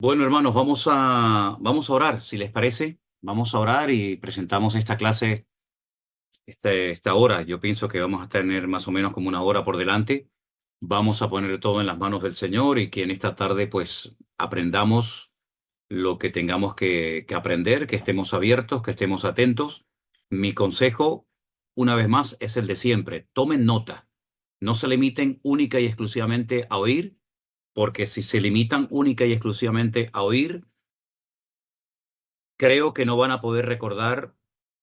Bueno, hermanos, vamos a orar, si les parece. Vamos a orar y presentamos esta clase, esta hora. Yo pienso que vamos a tener más o menos como una hora por delante. Vamos a poner todo en las manos del Señor y que en esta tarde pues aprendamos lo que tengamos que aprender, que estemos abiertos, que estemos atentos. Mi consejo, una vez más, es el de siempre. Tomen nota. No se limiten única y exclusivamente a oír, porque si se limitan única y exclusivamente a oír, creo que no van a poder recordar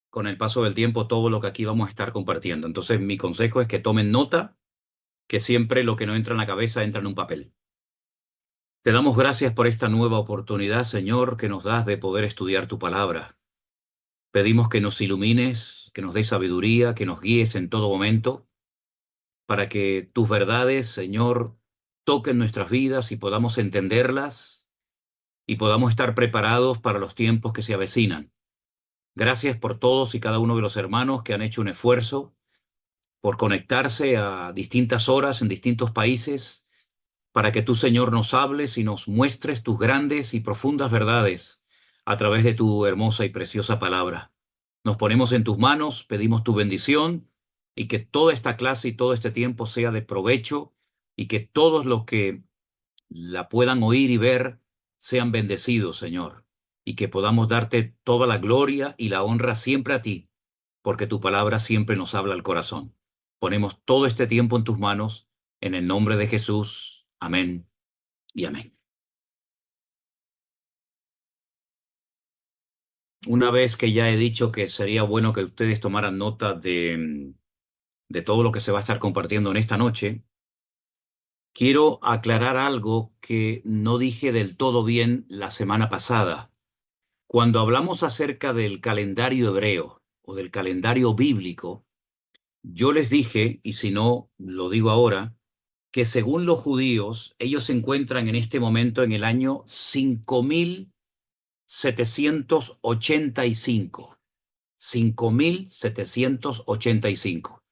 con el paso del tiempo todo lo que aquí vamos a estar compartiendo. Entonces, mi consejo es que tomen nota, que siempre lo que no entra en la cabeza entra en un papel. Te damos gracias por esta nueva oportunidad, Señor, que nos das de poder estudiar tu palabra. Pedimos que nos ilumines, que nos des sabiduría, que nos guíes en todo momento, para que tus verdades, Señor, toquen nuestras vidas y podamos entenderlas y podamos estar preparados para los tiempos que se avecinan. Gracias por todos y cada uno de los hermanos que han hecho un esfuerzo por conectarse a distintas horas en distintos países para que tú, Señor, nos hables y nos muestres tus grandes y profundas verdades a través de tu hermosa y preciosa palabra. Nos ponemos en tus manos, pedimos tu bendición y que toda esta clase y todo este tiempo sea de provecho y que todos los que la puedan oír y ver sean bendecidos, Señor, y que podamos darte toda la gloria y la honra siempre a ti, porque tu palabra siempre nos habla al corazón. Ponemos todo este tiempo en tus manos, en el nombre de Jesús. Amén y amén. Una vez que ya he dicho que sería bueno que ustedes tomaran nota de todo lo que se va a estar compartiendo en esta noche, quiero aclarar algo que no dije del todo bien la semana pasada. Cuando hablamos acerca del calendario hebreo o del calendario bíblico, yo les dije, y si no, lo digo ahora, que según los judíos, ellos se encuentran en este momento en el año 5785. 5785.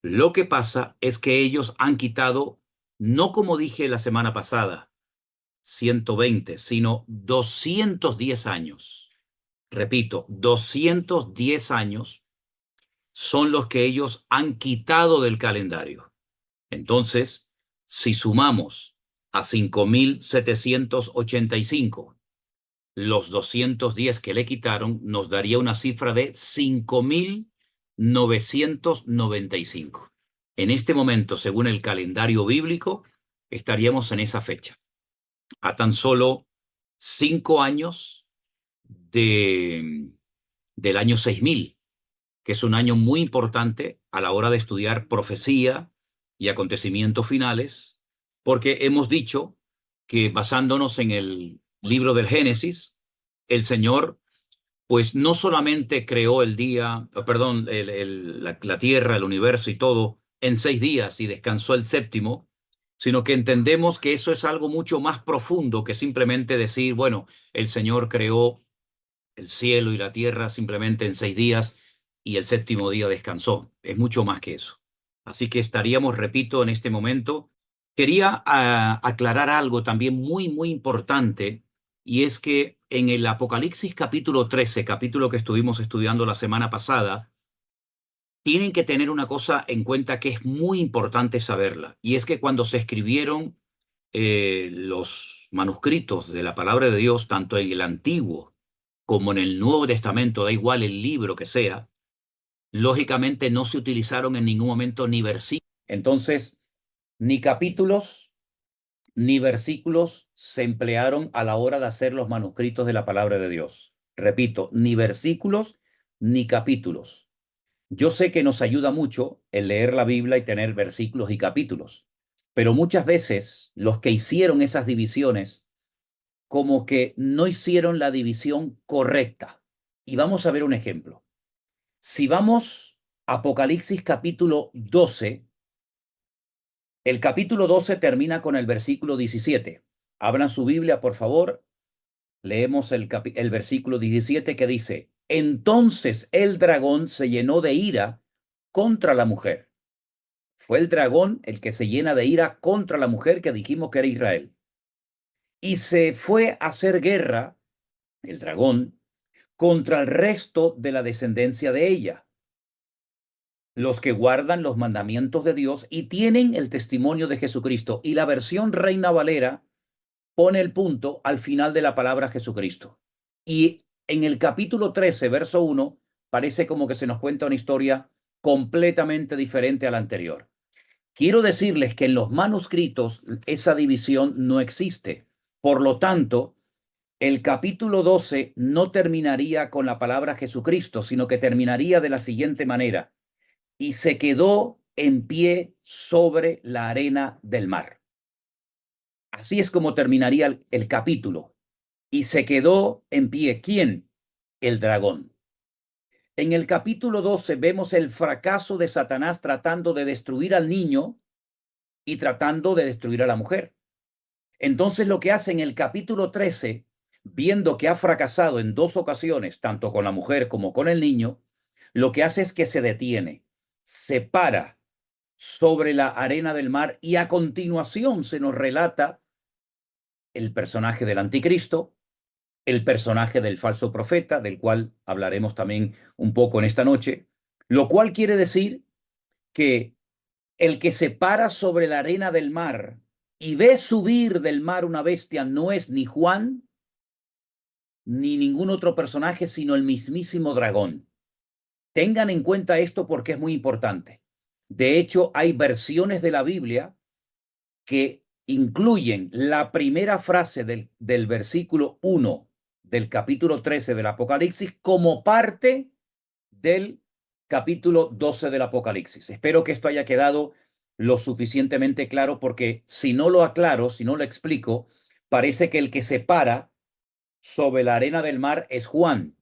Lo que pasa es que ellos han quitado, no como dije la semana pasada, 120, sino 210 años. Repito, 210 años son los que ellos han quitado del calendario. Entonces, si sumamos a 5785 los 210 que le quitaron, nos daría una cifra de 5995. En este momento, según el calendario bíblico, estaríamos en esa fecha, a tan solo 5 años de, del año 6000, que es un año muy importante a la hora de estudiar profecía y acontecimientos finales, porque hemos dicho que basándonos en el libro del Génesis, el Señor pues no solamente creó el día, perdón, la tierra, el universo y todo en 6 días y descansó el séptimo, sino que entendemos que eso es algo mucho más profundo que simplemente decir, bueno, el Señor creó el cielo y la tierra simplemente en 6 días y el séptimo día descansó. Es mucho más que eso. Así que estaríamos, repito, en este momento. Quería aclarar algo también muy, muy importante, y es que en el Apocalipsis capítulo 13, capítulo que estuvimos estudiando la semana pasada, tienen que tener una cosa en cuenta que es muy importante saberla, y es que cuando se escribieron los manuscritos de la palabra de Dios, tanto en el Antiguo como en el Nuevo Testamento, da igual el libro que sea, lógicamente no se utilizaron en ningún momento ni versículos. Entonces, ni capítulos ni versículos se emplearon a la hora de hacer los manuscritos de la palabra de Dios. Repito, ni versículos ni capítulos. Yo sé que nos ayuda mucho el leer la Biblia y tener versículos y capítulos, pero muchas veces los que hicieron esas divisiones como que no hicieron la división correcta. Y vamos a ver un ejemplo. Si vamos a Apocalipsis capítulo 12, el capítulo 12 termina con el versículo 17. Abran su Biblia, por favor. Leemos el versículo 17 que dice, entonces el dragón se llenó de ira contra la mujer. Fue el dragón el que se llena de ira contra la mujer que dijimos que era Israel. y se fue a hacer guerra, el dragón, contra el resto de la descendencia de ella, los que guardan los mandamientos de Dios y tienen el testimonio de Jesucristo. Y la versión Reina Valera pone el punto al final de la palabra Jesucristo. Y en el capítulo 13, verso 1, parece como que se nos cuenta una historia completamente diferente a la anterior. Quiero decirles que en los manuscritos esa división no existe. Por lo tanto, el capítulo 12 no terminaría con la palabra Jesucristo, sino que terminaría de la siguiente manera: y se quedó en pie sobre la arena del mar. Así es como terminaría el capítulo. Y se quedó en pie. ¿Quién? El dragón. En el capítulo 12 vemos el fracaso de Satanás tratando de destruir al niño y tratando de destruir a la mujer. Entonces lo que hace en el capítulo 13, viendo que ha fracasado en dos ocasiones, tanto con la mujer como con el niño, lo que hace es que se detiene, se para sobre la arena del mar y a continuación se nos relata el personaje del anticristo, el personaje del falso profeta, del cual hablaremos también un poco en esta noche, lo cual quiere decir que el que se para sobre la arena del mar y ve subir del mar una bestia no es ni Juan ni ningún otro personaje, sino el mismísimo dragón. Tengan en cuenta esto porque es muy importante. De hecho, hay versiones de la Biblia que incluyen la primera frase del versículo 1 del capítulo 13 del Apocalipsis como parte del capítulo 12 del Apocalipsis. Espero que esto haya quedado lo suficientemente claro, porque si no lo aclaro, si no lo explico, parece que el que se para sobre la arena del mar es Juan.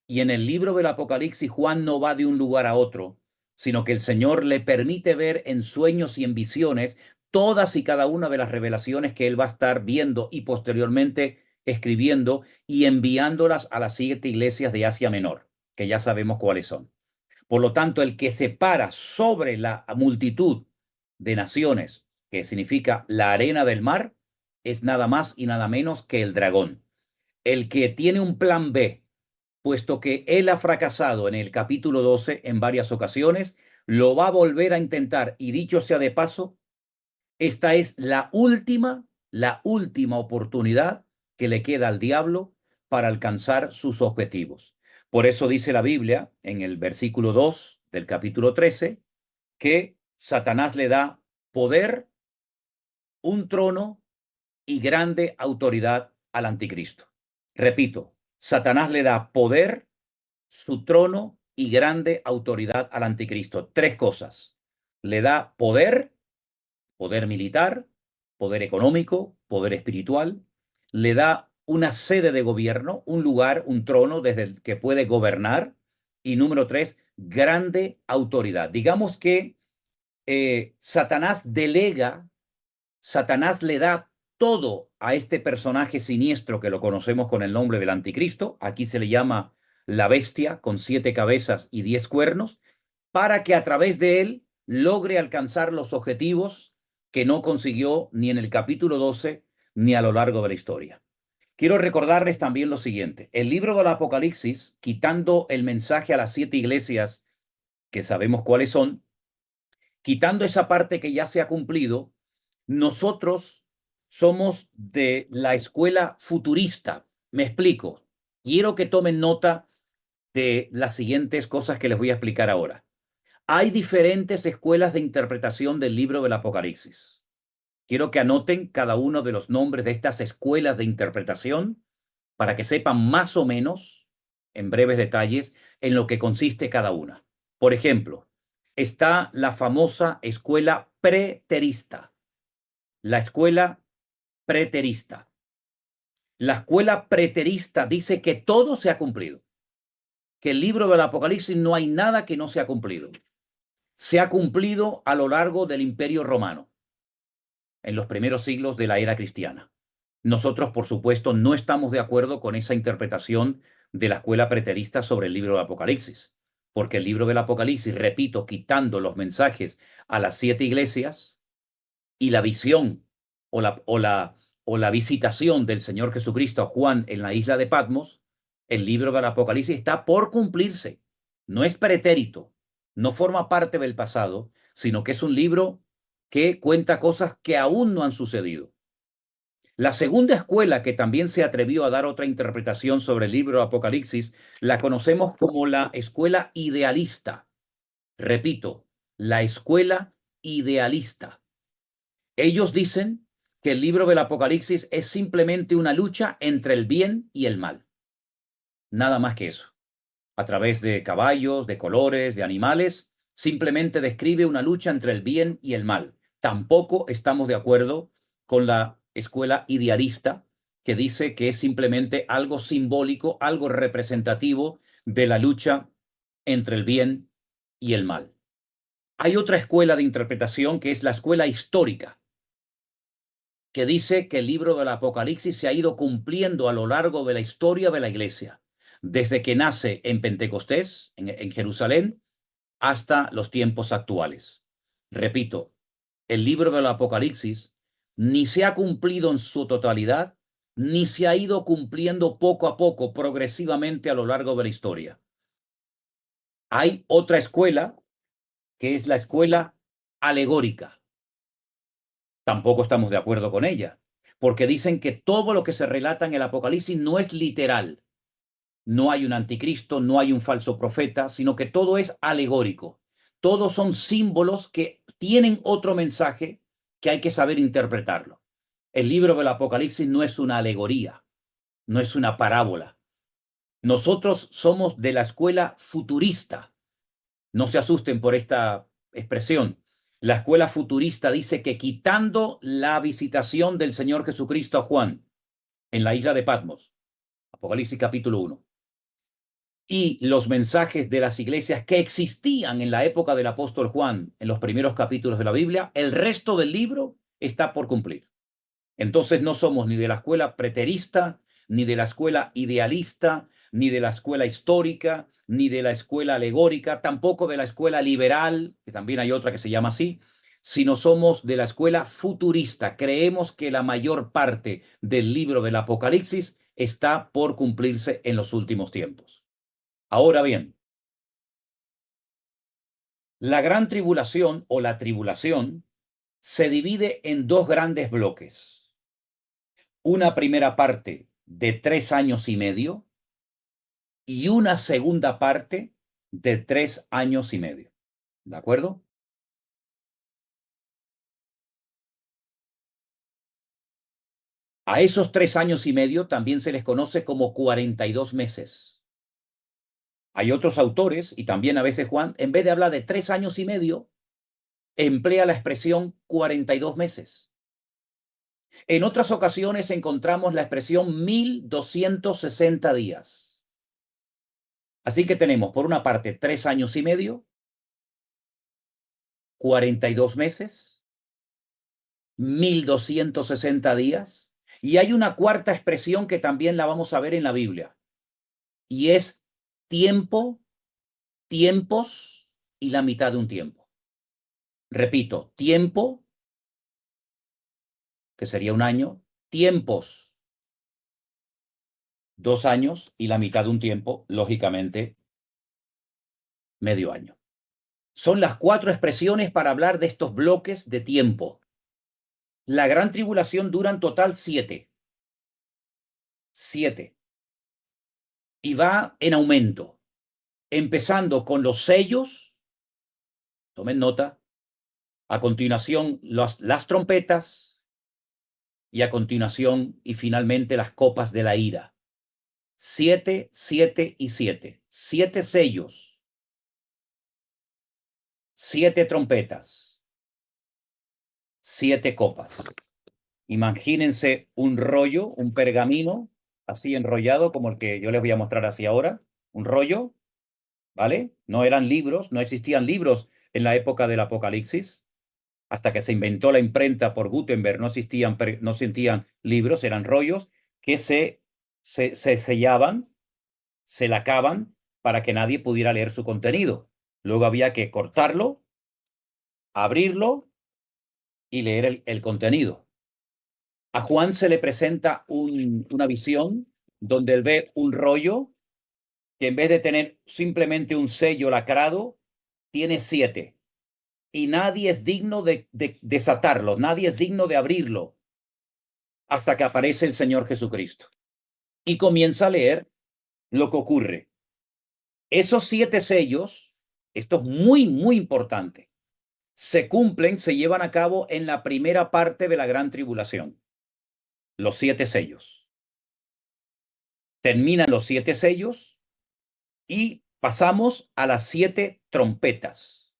Y en el libro del Apocalipsis, Juan no va de un lugar a otro, sino que el Señor le permite ver en sueños y en visiones todas y cada una de las revelaciones que él va a estar viendo y posteriormente escribiendo y enviándolas a las 7 iglesias de Asia Menor, que ya sabemos cuáles son. Por lo tanto, el que se para sobre la multitud de naciones, que significa la arena del mar, es nada más y nada menos que el dragón. El que tiene un plan B, puesto que él ha fracasado en el capítulo 12 en varias ocasiones, lo va a volver a intentar. Y dicho sea de paso, esta es la última oportunidad que le queda al diablo para alcanzar sus objetivos. Por eso dice la Biblia en el versículo 2 del capítulo 13 que Satanás le da poder, un trono y grande autoridad al anticristo. Repito, Satanás le da poder, su trono y grande autoridad al anticristo. Tres cosas. Le da poder, poder militar, poder económico, poder espiritual. Le da una sede de gobierno, un lugar, un trono desde el que puede gobernar. Y número tres, grande autoridad. Digamos que Satanás Satanás le da todo a este personaje siniestro que lo conocemos con el nombre del anticristo. Aquí se le llama la bestia con 7 cabezas y 10 cuernos, para que a través de él logre alcanzar los objetivos que no consiguió ni en el capítulo 12 ni a lo largo de la historia. Quiero recordarles también lo siguiente: el libro del Apocalipsis, quitando el mensaje a las 7 iglesias, que sabemos cuáles son, quitando esa parte que ya se ha cumplido, nosotros somos de la escuela futurista. Me explico. Quiero que tomen nota de las siguientes cosas que les voy a explicar ahora. Hay diferentes escuelas de interpretación del libro del Apocalipsis. Quiero que anoten cada uno de los nombres de estas escuelas de interpretación para que sepan más o menos, en breves detalles, en lo que consiste cada una. Por ejemplo, está la famosa escuela preterista. La escuela preterista. La escuela preterista dice que todo se ha cumplido, que el libro del Apocalipsis no hay nada que no se ha cumplido. Se ha cumplido a lo largo del Imperio Romano, en los primeros siglos de la era cristiana. Nosotros, por supuesto, no estamos de acuerdo con esa interpretación de la escuela preterista sobre el libro del Apocalipsis, porque el libro del Apocalipsis, repito, quitando los mensajes a las 7 iglesias y la visión o o la visitación del Señor Jesucristo a Juan en la isla de Patmos, el libro del Apocalipsis está por cumplirse. No es pretérito, no forma parte del pasado, sino que es un libro que cuenta cosas que aún no han sucedido. La segunda escuela que también se atrevió a dar otra interpretación sobre el libro Apocalipsis la conocemos como la escuela idealista. Repito, la escuela idealista. Ellos dicen que el libro del Apocalipsis es simplemente una lucha entre el bien y el mal. Nada más que eso. A través de caballos, de colores, de animales, simplemente describe una lucha entre el bien y el mal. Tampoco estamos de acuerdo con la escuela idealista que dice que es simplemente algo simbólico, algo representativo de la lucha entre el bien y el mal. Hay otra escuela de interpretación que es la escuela histórica, que dice que el libro del Apocalipsis se ha ido cumpliendo a lo largo de la historia de la iglesia, desde que nace en Pentecostés, en Jerusalén, hasta los tiempos actuales. Repito, el libro del Apocalipsis ni se ha cumplido en su totalidad, ni se ha ido cumpliendo poco a poco, progresivamente a lo largo de la historia. Hay otra escuela, que es la escuela alegórica. Tampoco estamos de acuerdo con ella, porque dicen que todo lo que se relata en el Apocalipsis no es literal. No hay un anticristo, no hay un falso profeta, sino que todo es alegórico. Todos son símbolos que tienen otro mensaje que hay que saber interpretarlo. El libro del Apocalipsis no es una alegoría, no es una parábola. Nosotros somos de la escuela futurista. No se asusten por esta expresión. La escuela futurista dice que quitando la visitación del Señor Jesucristo a Juan en la isla de Patmos, Apocalipsis capítulo 1, y los mensajes de las iglesias que existían en la época del apóstol Juan en los primeros capítulos de la Biblia, el resto del libro está por cumplir. Entonces no somos ni de la escuela preterista, ni de la escuela idealista, ni de la escuela histórica, ni de la escuela alegórica, tampoco de la escuela liberal, que también hay otra que se llama así, sino somos de la escuela futurista. Creemos que la mayor parte del libro del Apocalipsis está por cumplirse en los últimos tiempos. Ahora bien, la gran tribulación o la tribulación se divide en dos grandes bloques. Una primera parte de 3 años y medio y una segunda parte de 3 años y medio. ¿De acuerdo? A esos 3 años y medio también se les conoce como 42 meses. Hay otros autores, y también a veces Juan, en vez de hablar de 3 años y medio, emplea la expresión 42 meses. En otras ocasiones encontramos la expresión 1260 días. Así que tenemos, por una parte, 3 años y medio, 42 meses, 1260 días, y hay una cuarta expresión que también la vamos a ver en la Biblia, y es tiempo, tiempos y la mitad de un tiempo. Repito, tiempo, que sería un año, tiempos, 2 años, y la mitad de un tiempo, lógicamente, medio año. Son las 4 expresiones para hablar de estos bloques de tiempo. La gran tribulación dura en total 7. 7. Y va en aumento, empezando con los sellos, tomen nota, a continuación las trompetas, y a continuación y finalmente las copas de la ira. 7, 7 y 7. 7 sellos, 7 trompetas, 7 copas. Imagínense un rollo, un pergamino, así enrollado como el que yo les voy a mostrar así ahora, un rollo, ¿vale? No eran libros, no existían libros en la época del Apocalipsis. Hasta que se inventó la imprenta por Gutenberg, no existían libros, eran rollos que se sellaban, se lacaban para que nadie pudiera leer su contenido. Luego había que cortarlo, abrirlo y leer el contenido. A Juan se le presenta una visión donde él ve un rollo que en vez de tener simplemente un sello lacrado, tiene 7. Y nadie es digno de desatarlo, nadie es digno de abrirlo hasta que aparece el Señor Jesucristo. Y comienza a leer lo que ocurre. Esos 7 sellos, esto es muy, muy importante, se cumplen, se llevan a cabo en la primera parte de la gran tribulación. Los 7 sellos. Terminan los 7 sellos y pasamos a las 7 trompetas.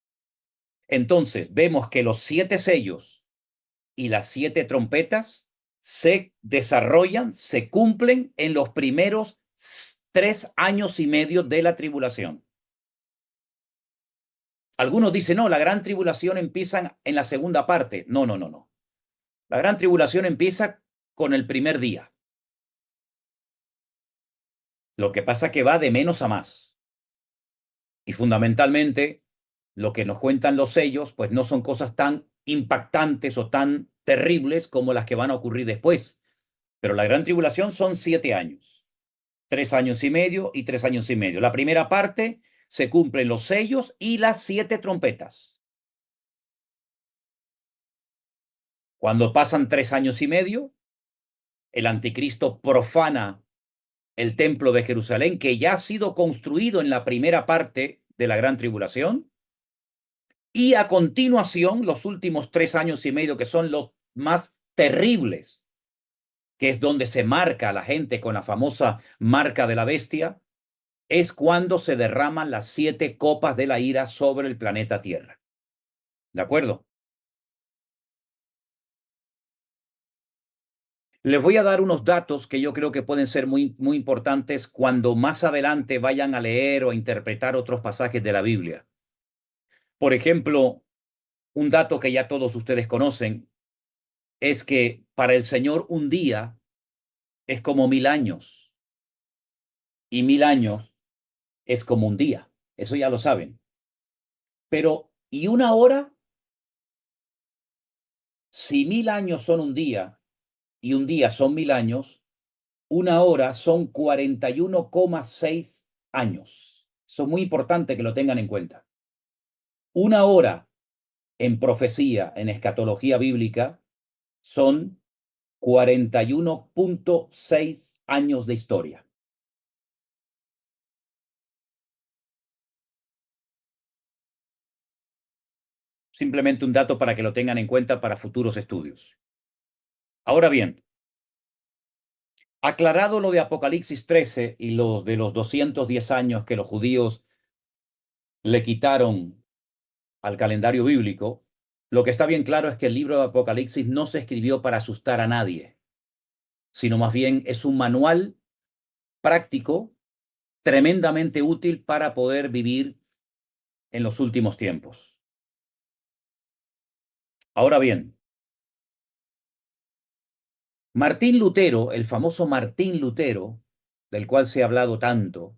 Entonces vemos que los 7 sellos y las 7 trompetas se desarrollan, se cumplen en los primeros 3 años y medio de la tribulación. Algunos dicen, no, la gran tribulación empieza en la segunda parte. No, no, no, no. La gran tribulación empieza con el primer día. Lo que pasa es que va de menos a más. Y fundamentalmente, lo que nos cuentan los sellos, pues no son cosas tan impactantes o tan terribles como las que van a ocurrir después. Pero la gran tribulación son 7 años. 3 años y medio y 3 años y medio. La primera parte se cumplen los sellos y las 7 trompetas. Cuando pasan 3 años y medio, el anticristo profana el templo de Jerusalén, que ya ha sido construido en la primera parte de la gran tribulación, y a continuación los últimos 3 años y medio, que son los más terribles, que es donde se marca a la gente con la famosa marca de la bestia, es cuando se derraman las 7 copas de la ira sobre el planeta Tierra. ¿De acuerdo? Les voy a dar unos datos que yo creo que pueden ser muy, muy importantes cuando más adelante vayan a leer o a interpretar otros pasajes de la Biblia. Por ejemplo, un dato que ya todos ustedes conocen es que para el Señor un día es como 1000 años y 1000 años es como un día. Eso ya lo saben. Pero, ¿y una hora? Si 1000 años son un día y un día son 1000 años, una hora son 41,6 años. Eso es muy importante que lo tengan en cuenta. Una hora en profecía, en escatología bíblica, son 41,6 años de historia. Simplemente un dato para que lo tengan en cuenta para futuros estudios. Ahora bien, aclarado lo de Apocalipsis 13 y los de los 210 años que los judíos le quitaron al calendario bíblico, lo que está bien claro es que el libro de Apocalipsis no se escribió para asustar a nadie, sino más bien es un manual práctico tremendamente útil para poder vivir en los últimos tiempos. Ahora bien, Martín Lutero, el famoso Martín Lutero, del cual se ha hablado tanto,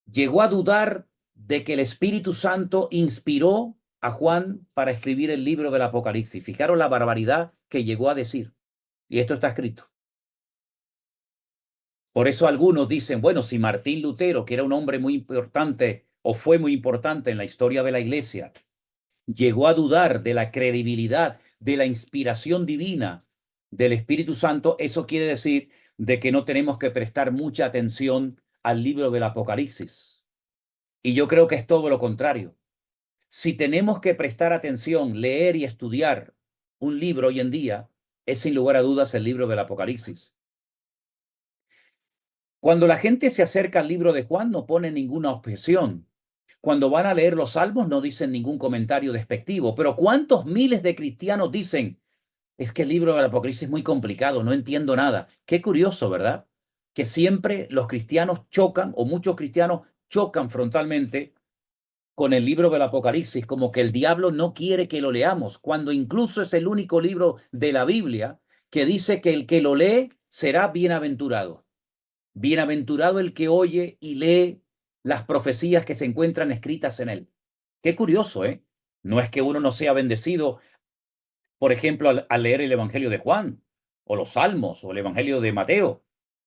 llegó a dudar de que el Espíritu Santo inspiró a Juan para escribir el libro del Apocalipsis. Fijaros la barbaridad que llegó a decir. Y esto está escrito. Por eso algunos dicen, bueno, si Martín Lutero, que era un hombre muy importante o fue muy importante en la historia de la Iglesia, llegó a dudar de la credibilidad, de la inspiración divina del Espíritu Santo, eso quiere decir de que no tenemos que prestar mucha atención al libro del Apocalipsis. Y yo creo que es todo lo contrario. Si tenemos que prestar atención, leer y estudiar un libro hoy en día, es sin lugar a dudas el libro del Apocalipsis. Cuando la gente se acerca al libro de Juan, no pone ninguna objeción. Cuando van a leer los salmos, no dicen ningún comentario despectivo. Pero ¿cuántos miles de cristianos dicen, es que el libro del Apocalipsis es muy complicado, no entiendo nada? Qué curioso, ¿verdad? Que siempre los cristianos chocan, o muchos cristianos chocan frontalmente con el libro del Apocalipsis, como que el diablo no quiere que lo leamos, cuando incluso es el único libro de la Biblia que dice que el que lo lee será bienaventurado. Bienaventurado el que oye y lee las profecías que se encuentran escritas en él. Qué curioso, ¿eh? No es que uno no sea bendecido, por ejemplo, al leer el Evangelio de Juan. o los Salmos, o el Evangelio de Mateo,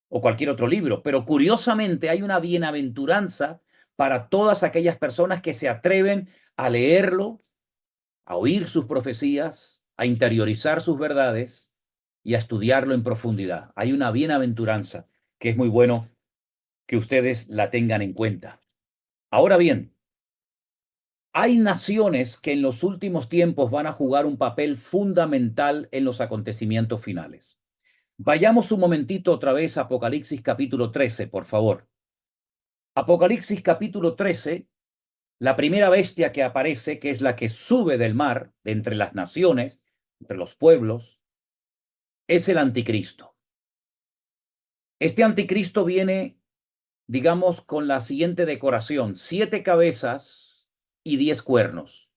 o cualquier otro libro. Pero curiosamente hay una bienaventuranza para todas aquellas personas que se atreven a leerlo, a oír sus profecías, a interiorizar sus verdades y a estudiarlo en profundidad. Hay una bienaventuranza que es muy bueno que ustedes la tengan en cuenta. Ahora bien, hay naciones que en los últimos tiempos van a jugar un papel fundamental en los acontecimientos finales. Vayamos un momentito otra vez a Apocalipsis capítulo 13, por favor. Apocalipsis capítulo 13, la primera bestia que aparece, que es la que sube del mar, de entre las naciones, entre los pueblos, es el anticristo. Este anticristo viene, digamos, con la siguiente decoración: 7 cabezas y 10 cuernos.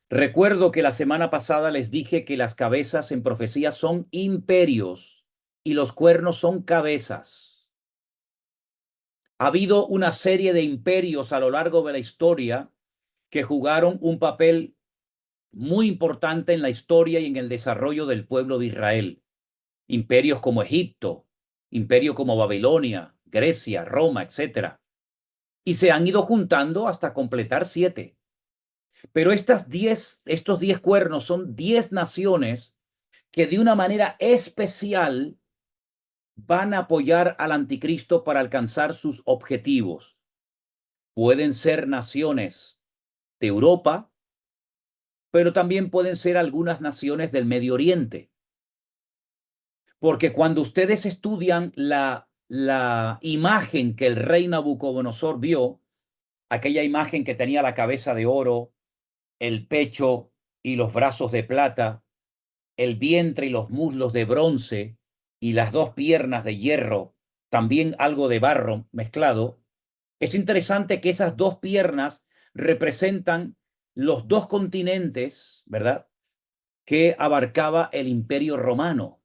Recuerdo que la semana pasada les dije que las cabezas en profecía son imperios y los cuernos son cabezas. Ha habido una serie de imperios a lo largo de la historia que jugaron un papel muy importante en la historia y en el desarrollo del pueblo de Israel. Imperios como Egipto, imperios como Babilonia, Grecia, Roma, etc. Y se han ido juntando hasta completar 7. Pero estos 10 cuernos son 10 naciones que de una manera especial van a apoyar al anticristo para alcanzar sus objetivos. Pueden ser naciones de Europa, pero también pueden ser algunas naciones del Medio Oriente. Porque cuando ustedes estudian la imagen que el rey Nabucodonosor vio, aquella imagen que tenía la cabeza de oro, el pecho y los brazos de plata, el vientre y los muslos de bronce y las 2 piernas de hierro, también algo de barro mezclado, es interesante que esas 2 piernas representan los 2 continentes, ¿verdad?, que abarcaba el Imperio Romano.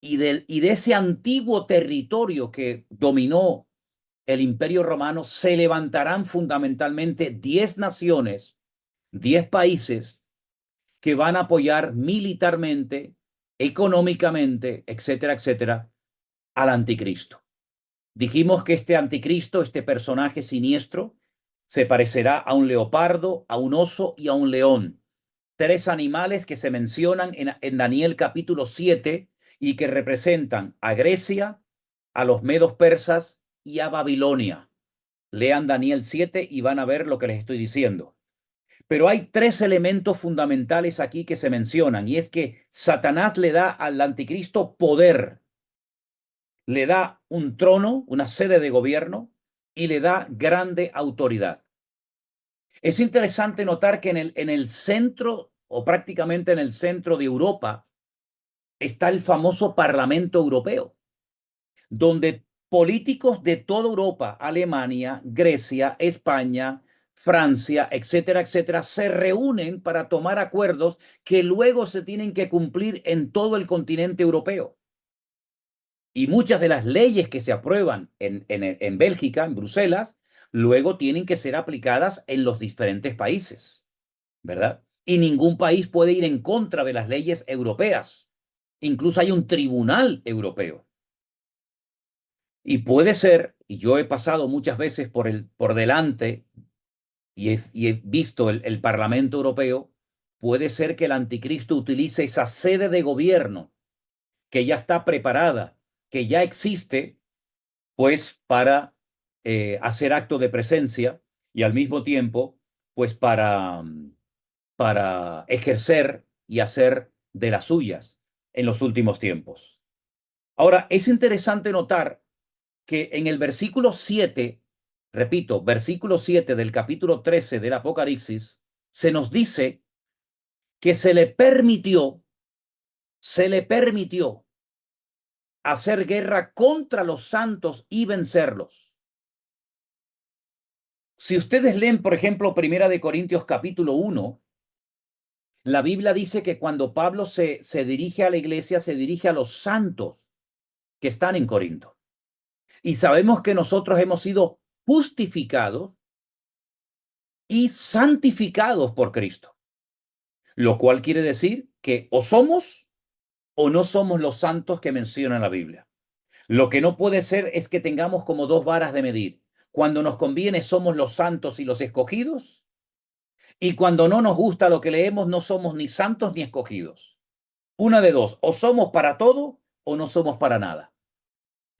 Y de ese antiguo territorio que dominó el Imperio Romano se levantarán fundamentalmente 10 naciones, 10 países que van a apoyar militarmente, económicamente, etcétera, etcétera, al anticristo. Dijimos que este anticristo, este personaje siniestro, se parecerá a un leopardo, a un oso y a un león. 3 animales que se mencionan en Daniel capítulo 7 y que representan a Grecia, a los medos persas y a Babilonia. Lean Daniel 7 y van a ver lo que les estoy diciendo. Pero hay 3 elementos fundamentales aquí que se mencionan, y es que Satanás le da al anticristo poder, le da un trono, una sede de gobierno, y le da grande autoridad. Es interesante notar que en el centro, o prácticamente en el centro de Europa, está el famoso Parlamento Europeo, donde políticos de toda Europa, Alemania, Grecia, España, Francia, etcétera, etcétera, se reúnen para tomar acuerdos que luego se tienen que cumplir en todo el continente europeo. Y muchas de las leyes que se aprueban en Bélgica, en Bruselas, luego tienen que ser aplicadas en los diferentes países, ¿verdad? Y ningún país puede ir en contra de las leyes europeas. Incluso hay un tribunal europeo. Y puede ser, y yo he pasado muchas veces por delante y he visto el Parlamento Europeo, puede ser que el anticristo utilice esa sede de gobierno que ya está preparada, que ya existe, pues para hacer acto de presencia y al mismo tiempo, pues para ejercer y hacer de las suyas en los últimos tiempos. Ahora, es interesante notar que en el versículo 7, repito, versículo 7 del capítulo 13 del Apocalipsis, se nos dice que se le permitió hacer guerra contra los santos y vencerlos. Si ustedes leen, por ejemplo, Primera de Corintios capítulo 1, la Biblia dice que cuando Pablo se dirige a la iglesia, se dirige a los santos que están en Corinto. Y sabemos que nosotros hemos sido justificados y santificados por Cristo, lo cual quiere decir que o somos o no somos los santos que menciona la Biblia. Lo que no puede ser es que tengamos como dos varas de medir. Cuando nos conviene somos los santos y los escogidos, y cuando no nos gusta lo que leemos no somos ni santos ni escogidos. Una de dos, o somos para todo o no somos para nada.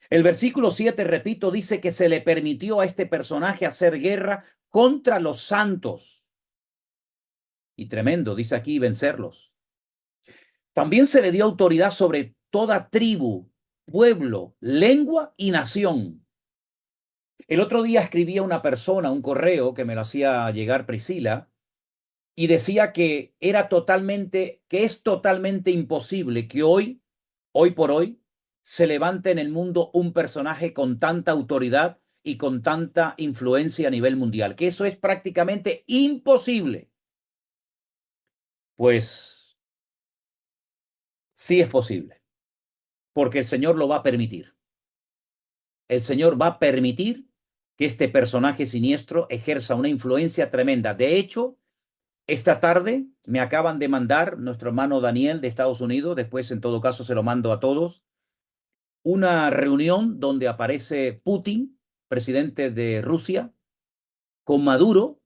El versículo 7, repito, dice que se le permitió a este personaje hacer guerra contra los santos. Y tremendo, dice aquí, vencerlos. También se le dio autoridad sobre toda tribu, pueblo, lengua y nación. El otro día escribía una persona, un correo que me lo hacía llegar Priscila, y decía que es totalmente imposible que hoy por hoy, se levante en el mundo un personaje con tanta autoridad y con tanta influencia a nivel mundial, que eso es prácticamente imposible. Pues sí es posible, porque el Señor lo va a permitir. El Señor va a permitir que este personaje siniestro ejerza una influencia tremenda. De hecho, esta tarde me acaban de mandar nuestro hermano Daniel de Estados Unidos, después en todo caso se lo mando a todos, una reunión donde aparece Putin, presidente de Rusia, con Maduro,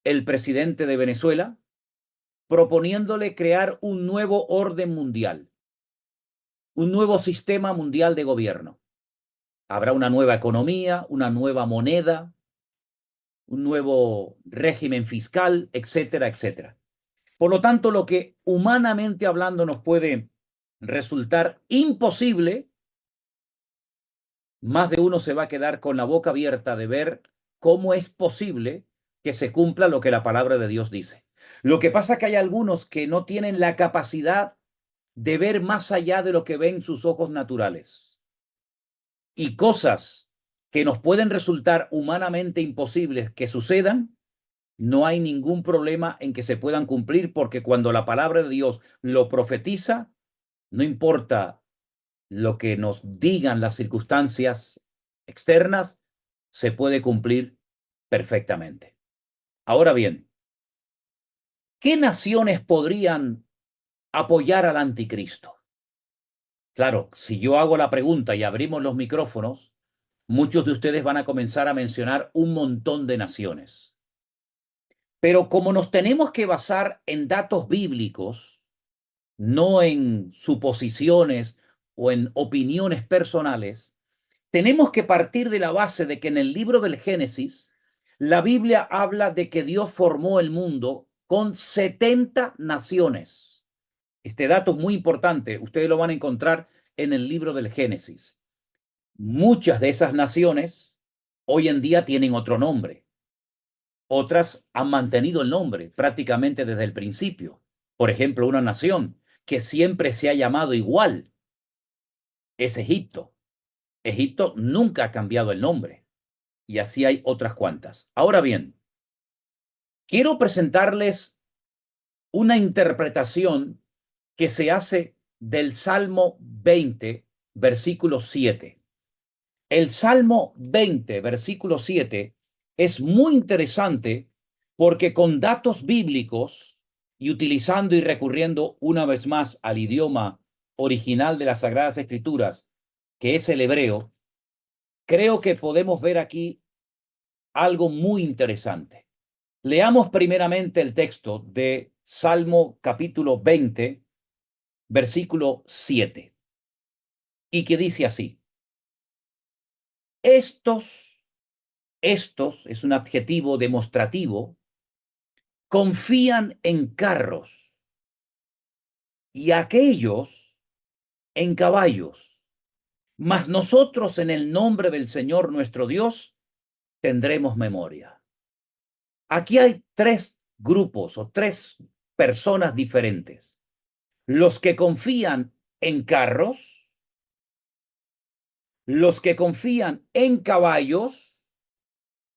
el presidente de Venezuela, proponiéndole crear un nuevo orden mundial, un nuevo sistema mundial de gobierno. Habrá una nueva economía, una nueva moneda, un nuevo régimen fiscal, etcétera, etcétera. Por lo tanto, lo que humanamente hablando nos puede resultar imposible, más de uno se va a quedar con la boca abierta de ver cómo es posible que se cumpla lo que la palabra de Dios dice. Lo que pasa es que hay algunos que no tienen la capacidad de ver más allá de lo que ven sus ojos naturales. Y cosas que nos pueden resultar humanamente imposibles que sucedan, no hay ningún problema en que se puedan cumplir, porque cuando la palabra de Dios lo profetiza, no importa lo que nos digan las circunstancias externas, se puede cumplir perfectamente. Ahora bien, ¿qué naciones podrían apoyar al anticristo? Claro, si yo hago la pregunta y abrimos los micrófonos, muchos de ustedes van a comenzar a mencionar un montón de naciones. Pero como nos tenemos que basar en datos bíblicos, no en suposiciones o en opiniones personales, tenemos que partir de la base de que en el libro del Génesis, la Biblia habla de que Dios formó el mundo con 70 naciones. Este dato es muy importante, ustedes lo van a encontrar en el libro del Génesis. Muchas de esas naciones hoy en día tienen otro nombre. Otras han mantenido el nombre prácticamente desde el principio. Por ejemplo, una nación que siempre se ha llamado igual es Egipto. Egipto nunca ha cambiado el nombre. Y así hay otras cuantas. Ahora bien, quiero presentarles una interpretación que se hace del Salmo 20, versículo 7. El Salmo 20, versículo 7 es muy interesante porque con datos bíblicos y utilizando y recurriendo una vez más al idioma original de las Sagradas Escrituras, que es el hebreo, creo que podemos ver aquí algo muy interesante. Leamos primeramente el texto de Salmo capítulo 20, versículo 7, y que dice así: estos es un adjetivo demostrativo, confían en carros y aquellos en caballos, mas nosotros en el nombre del Señor nuestro Dios tendremos memoria. Aquí hay tres grupos o tres personas diferentes. Los que confían en carros, los que confían en caballos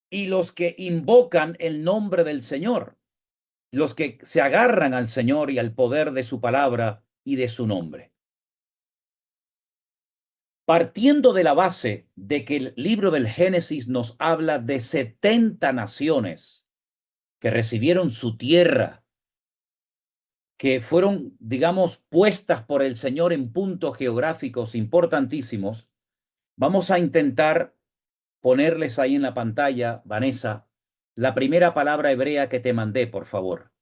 y los que invocan el nombre del Señor, los que se agarran al Señor y al poder de su palabra y de su nombre. Partiendo de la base de que el libro del Génesis nos habla de 70 naciones que recibieron su tierra que fueron, digamos, puestas por el Señor en puntos geográficos importantísimos. Vamos a intentar ponerles ahí en la pantalla, Vanessa, la primera palabra hebrea que te mandé, por favor.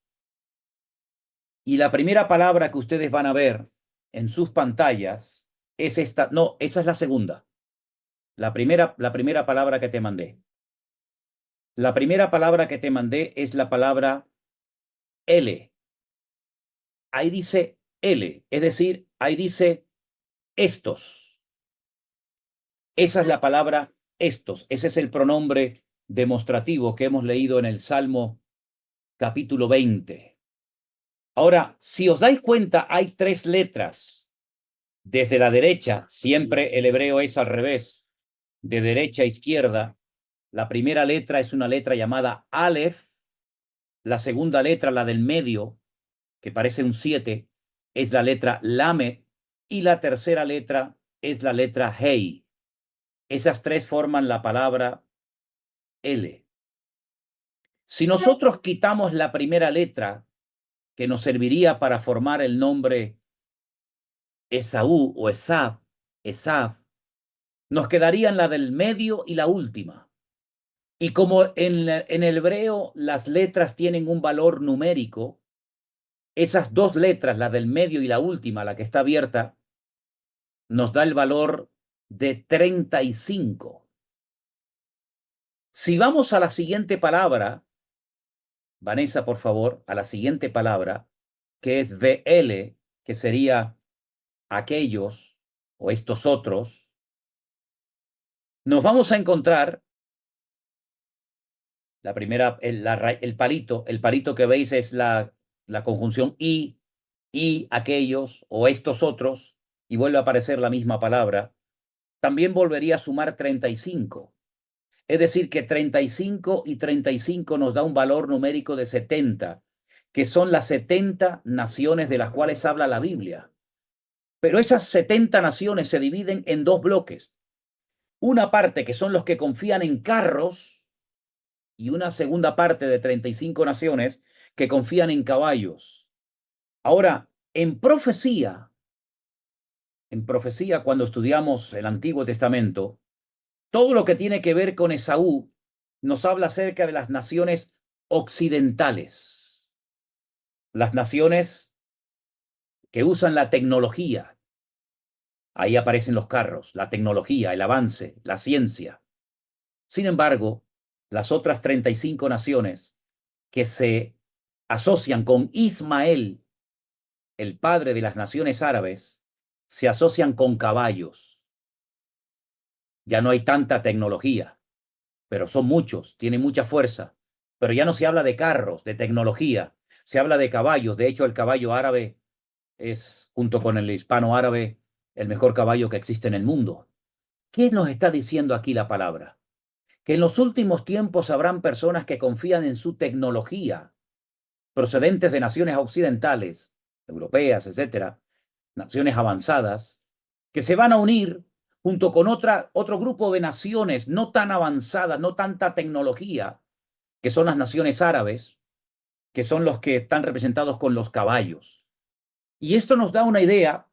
Y la primera palabra que ustedes van a ver en sus pantallas es esta. No, esa es la segunda. La primera palabra que te mandé. La primera palabra que te mandé es la palabra L. Ahí dice L, es decir, ahí dice estos. Esa es la palabra estos. Ese es el pronombre demostrativo que hemos leído en el Salmo capítulo 20. Ahora, si os dais cuenta, hay tres letras. Desde la derecha, siempre el hebreo es al revés, de derecha a izquierda. La primera letra es una letra llamada Aleph. La segunda letra, la del medio, que parece un 7, es la letra Lamed. Y la tercera letra es la letra Hei. Esas tres forman la palabra L. Si nosotros quitamos la primera letra, que nos serviría para formar el nombre Esaú o Esaf, nos quedarían la del medio y la última. Y como en el hebreo las letras tienen un valor numérico, esas dos letras, la del medio y la última, la que está abierta, nos da el valor de 35. Si vamos a la siguiente palabra, Vanessa, por favor, a la siguiente palabra, que es VL, que sería aquellos o estos otros, nos vamos a encontrar la primera, el palito que veis es la conjunción y aquellos o estos otros, y vuelve a aparecer la misma palabra. También volvería a sumar 35. Es decir, que 35 y 35 nos da un valor numérico de 70, que son las 70 naciones de las cuales habla la Biblia. Pero esas 70 naciones se dividen en dos bloques. Una parte que son los que confían en carros y una segunda parte de 35 naciones que confían en caballos. Ahora, en profecía, cuando estudiamos el Antiguo Testamento, todo lo que tiene que ver con Esaú nos habla acerca de las naciones occidentales, las naciones que usan la tecnología. Ahí aparecen los carros, la tecnología, el avance, la ciencia. Sin embargo, las otras 35 naciones que se asocian con Ismael, el padre de las naciones árabes, se asocian con caballos. Ya no hay tanta tecnología, pero son muchos, tienen mucha fuerza. Pero ya no se habla de carros, de tecnología, se habla de caballos. De hecho, el caballo árabe es, junto con el hispano árabe, el mejor caballo que existe en el mundo. ¿Qué nos está diciendo aquí la palabra? Que en los últimos tiempos habrán personas que confían en su tecnología, procedentes de naciones occidentales, europeas, etcétera, naciones avanzadas, que se van a unir junto con otro grupo de naciones no tan avanzadas, no tanta tecnología, que son las naciones árabes, que son los que están representados con los caballos. Y esto nos da una idea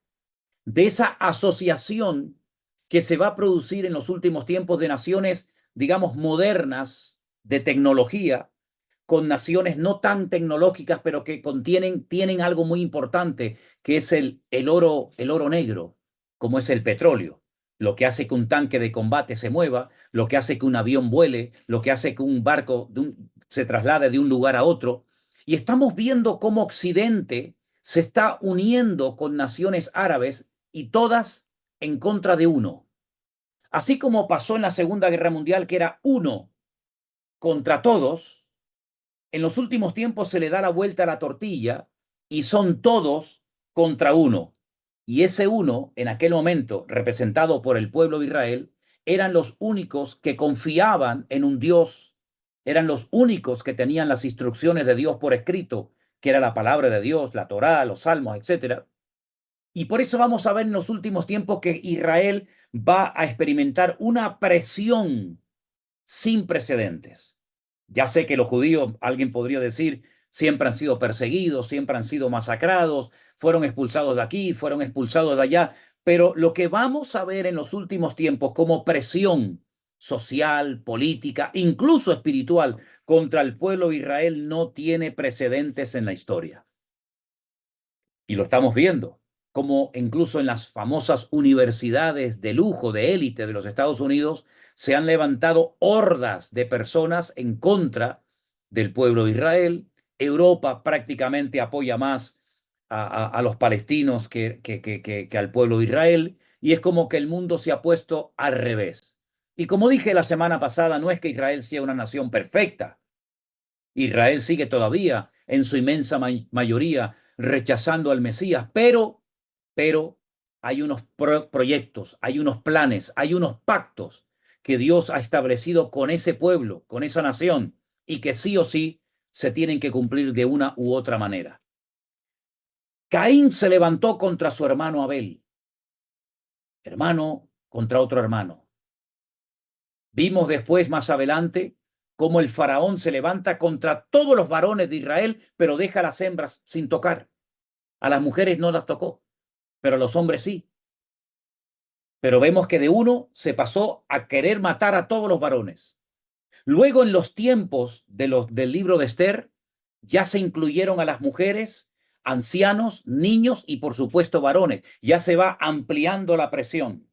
de esa asociación que se va a producir en los últimos tiempos de naciones, digamos, modernas, de tecnología, con naciones no tan tecnológicas, pero que tienen algo muy importante, que es el oro negro, como es el petróleo. Lo que hace que un tanque de combate se mueva, lo que hace que un avión vuele, lo que hace que un barco se traslade de un lugar a otro. Y estamos viendo cómo Occidente se está uniendo con naciones árabes y todas en contra de uno. Así como pasó en la Segunda Guerra Mundial, que era uno contra todos, en los últimos tiempos se le da la vuelta a la tortilla y son todos contra uno. Y ese uno, en aquel momento, representado por el pueblo de Israel, eran los únicos que confiaban en un Dios, eran los únicos que tenían las instrucciones de Dios por escrito, que era la palabra de Dios, la Torá, los salmos, etc. Y por eso vamos a ver en los últimos tiempos que Israel va a experimentar una presión sin precedentes. Ya sé que los judíos, alguien podría decir, siempre han sido perseguidos, siempre han sido masacrados, fueron expulsados de aquí, fueron expulsados de allá, pero lo que vamos a ver en los últimos tiempos como presión social, política, incluso espiritual contra el pueblo de Israel no tiene precedentes en la historia. Y lo estamos viendo, como incluso en las famosas universidades de lujo, de élite de los Estados Unidos, se han levantado hordas de personas en contra del pueblo de Israel. Europa prácticamente apoya más a los palestinos que al pueblo de Israel, y es como que el mundo se ha puesto al revés. Y como dije la semana pasada, no es que Israel sea una nación perfecta. Israel sigue todavía en su inmensa mayoría rechazando al Mesías, pero hay unos proyectos, hay unos planes, hay unos pactos que Dios ha establecido con ese pueblo, con esa nación, y que sí o sí se tienen que cumplir de una u otra manera. Caín se levantó contra su hermano Abel, hermano contra otro hermano. Vimos después, más adelante, cómo el faraón se levanta contra todos los varones de Israel, pero deja a las hembras sin tocar. A las mujeres no las tocó, pero a los hombres sí. Pero vemos que de uno se pasó a querer matar a todos los varones. Luego, en los tiempos del libro de Esther, ya se incluyeron a las mujeres, ancianos, niños y, por supuesto, varones. Ya se va ampliando la presión.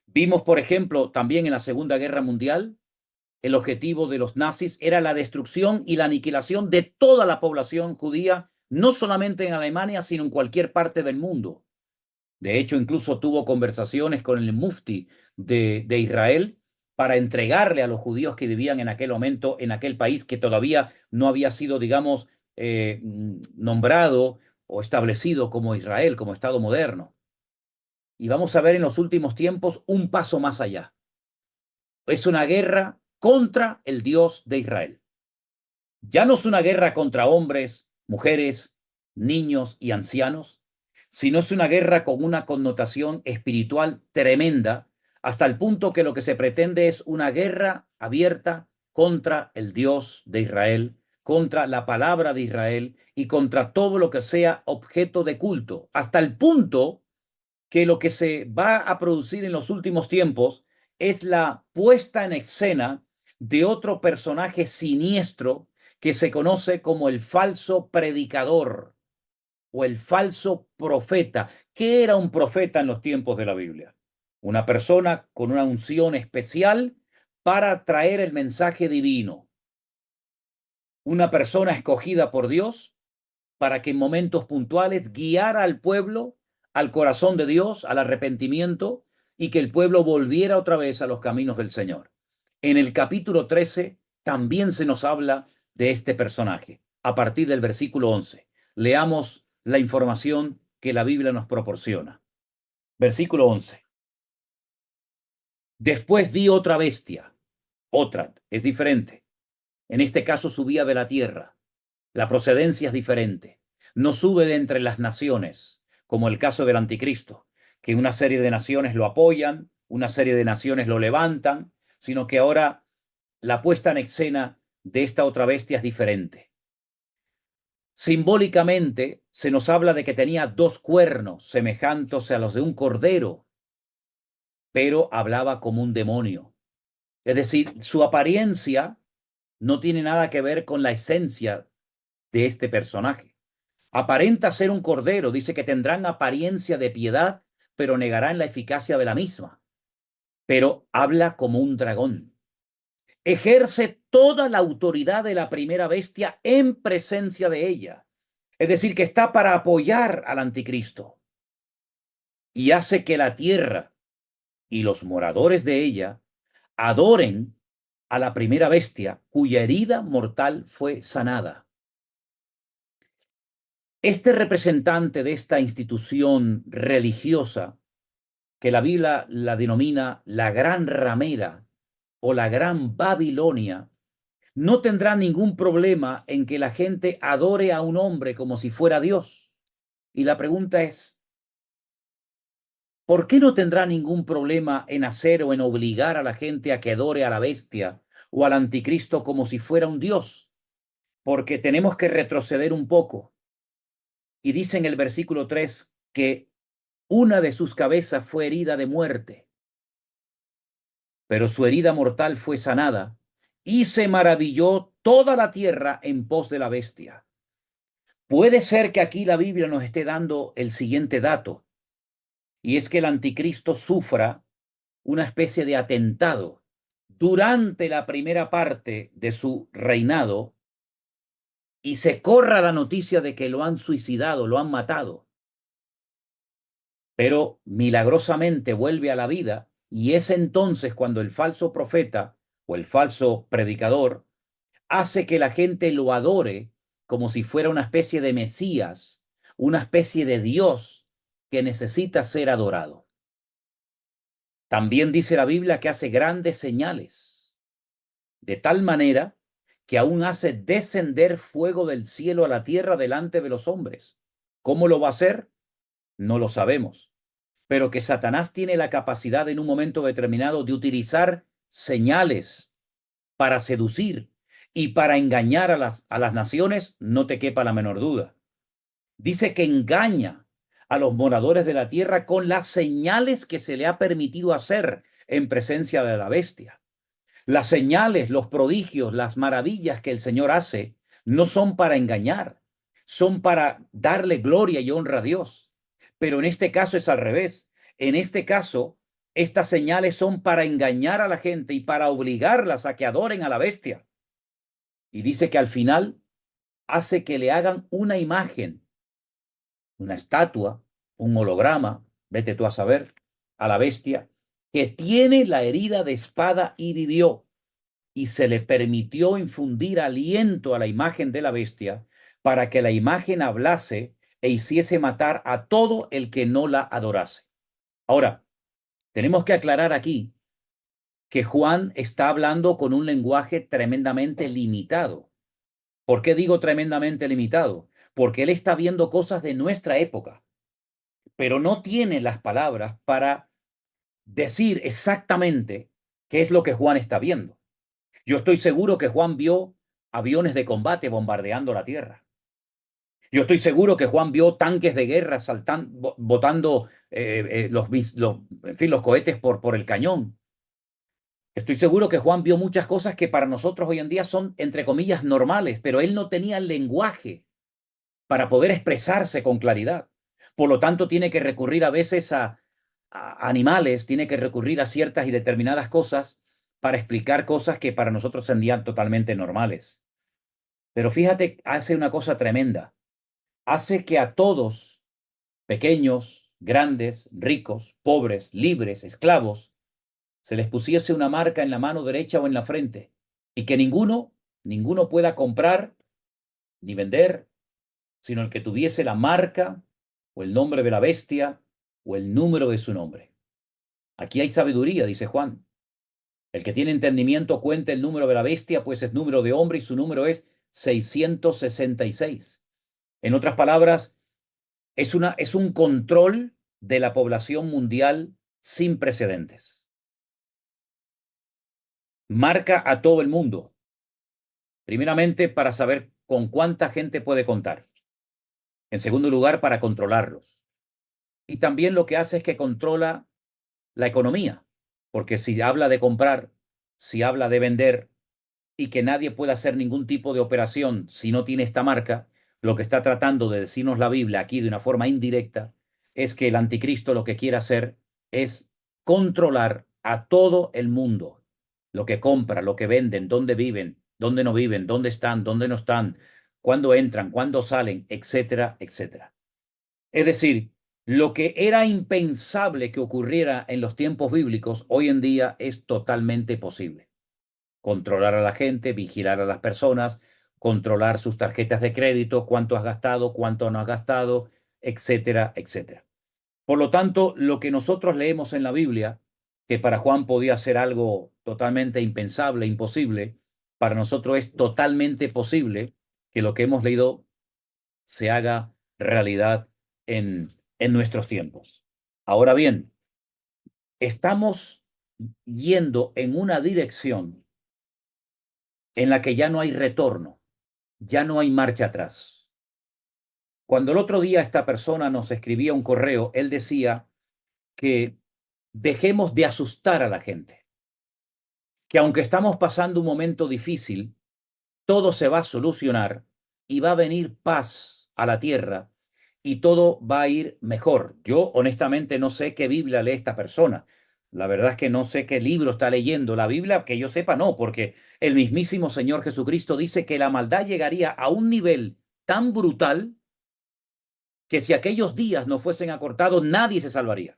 Vimos, por ejemplo, también en la Segunda Guerra Mundial, el objetivo de los nazis era la destrucción y la aniquilación de toda la población judía, no solamente en Alemania, sino en cualquier parte del mundo. De hecho, incluso tuvo conversaciones con el mufti de Israel para entregarle a los judíos que vivían en aquel momento en aquel país que todavía no había sido, digamos, nombrado o establecido como Israel, como Estado moderno. Y vamos a ver en los últimos tiempos un paso más allá. Es una guerra contra el Dios de Israel. Ya no es una guerra contra hombres, mujeres, niños y ancianos, sino es una guerra con una connotación espiritual tremenda, hasta el punto que lo que se pretende es una guerra abierta contra el Dios de Israel, contra la palabra de Israel y contra todo lo que sea objeto de culto, hasta el punto que lo que se va a producir en los últimos tiempos es la puesta en escena de otro personaje siniestro que se conoce como el falso predicador o el falso profeta. ¿Qué era un profeta en los tiempos de la Biblia? Una persona con una unción especial para traer el mensaje divino. Una persona escogida por Dios para que en momentos puntuales guiara al pueblo al corazón de Dios, al arrepentimiento, y que el pueblo volviera otra vez a los caminos del Señor. En el capítulo 13 también se nos habla de este personaje, a partir del versículo 11. Leamos la información que la Biblia nos proporciona. Versículo 11. Después vi otra bestia, otra, es diferente. En este caso subía de la tierra. La procedencia es diferente. No sube de entre las naciones, como el caso del anticristo, que una serie de naciones lo apoyan, una serie de naciones lo levantan, sino que ahora la puesta en escena de esta otra bestia es diferente. Simbólicamente se nos habla de que tenía dos cuernos semejantes a los de un cordero, pero hablaba como un demonio. Es decir, su apariencia no tiene nada que ver con la esencia de este personaje. Aparenta ser un cordero, dice que tendrán apariencia de piedad, pero negarán la eficacia de la misma. Pero habla como un dragón. Ejerce toda la autoridad de la primera bestia en presencia de ella. Es decir, que está para apoyar al anticristo. Y hace que la tierra y los moradores de ella adoren a la primera bestia cuya herida mortal fue sanada. Este representante de esta institución religiosa, que la Biblia la denomina la gran ramera o la gran Babilonia, no tendrá ningún problema en que la gente adore a un hombre como si fuera Dios. Y la pregunta es, ¿por qué no tendrá ningún problema en hacer o en obligar a la gente a que adore a la bestia o al anticristo como si fuera un Dios? porque tenemos que retroceder un poco. Y dice en el versículo 3 que una de sus cabezas fue herida de muerte, pero su herida mortal fue sanada, y se maravilló toda la tierra en pos de la bestia. Puede ser que aquí la Biblia nos esté dando el siguiente dato, y es que el anticristo sufra una especie de atentado durante la primera parte de su reinado y se corra la noticia de que lo han suicidado, lo han matado, pero milagrosamente vuelve a la vida, y es entonces cuando el falso profeta o el falso predicador hace que la gente lo adore como si fuera una especie de Mesías, una especie de Dios que necesita ser adorado. También dice la Biblia que hace grandes señales, de tal manera que aún hace descender fuego del cielo a la tierra delante de los hombres. ¿Cómo lo va a hacer? No lo sabemos. Pero que Satanás tiene la capacidad en un momento determinado de utilizar señales para seducir y para engañar a las naciones, no te quepa la menor duda. Dice que engaña a los moradores de la tierra con las señales que se le ha permitido hacer en presencia de la bestia. Las señales, los prodigios, las maravillas que el Señor hace no son para engañar, son para darle gloria y honra a Dios. Pero en este caso es al revés. En este caso, estas señales son para engañar a la gente y para obligarlas a que adoren a la bestia. Y dice que al final hace que le hagan una imagen, una estatua, un holograma, vete tú a saber, a la bestia, que tiene la herida de espada y vivió, y se le permitió infundir aliento a la imagen de la bestia para que la imagen hablase e hiciese matar a todo el que no la adorase. Ahora, tenemos que aclarar aquí que Juan está hablando con un lenguaje tremendamente limitado. ¿Por qué digo tremendamente limitado? Porque él está viendo cosas de nuestra época, pero no tiene las palabras para decir exactamente qué es lo que Juan está viendo. Yo estoy seguro que Juan vio aviones de combate bombardeando la tierra. Yo estoy seguro que Juan vio tanques de guerra saltando, botando en fin, los cohetes por el cañón. Estoy seguro que Juan vio muchas cosas que para nosotros hoy en día son, entre comillas, normales, pero él no tenía el lenguaje para poder expresarse con claridad. Por lo tanto, tiene que recurrir a veces a animales, tiene que recurrir a ciertas y determinadas cosas para explicar cosas que para nosotros serían totalmente normales. Pero fíjate, hace una cosa tremenda. Hace que a todos, pequeños, grandes, ricos, pobres, libres, esclavos, se les pusiese una marca en la mano derecha o en la frente, y que ninguno pueda comprar ni vender, sino el que tuviese la marca o el nombre de la bestia o el número de su nombre. Aquí hay sabiduría, dice Juan. El que tiene entendimiento cuenta el número de la bestia, pues es número de hombre y su número es 666. En otras palabras, es un control de la población mundial sin precedentes. Marca a todo el mundo, primeramente para saber con cuánta gente puede contar. En segundo lugar, para controlarlos. Y también lo que hace es que controla la economía, porque si habla de comprar, si habla de vender y que nadie pueda hacer ningún tipo de operación si no tiene esta marca, lo que está tratando de decirnos la Biblia aquí de una forma indirecta es que el anticristo lo que quiere hacer es controlar a todo el mundo, lo que compra, lo que venden, dónde viven, dónde no viven, dónde están, dónde no están, cuándo entran, cuándo salen, etcétera, etcétera. Es decir, lo que era impensable que ocurriera en los tiempos bíblicos, hoy en día es totalmente posible. Controlar a la gente, vigilar a las personas, controlar sus tarjetas de crédito, cuánto has gastado, cuánto no has gastado, etcétera, etcétera. Por lo tanto, lo que nosotros leemos en la Biblia, que para Juan podía ser algo totalmente impensable, imposible, para nosotros es totalmente posible que lo que hemos leído se haga realidad en nuestros tiempos. Ahora bien, estamos yendo en una dirección en la que ya no hay retorno. ya no hay marcha atrás. Cuando el otro día esta persona nos escribía un correo, él decía que dejemos de asustar a la gente, que aunque estamos pasando un momento difícil, todo se va a solucionar y va a venir paz a la tierra y todo va a ir mejor. Yo honestamente no sé qué Biblia lee esta persona. La verdad es que no sé qué libro está leyendo. La Biblia, que yo sepa, no, porque el mismísimo Señor Jesucristo dice que la maldad llegaría a un nivel tan brutal que si aquellos días no fuesen acortados, nadie se salvaría.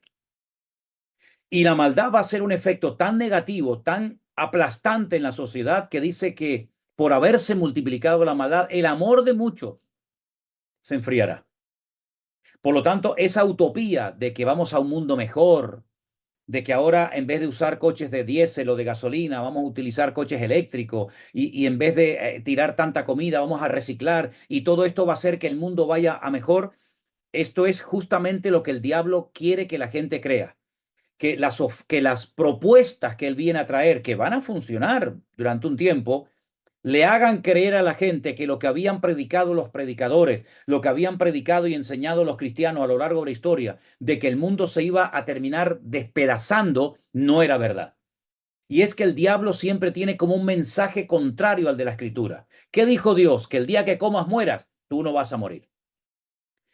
Y la maldad va a ser un efecto tan negativo, tan aplastante en la sociedad, que dice que por haberse multiplicado la maldad, el amor de muchos se enfriará. Por lo tanto, esa utopía de que vamos a un mundo mejor, de que ahora en vez de usar coches de diésel o de gasolina, vamos a utilizar coches eléctricos y en vez de tirar tanta comida, vamos a reciclar y todo esto va a hacer que el mundo vaya a mejor. Esto es justamente lo que el diablo quiere que la gente crea. Que las propuestas que él viene a traer, que van a funcionar durante un tiempo, le hagan creer a la gente que lo que habían predicado los predicadores, lo que habían predicado y enseñado los cristianos a lo largo de la historia, de que el mundo se iba a terminar despedazando, no era verdad. Y es que el diablo siempre tiene como un mensaje contrario al de la escritura. ¿Qué dijo Dios? Que el día que comas mueras, tú no vas a morir.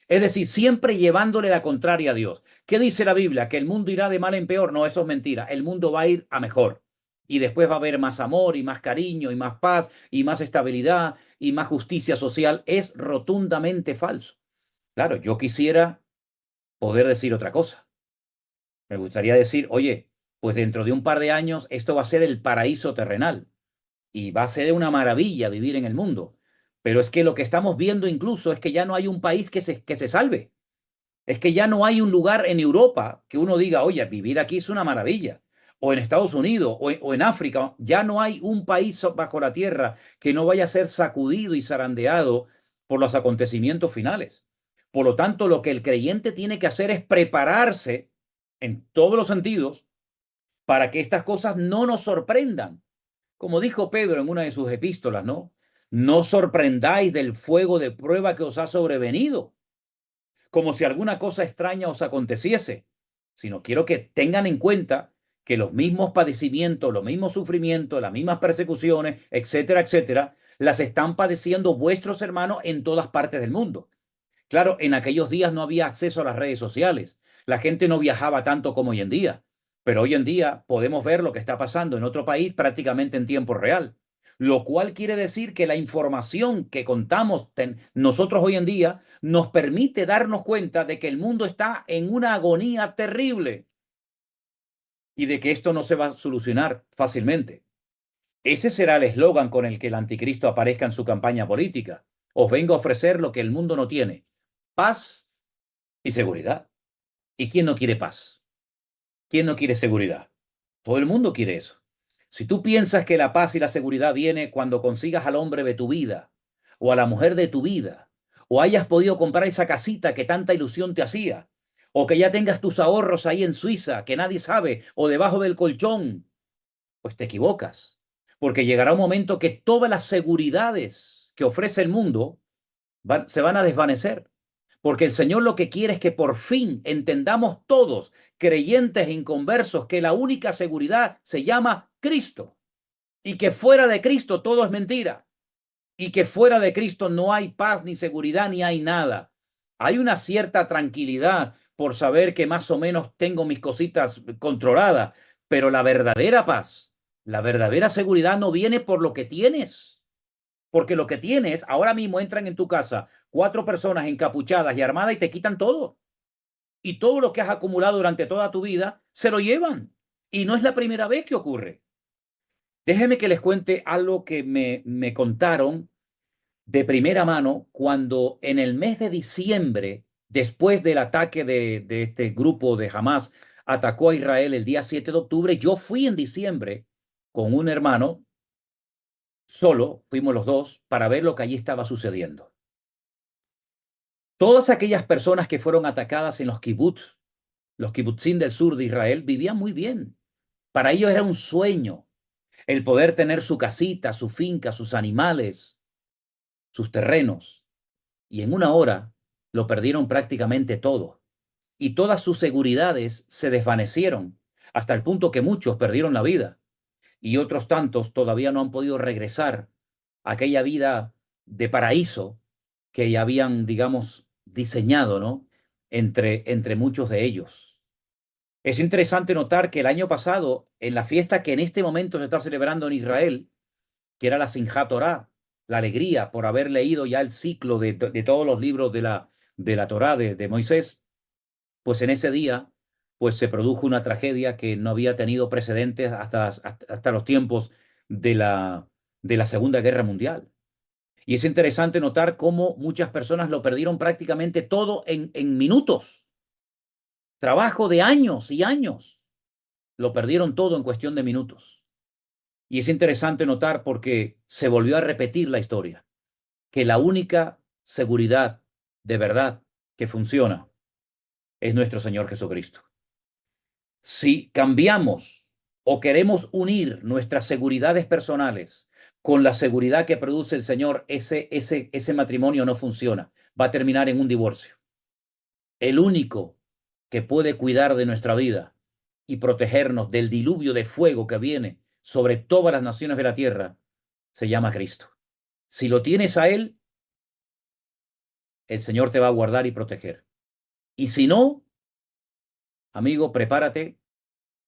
Es decir, siempre llevándole la contraria a Dios. ¿Qué dice la Biblia? ¿Que el mundo irá de mal en peor? No, eso es mentira. El mundo va a ir a mejor. Y después va a haber más amor y más cariño y más paz y más estabilidad y más justicia social. Es rotundamente falso. Claro, yo quisiera poder decir otra cosa. Me gustaría decir, oye, pues dentro de un par de años esto va a ser el paraíso terrenal y va a ser una maravilla vivir en el mundo. Pero es que lo que estamos viendo incluso es que ya no hay un país que se salve. Es que ya no hay un lugar en Europa que uno diga, oye, vivir aquí es una maravilla. O en Estados Unidos o en África, ya no hay un país bajo la tierra que no vaya a ser sacudido y zarandeado por los acontecimientos finales. Por lo tanto, lo que el creyente tiene que hacer es prepararse en todos los sentidos para que estas cosas no nos sorprendan. Como dijo Pedro en una de sus epístolas, ¿no? No sorprendáis del fuego de prueba que os ha sobrevenido como si alguna cosa extraña os aconteciese, sino quiero que tengan en cuenta que los mismos padecimientos, los mismos sufrimientos, las mismas persecuciones, etcétera, etcétera, las están padeciendo vuestros hermanos en todas partes del mundo. Claro, en aquellos días no había acceso a las redes sociales, la gente no viajaba tanto como hoy en día, pero hoy en día podemos ver lo que está pasando en otro país prácticamente en tiempo real, lo cual quiere decir que la información que contamos nosotros hoy en día nos permite darnos cuenta de que el mundo está en una agonía terrible y de que esto no se va a solucionar fácilmente. Ese será el eslogan con el que el anticristo aparezca en su campaña política. Os vengo a ofrecer lo que el mundo no tiene: paz y seguridad. ¿Y quién no quiere paz? ¿Quién no quiere seguridad? Todo el mundo quiere eso. Si tú piensas que la paz y la seguridad viene cuando consigas al hombre de tu vida o a la mujer de tu vida, o hayas podido comprar esa casita que tanta ilusión te hacía, o que ya tengas tus ahorros ahí en Suiza que nadie sabe, o debajo del colchón, pues te equivocas. Porque llegará un momento que todas las seguridades que ofrece el mundo se van a desvanecer. Porque el Señor lo que quiere es que por fin entendamos todos, creyentes e inconversos, que la única seguridad se llama Cristo y que fuera de Cristo todo es mentira y que fuera de Cristo no hay paz ni seguridad ni hay nada. Hay una cierta tranquilidad por saber que más o menos tengo mis cositas controladas, pero la verdadera paz, la verdadera seguridad no viene por lo que tienes. Porque lo que tienes, ahora mismo entran en tu casa 4 personas encapuchadas y armadas y te quitan todo. Y todo lo que has acumulado durante toda tu vida se lo llevan. Y no es la primera vez que ocurre. Déjenme que les cuente algo que me contaron de primera mano cuando en el mes de diciembre, después del ataque de este grupo de Hamas, atacó a Israel el día 7 de octubre, yo fui en diciembre con un hermano, solo, fuimos los dos, para ver lo que allí estaba sucediendo. Todas aquellas personas que fueron atacadas en los kibutzim del sur de Israel, vivían muy bien. Para ellos era un sueño el poder tener su casita, su finca, sus animales, sus terrenos, y en una hora lo perdieron prácticamente todo. Y todas sus seguridades se desvanecieron, hasta el punto que muchos perdieron la vida y otros tantos todavía no han podido regresar a aquella vida de paraíso que ya habían, digamos, diseñado, ¿no? Entre muchos de ellos. Es interesante notar que el año pasado, en la fiesta que en este momento se está celebrando en Israel, que era la Simchat Torah, la alegría por haber leído ya el ciclo de todos los libros de la Torah de Moisés, pues en ese día pues se produjo una tragedia que no había tenido precedentes hasta los tiempos de la Segunda Guerra Mundial. Y es interesante notar cómo muchas personas lo perdieron prácticamente todo en minutos. Trabajo de años y años. Lo perdieron todo en cuestión de minutos. Y es interesante notar porque se volvió a repetir la historia, que la única seguridad de verdad que funciona es nuestro Señor Jesucristo. Si cambiamos o queremos unir nuestras seguridades personales con la seguridad que produce el Señor, ese matrimonio no funciona. Va a terminar en un divorcio. El único que puede cuidar de nuestra vida y protegernos del diluvio de fuego que viene sobre todas las naciones de la tierra se llama Cristo. Si lo tienes a Él, el Señor te va a guardar y proteger. Y si no, amigo, prepárate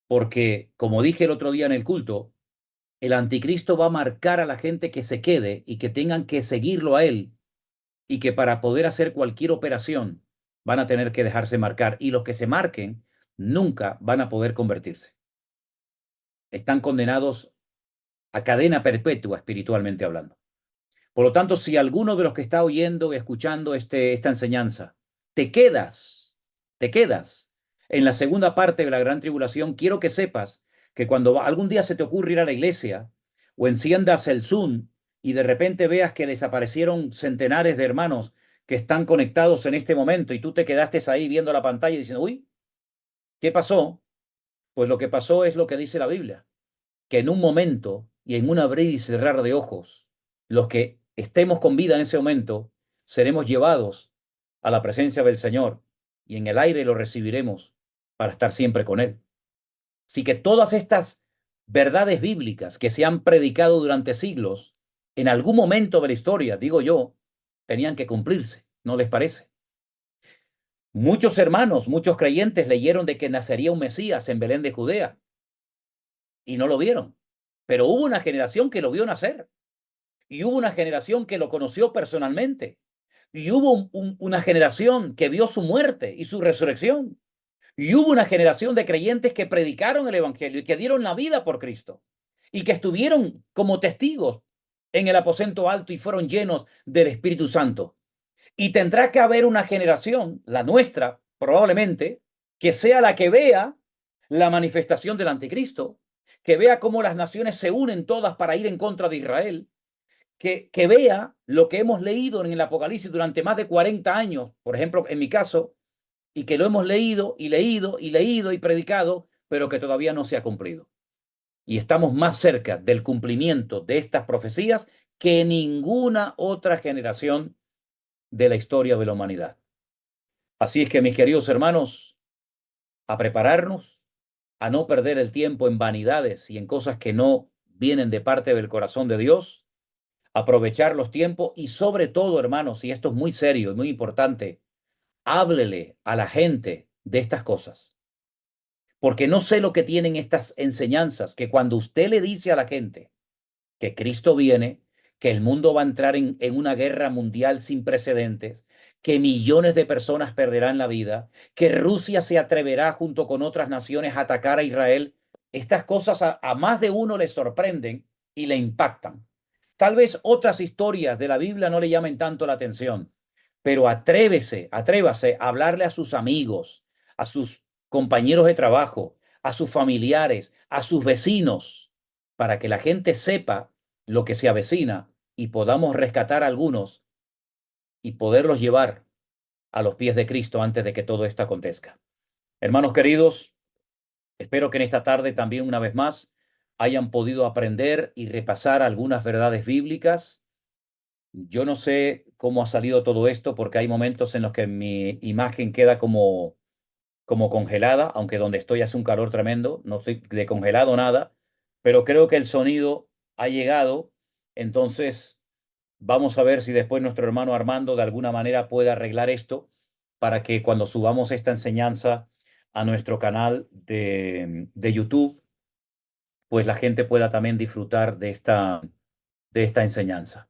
porque, como dije el otro día en el culto, el anticristo va a marcar a la gente que se quede y que tengan que seguirlo a él y que para poder hacer cualquier operación van a tener que dejarse marcar y los que se marquen nunca van a poder convertirse. Están condenados a cadena perpetua espiritualmente hablando. Por lo tanto, si alguno de los que está oyendo y escuchando esta enseñanza, te quedas en la segunda parte de la gran tribulación, quiero que sepas que cuando algún día se te ocurra ir a la iglesia o enciendas el Zoom y de repente veas que desaparecieron centenares de hermanos que están conectados en este momento y tú te quedaste ahí viendo la pantalla y diciendo, uy, ¿qué pasó? Pues lo que pasó es lo que dice la Biblia, que en un momento y en un abrir y cerrar de ojos, los que estemos con vida en ese momento, seremos llevados a la presencia del Señor y en el aire lo recibiremos para estar siempre con Él. Así que todas estas verdades bíblicas que se han predicado durante siglos, en algún momento de la historia, digo yo, tenían que cumplirse, ¿no les parece? Muchos hermanos, muchos creyentes leyeron de que nacería un Mesías en Belén de Judea y no lo vieron. Pero hubo una generación que lo vio nacer y hubo una generación que lo conoció personalmente y hubo una generación que vio su muerte y su resurrección y hubo una generación de creyentes que predicaron el evangelio y que dieron la vida por Cristo y que estuvieron como testigos en el aposento alto y fueron llenos del Espíritu Santo. Y tendrá que haber una generación, la nuestra probablemente, que sea la que vea la manifestación del anticristo, que vea cómo las naciones se unen todas para ir en contra de Israel, que vea lo que hemos leído en el Apocalipsis durante más de 40 años, por ejemplo, en mi caso, y que lo hemos leído y leído y leído y predicado, pero que todavía no se ha cumplido. Y estamos más cerca del cumplimiento de estas profecías que ninguna otra generación de la historia de la humanidad. Así es que, mis queridos hermanos, a prepararnos, a no perder el tiempo en vanidades y en cosas que no vienen de parte del corazón de Dios, aprovechar los tiempos y sobre todo, hermanos, y esto es muy serio y muy importante, háblele a la gente de estas cosas. Porque no sé lo que tienen estas enseñanzas, que cuando usted le dice a la gente que Cristo viene, que el mundo va a entrar en una guerra mundial sin precedentes, que millones de personas perderán la vida, que Rusia se atreverá junto con otras naciones a atacar a Israel. Estas cosas a más de uno le sorprenden y le impactan. Tal vez otras historias de la Biblia no le llamen tanto la atención, pero atrévase a hablarle a sus amigos, a sus compañeros de trabajo, a sus familiares, a sus vecinos, para que la gente sepa lo que se avecina y podamos rescatar a algunos y poderlos llevar a los pies de Cristo antes de que todo esto acontezca. Hermanos queridos, espero que en esta tarde también una vez más hayan podido aprender y repasar algunas verdades bíblicas Yo no sé cómo ha salido todo esto porque hay momentos en los que mi imagen queda como congelada, aunque donde estoy hace un calor tremendo, no estoy de congelado nada, pero creo que el sonido ha llegado, entonces vamos a ver si después nuestro hermano Armando de alguna manera puede arreglar esto para que cuando subamos esta enseñanza a nuestro canal de YouTube, pues la gente pueda también disfrutar de esta enseñanza.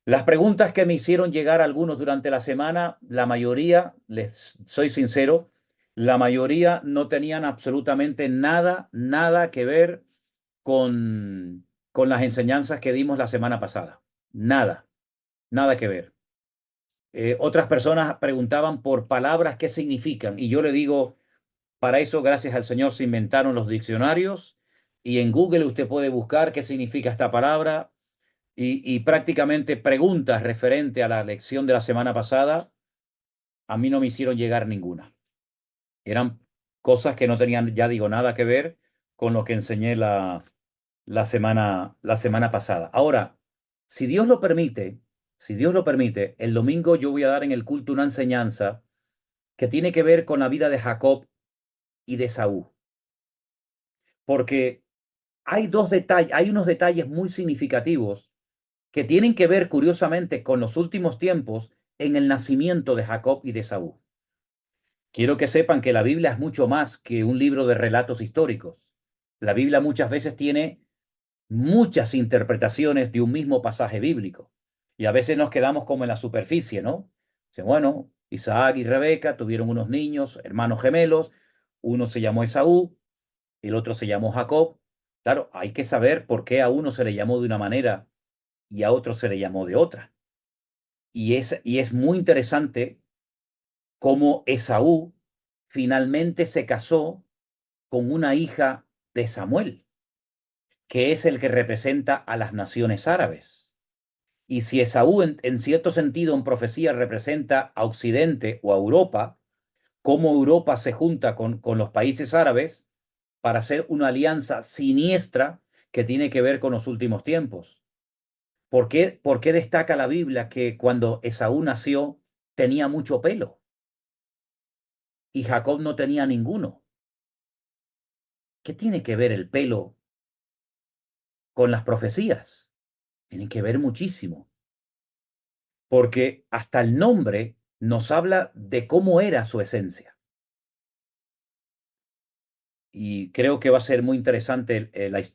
Las preguntas que me hicieron llegar algunos durante la semana, la mayoría, les soy sincero, la mayoría no tenían absolutamente nada que ver con las enseñanzas que dimos la semana pasada. Nada que ver. Otras personas preguntaban por palabras qué significan y yo le digo, para eso, gracias al Señor, se inventaron los diccionarios y en Google usted puede buscar qué significa esta palabra y prácticamente preguntas referente a la lección de la semana pasada, a mí no me hicieron llegar ninguna. Eran cosas que no tenían, ya digo, nada que ver con lo que enseñé la semana pasada. Ahora, si Dios lo permite, si Dios lo permite, el domingo yo voy a dar en el culto una enseñanza que tiene que ver con la vida de Jacob y de Saúl, porque hay dos detalles, hay unos detalles muy significativos que tienen que ver curiosamente con los últimos tiempos en el nacimiento de Jacob y de Saúl. Quiero que sepan que la Biblia es mucho más que un libro de relatos históricos. La Biblia muchas veces tiene muchas interpretaciones de un mismo pasaje bíblico. Y a veces nos quedamos como en la superficie, ¿no? Dice, bueno, Isaac y Rebeca tuvieron unos niños, hermanos gemelos, uno se llamó Esaú, el otro se llamó Jacob. Claro, hay que saber por qué a uno se le llamó de una manera y a otro se le llamó de otra. Y es muy interesante cómo Esaú finalmente se casó con una hija de Samuel, que es el que representa a las naciones árabes. Y si Esaú, en cierto sentido, en profecía, representa a Occidente o a Europa, cómo Europa se junta con los países árabes para hacer una alianza siniestra que tiene que ver con los últimos tiempos. Por qué destaca la Biblia que cuando Esaú nació tenía mucho pelo y Jacob no tenía ninguno? ¿Qué tiene que ver el pelo con las profecías? Tiene que ver muchísimo, porque hasta el nombre nos habla de cómo era su esencia. Y creo que va a ser muy interesante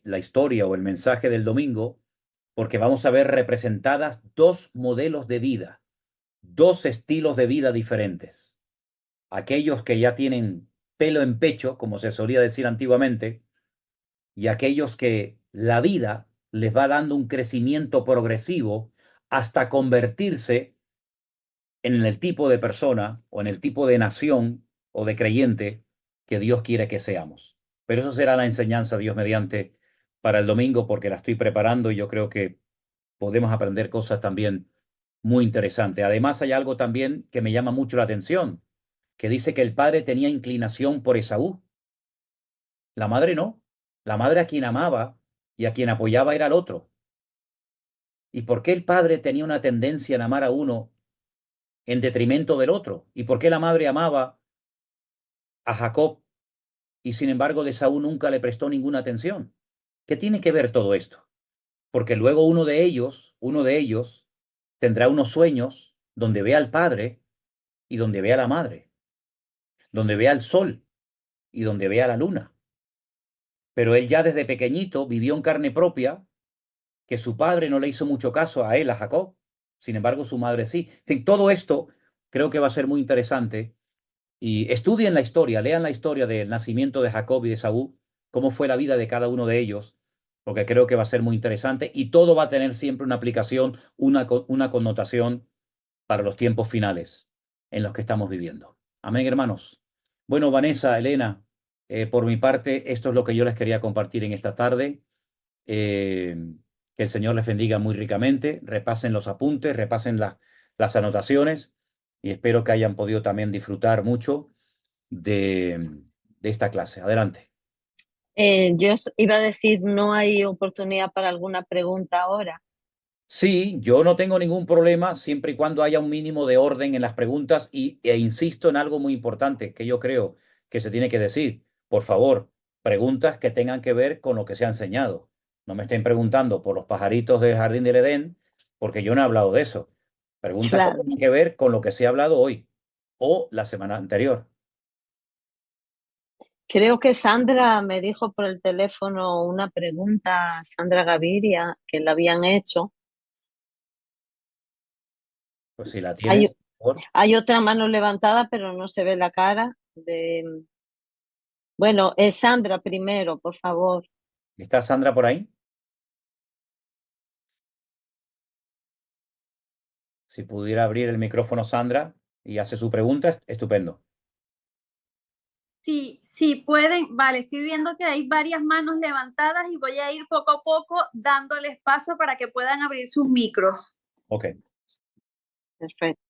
la historia o el mensaje del domingo, porque vamos a ver representadas dos modelos de vida, dos estilos de vida diferentes. Aquellos que ya tienen pelo en pecho, como se solía decir antiguamente, y aquellos que la vida les va dando un crecimiento progresivo hasta convertirse en el tipo de persona o en el tipo de nación o de creyente que Dios quiere que seamos. Pero eso será la enseñanza, Dios mediante, para el domingo, porque la estoy preparando y yo creo que podemos aprender cosas también muy interesantes. Además, hay algo también que me llama mucho la atención, que dice que el padre tenía inclinación por Esaú. La madre no. La madre a quien amaba y a quien apoyaba era al otro. ¿Y por qué el padre tenía una tendencia en amar a uno en detrimento del otro? ¿Y por qué la madre amaba a Jacob y sin embargo de Esaú nunca le prestó ninguna atención? ¿Qué tiene que ver todo esto? Porque luego uno de ellos tendrá unos sueños donde vea al padre y donde vea a la madre, donde vea al sol y donde vea la luna. Pero él ya desde pequeñito vivió en carne propia que su padre no le hizo mucho caso a él, a Jacob. Sin embargo, su madre sí. En fin, todo esto creo que va a ser muy interesante. Y estudien la historia, lean la historia del nacimiento de Jacob y de Saúl, cómo fue la vida de cada uno de ellos, porque creo que va a ser muy interesante y todo va a tener siempre una aplicación, una connotación para los tiempos finales en los que estamos viviendo. Amén, hermanos. Bueno, Vanessa, Elena, por mi parte, esto es lo que yo les quería compartir en esta tarde. Eh, que el Señor les bendiga muy ricamente. Repasen los apuntes, repasen las anotaciones y espero que hayan podido también disfrutar mucho de esta clase. Adelante. Iba a decir, no hay oportunidad para alguna pregunta ahora. Sí, yo no tengo ningún problema siempre y cuando haya un mínimo de orden en las preguntas e insisto en algo muy importante que yo creo que se tiene que decir. Por favor, preguntas que tengan que ver con lo que se ha enseñado. No me estén preguntando por los pajaritos del Jardín del Edén, porque yo no he hablado de eso. Preguntas que Claro. tienen que ver con lo que se ha hablado hoy o la semana anterior. Creo que Sandra me dijo por el teléfono una pregunta, Sandra Gaviria, que le habían hecho. Pues si la Hay, tienes, por favor. hay otra mano levantada, pero no se ve la cara de... Bueno, es Sandra primero, por favor. ¿Está Sandra por ahí? Si pudiera abrir el micrófono Sandra y hace su pregunta, estupendo. Sí, sí, pueden. Vale, estoy viendo que hay varias manos levantadas y voy a ir poco a poco dándoles paso para que puedan abrir sus micros. Ok. Perfecto.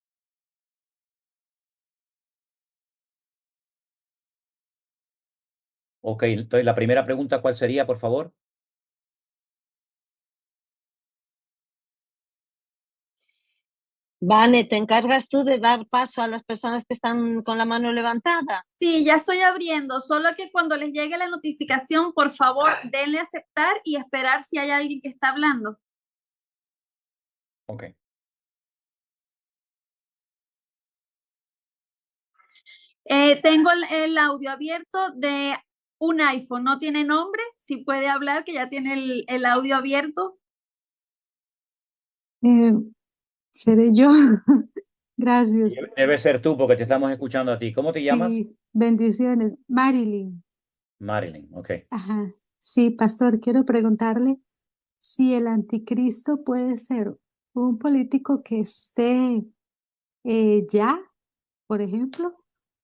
Ok, entonces la primera pregunta, ¿cuál sería, por favor? Vane, ¿te encargas tú de dar paso a las personas que están con la mano levantada? Sí, ya estoy abriendo, solo que cuando les llegue la notificación, por favor, denle a aceptar y esperar si hay alguien que está hablando. Ok. Tengo el audio abierto de un iPhone, no tiene nombre, si puede hablar, que ya tiene el audio abierto. Eh, seré yo. Gracias. Debe ser tú porque te estamos escuchando a ti. ¿Cómo te llamas? Sí, bendiciones. Marilyn. Marilyn. Ok. Ajá. Sí, pastor, quiero preguntarle si el anticristo puede ser un político que esté ya, por ejemplo,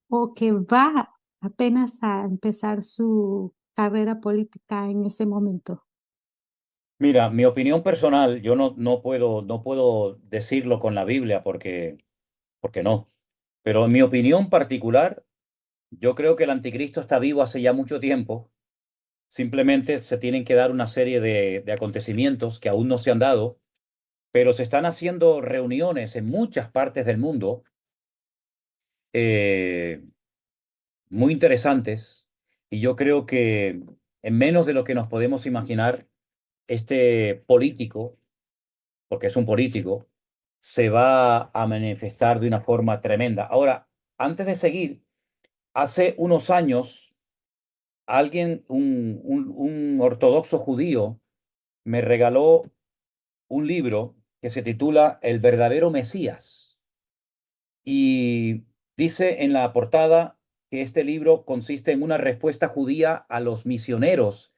o que va apenas a empezar su carrera política en ese momento. Mira, mi opinión personal, yo no puedo decirlo con la Biblia porque no. Pero en mi opinión particular, yo creo que el anticristo está vivo hace ya mucho tiempo. Simplemente se tienen que dar una serie de acontecimientos que aún no se han dado, pero se están haciendo reuniones en muchas partes del mundo eh, muy interesantes y yo creo que en menos de lo que nos podemos imaginar, este político, porque es un político, se va a manifestar de una forma tremenda. Ahora, antes de seguir, hace unos años, un ortodoxo judío, me regaló un libro que se titula El verdadero Mesías. Y dice en la portada que este libro consiste en una respuesta judía a los misioneros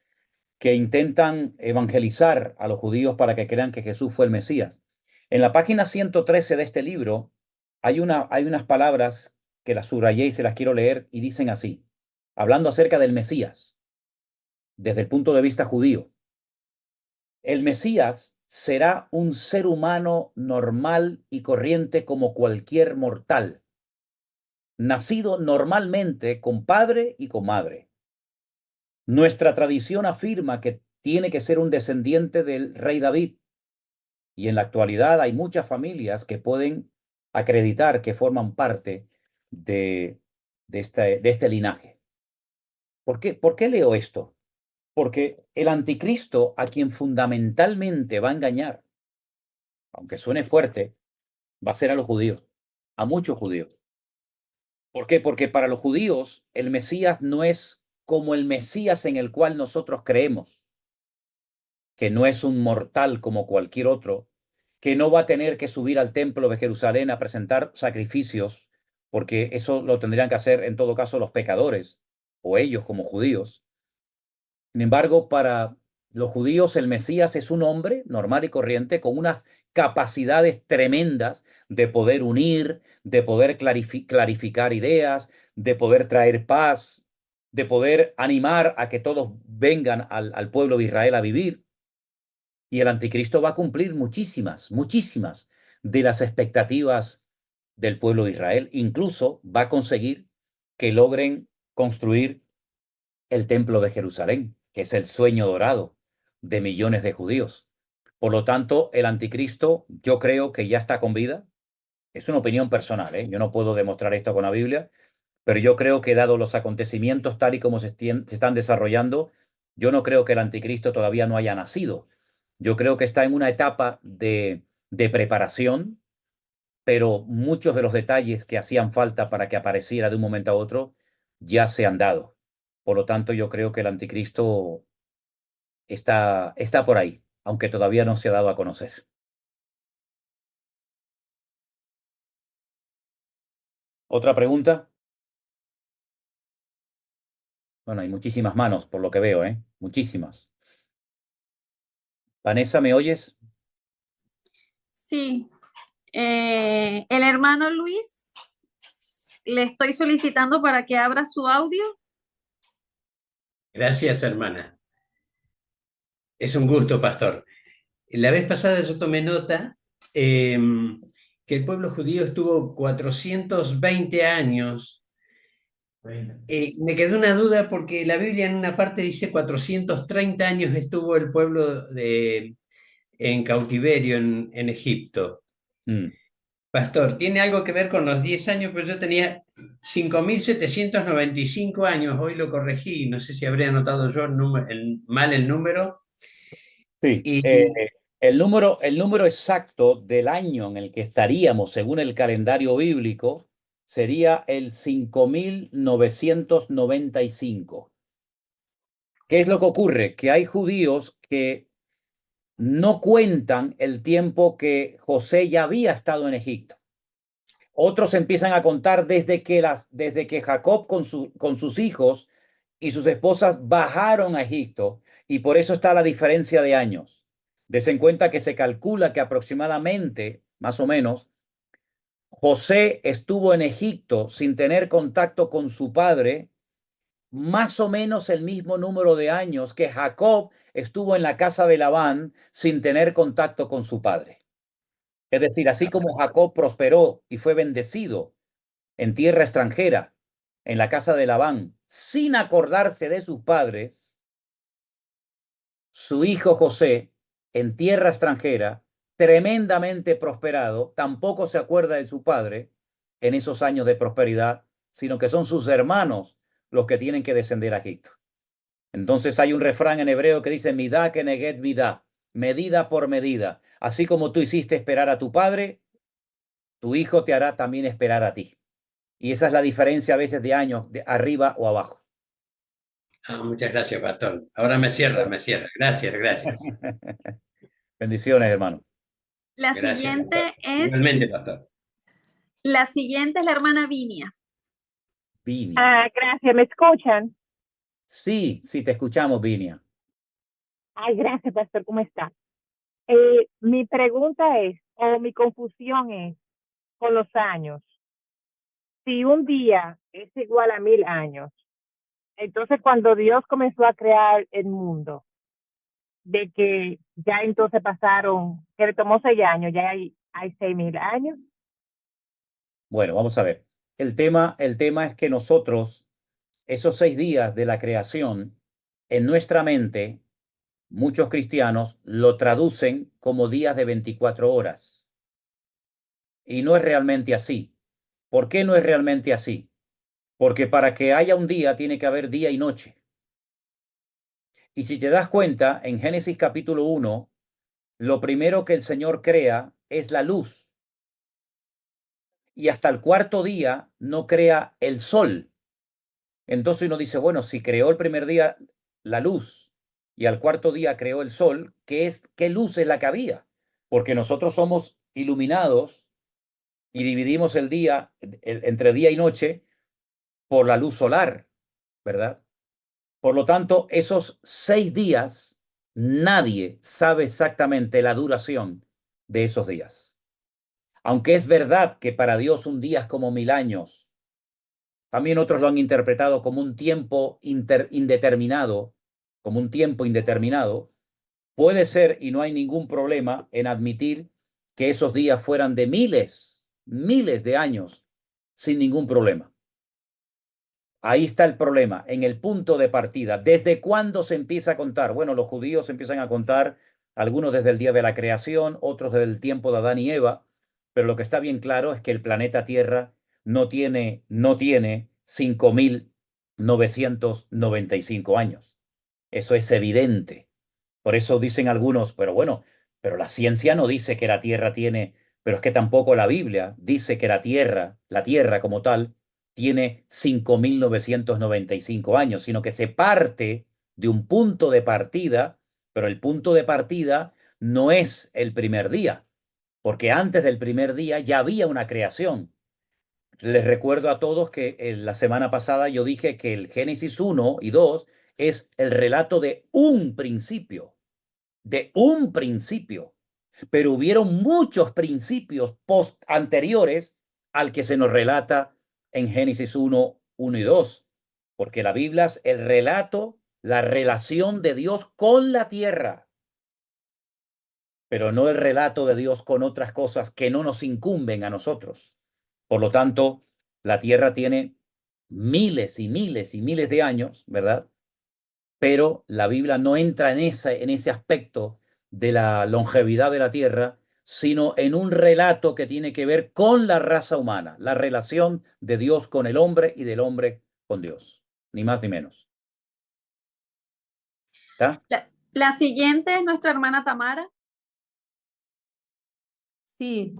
que intentan evangelizar a los judíos para que crean que Jesús fue el Mesías. En la página 113 de este libro hay unas palabras que las subrayé y se las quiero leer y dicen así, hablando acerca del Mesías desde el punto de vista judío. El Mesías será un ser humano normal y corriente como cualquier mortal, nacido normalmente con padre y con madre. Nuestra tradición afirma que tiene que ser un descendiente del rey David, y en la actualidad hay muchas familias que pueden acreditar que forman parte de, de este linaje. Por qué leo esto? Porque el anticristo a quien fundamentalmente va a engañar, aunque suene fuerte, va a ser a los judíos, a muchos judíos. ¿Por qué? Porque para los judíos el Mesías no es como el Mesías en el cual nosotros creemos, que no es un mortal como cualquier otro, que no va a tener que subir al templo de Jerusalén a presentar sacrificios, porque eso lo tendrían que hacer en todo caso los pecadores o ellos como judíos. Sin embargo, para los judíos el Mesías es un hombre normal y corriente con unas capacidades tremendas de poder unir, de poder clarificar ideas, de poder traer paz, de poder animar a que todos vengan al pueblo de Israel a vivir. Y el anticristo va a cumplir muchísimas de las expectativas del pueblo de Israel. Incluso va a conseguir que logren construir el templo de Jerusalén, que es el sueño dorado de millones de judíos. Por lo tanto, el anticristo yo creo que ya está con vida. Es una opinión personal, ¿eh? Yo no puedo demostrar esto con la Biblia, pero yo creo que dado los acontecimientos tal y como se están desarrollando, yo no creo que el anticristo todavía no haya nacido. Yo creo que está en una etapa de preparación, pero muchos de los detalles que hacían falta para que apareciera de un momento a otro ya se han dado. Por lo tanto, yo creo que el anticristo está por ahí, aunque todavía no se ha dado a conocer. ¿Otra pregunta? Bueno, hay muchísimas manos por lo que veo, ¿eh? Muchísimas. Vanessa, ¿me oyes? Sí. El hermano Luis, le estoy solicitando para que abra su audio. Gracias, hermana. Es un gusto, pastor. La vez pasada yo tomé nota que el pueblo judío estuvo 420 años. Me quedó una duda porque la Biblia en una parte dice 430 años estuvo el pueblo en cautiverio en Egipto. Mm. Pastor, ¿tiene algo que ver con los 10 años? Pues yo tenía 5.795 años, hoy lo corregí, no sé si habría anotado yo mal el número. Sí, Y el número exacto del año en el que estaríamos, según el calendario bíblico, sería el 5995. ¿Qué es lo que ocurre? Que hay judíos que no cuentan el tiempo que José ya había estado en Egipto. Otros empiezan a contar desde que Jacob con sus hijos y sus esposas bajaron a Egipto, y por eso está la diferencia de años. Des en cuenta que se calcula que aproximadamente, más o menos, José estuvo en Egipto sin tener contacto con su padre, más o menos el mismo número de años que Jacob estuvo en la casa de Labán sin tener contacto con su padre. Es decir, así como Jacob prosperó y fue bendecido en tierra extranjera, en la casa de Labán, sin acordarse de sus padres, su hijo José, en tierra extranjera, tremendamente prosperado, tampoco se acuerda de su padre en esos años de prosperidad, sino que son sus hermanos los que tienen que descender a Egipto. Entonces hay un refrán en hebreo que dice, midá keneget midá, medida por medida. Así como tú hiciste esperar a tu padre, tu hijo te hará también esperar a ti. Y esa es la diferencia a veces de años, de arriba o abajo. muchas gracias, pastor. Ahora me cierra. Gracias. Bendiciones, hermano. La Gracias, siguiente pastor. es Igualmente, pastor. la hermana Vinia. Vinia. Gracias, ¿me escuchan? Sí, sí, te escuchamos, Vinia. Ay, gracias, pastor, ¿cómo está? Mi pregunta es, o mi confusión es, con los años, si un día es igual a 1000 años, entonces cuando Dios comenzó a crear el mundo, de que ya entonces pasaron, que le tomó 6 años, ya hay 6000 años. Bueno, vamos a ver. El tema es que nosotros, esos 6 días de la creación, en nuestra mente, muchos cristianos lo traducen como días de 24 horas. Y no es realmente así. ¿Por qué no es realmente así? Porque para que haya un día tiene que haber día y noche. Y si te das cuenta, en Génesis capítulo 1, lo primero que el Señor crea es la luz. Y hasta el cuarto día no crea el sol. Entonces uno dice, bueno, si creó el primer día la luz y al cuarto día creó el sol, ¿qué luz es la que había? Porque nosotros somos iluminados y dividimos el día entre día y noche por la luz solar, ¿verdad? Por lo tanto, esos 6 días, nadie sabe exactamente la duración de esos días. Aunque es verdad que para Dios un día es como 1000 años, también otros lo han interpretado como un tiempo indeterminado, como un tiempo indeterminado. Puede ser, y no hay ningún problema en admitir que esos días fueran de miles de años, sin ningún problema. Ahí está el problema, en el punto de partida. ¿Desde cuándo se empieza a contar? Bueno, los judíos empiezan a contar algunos desde el día de la creación, otros desde el tiempo de Adán y Eva, pero lo que está bien claro es que el planeta Tierra no tiene 5.995 años. Eso es evidente. Por eso dicen algunos, pero bueno, pero la ciencia no dice que la Tierra tiene, pero es que tampoco la Biblia dice que la Tierra como tal, tiene 5.995 años, sino que se parte de un punto de partida, pero el punto de partida no es el primer día, porque antes del primer día ya había una creación. Les recuerdo a todos que la semana pasada yo dije que el Génesis 1 y 2 es el relato de un principio, pero hubieron muchos principios anteriores al que se nos relata en Génesis 1, 1 y 2, porque la Biblia es el relato, la relación de Dios con la tierra, pero no el relato de Dios con otras cosas que no nos incumben a nosotros. Por lo tanto, la tierra tiene miles y miles y miles de años, ¿verdad? Pero la Biblia no entra en ese aspecto de la longevidad de la tierra, sino en un relato que tiene que ver con la raza humana, la relación de Dios con el hombre y del hombre con Dios, ni más ni menos. ¿Está? La siguiente es nuestra hermana Tamara. Sí,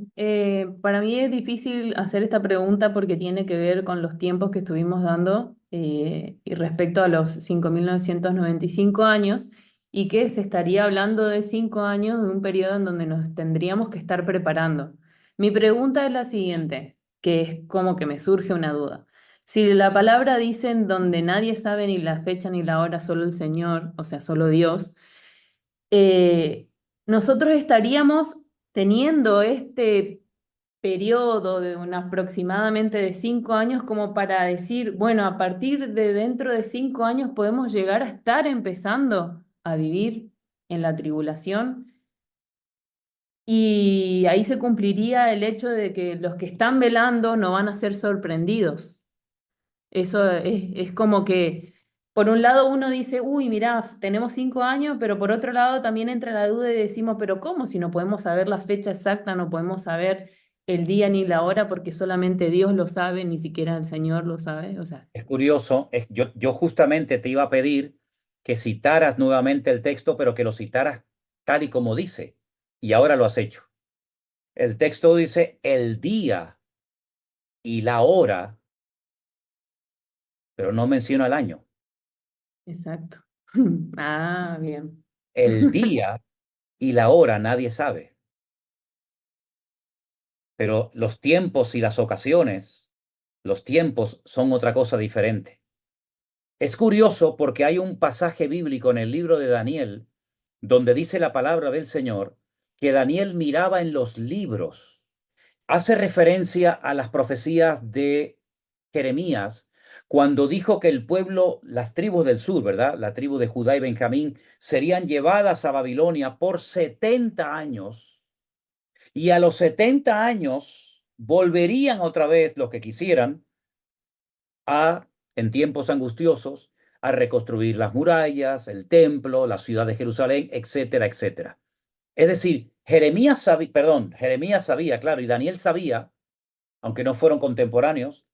para mí es difícil hacer esta pregunta porque tiene que ver con los tiempos que estuvimos dando y respecto a los 5.995 años y que se estaría hablando de 5 años de un periodo en donde nos tendríamos que estar preparando. Mi pregunta es la siguiente, que es como que me surge una duda. Si la palabra dice en donde nadie sabe ni la fecha ni la hora, solo el Señor, o sea, solo Dios, nosotros estaríamos teniendo este periodo de aproximadamente de 5 años como para decir, bueno, a partir de dentro de 5 años podemos llegar a estar empezando a vivir en la tribulación y ahí se cumpliría el hecho de que los que están velando no van a ser sorprendidos. Eso es como que, por un lado uno dice, uy, mirá, tenemos 5 años, pero por otro lado también entra la duda y decimos, pero ¿cómo? Si no podemos saber la fecha exacta, no podemos saber el día ni la hora, porque solamente Dios lo sabe, ni siquiera el Señor lo sabe. O sea, Es curioso, yo justamente te iba a pedir que citaras nuevamente el texto, pero que lo citaras tal y como dice, y ahora lo has hecho. El texto dice el día y la hora, pero no menciona el año. exacto. Ah, bien. El día y la hora nadie sabe, pero los tiempos y las ocasiones, los tiempos son otra cosa diferente. Es curioso porque hay un pasaje bíblico en el libro de Daniel donde dice la palabra del Señor que Daniel miraba en los libros. Hace referencia a las profecías de Jeremías cuando dijo que el pueblo, las tribus del sur, ¿verdad? La tribu de Judá y Benjamín serían llevadas a Babilonia por 70 años y a los 70 años volverían otra vez los que quisieran en tiempos angustiosos, a reconstruir las murallas, el templo, la ciudad de Jerusalén, etcétera, etcétera. Es decir, Jeremías sabía, claro, y Daniel sabía, aunque no fueron contemporáneos,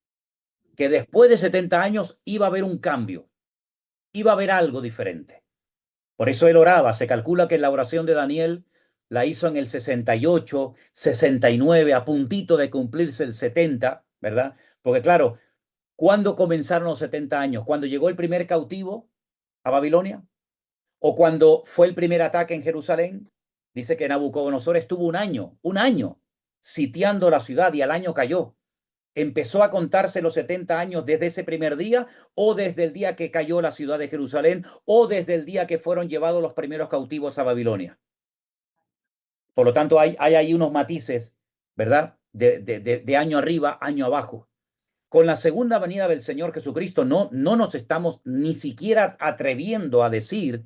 que después de 70 años iba a haber un cambio, iba a haber algo diferente. Por eso él oraba. Se calcula que la oración de Daniel la hizo en el 68, 69, a puntito de cumplirse el 70, ¿verdad? Porque claro, ¿cuándo comenzaron los 70 años? ¿Cuando llegó el primer cautivo a Babilonia? ¿O cuando fue el primer ataque en Jerusalén? Dice que Nabucodonosor estuvo un año sitiando la ciudad y al año cayó. ¿Empezó a contarse los 70 años desde ese primer día o desde el día que cayó la ciudad de Jerusalén o desde el día que fueron llevados los primeros cautivos a Babilonia? Por lo tanto, hay ahí unos matices, ¿verdad? De año arriba, año abajo. Con la segunda venida del Señor Jesucristo no nos estamos ni siquiera atreviendo a decir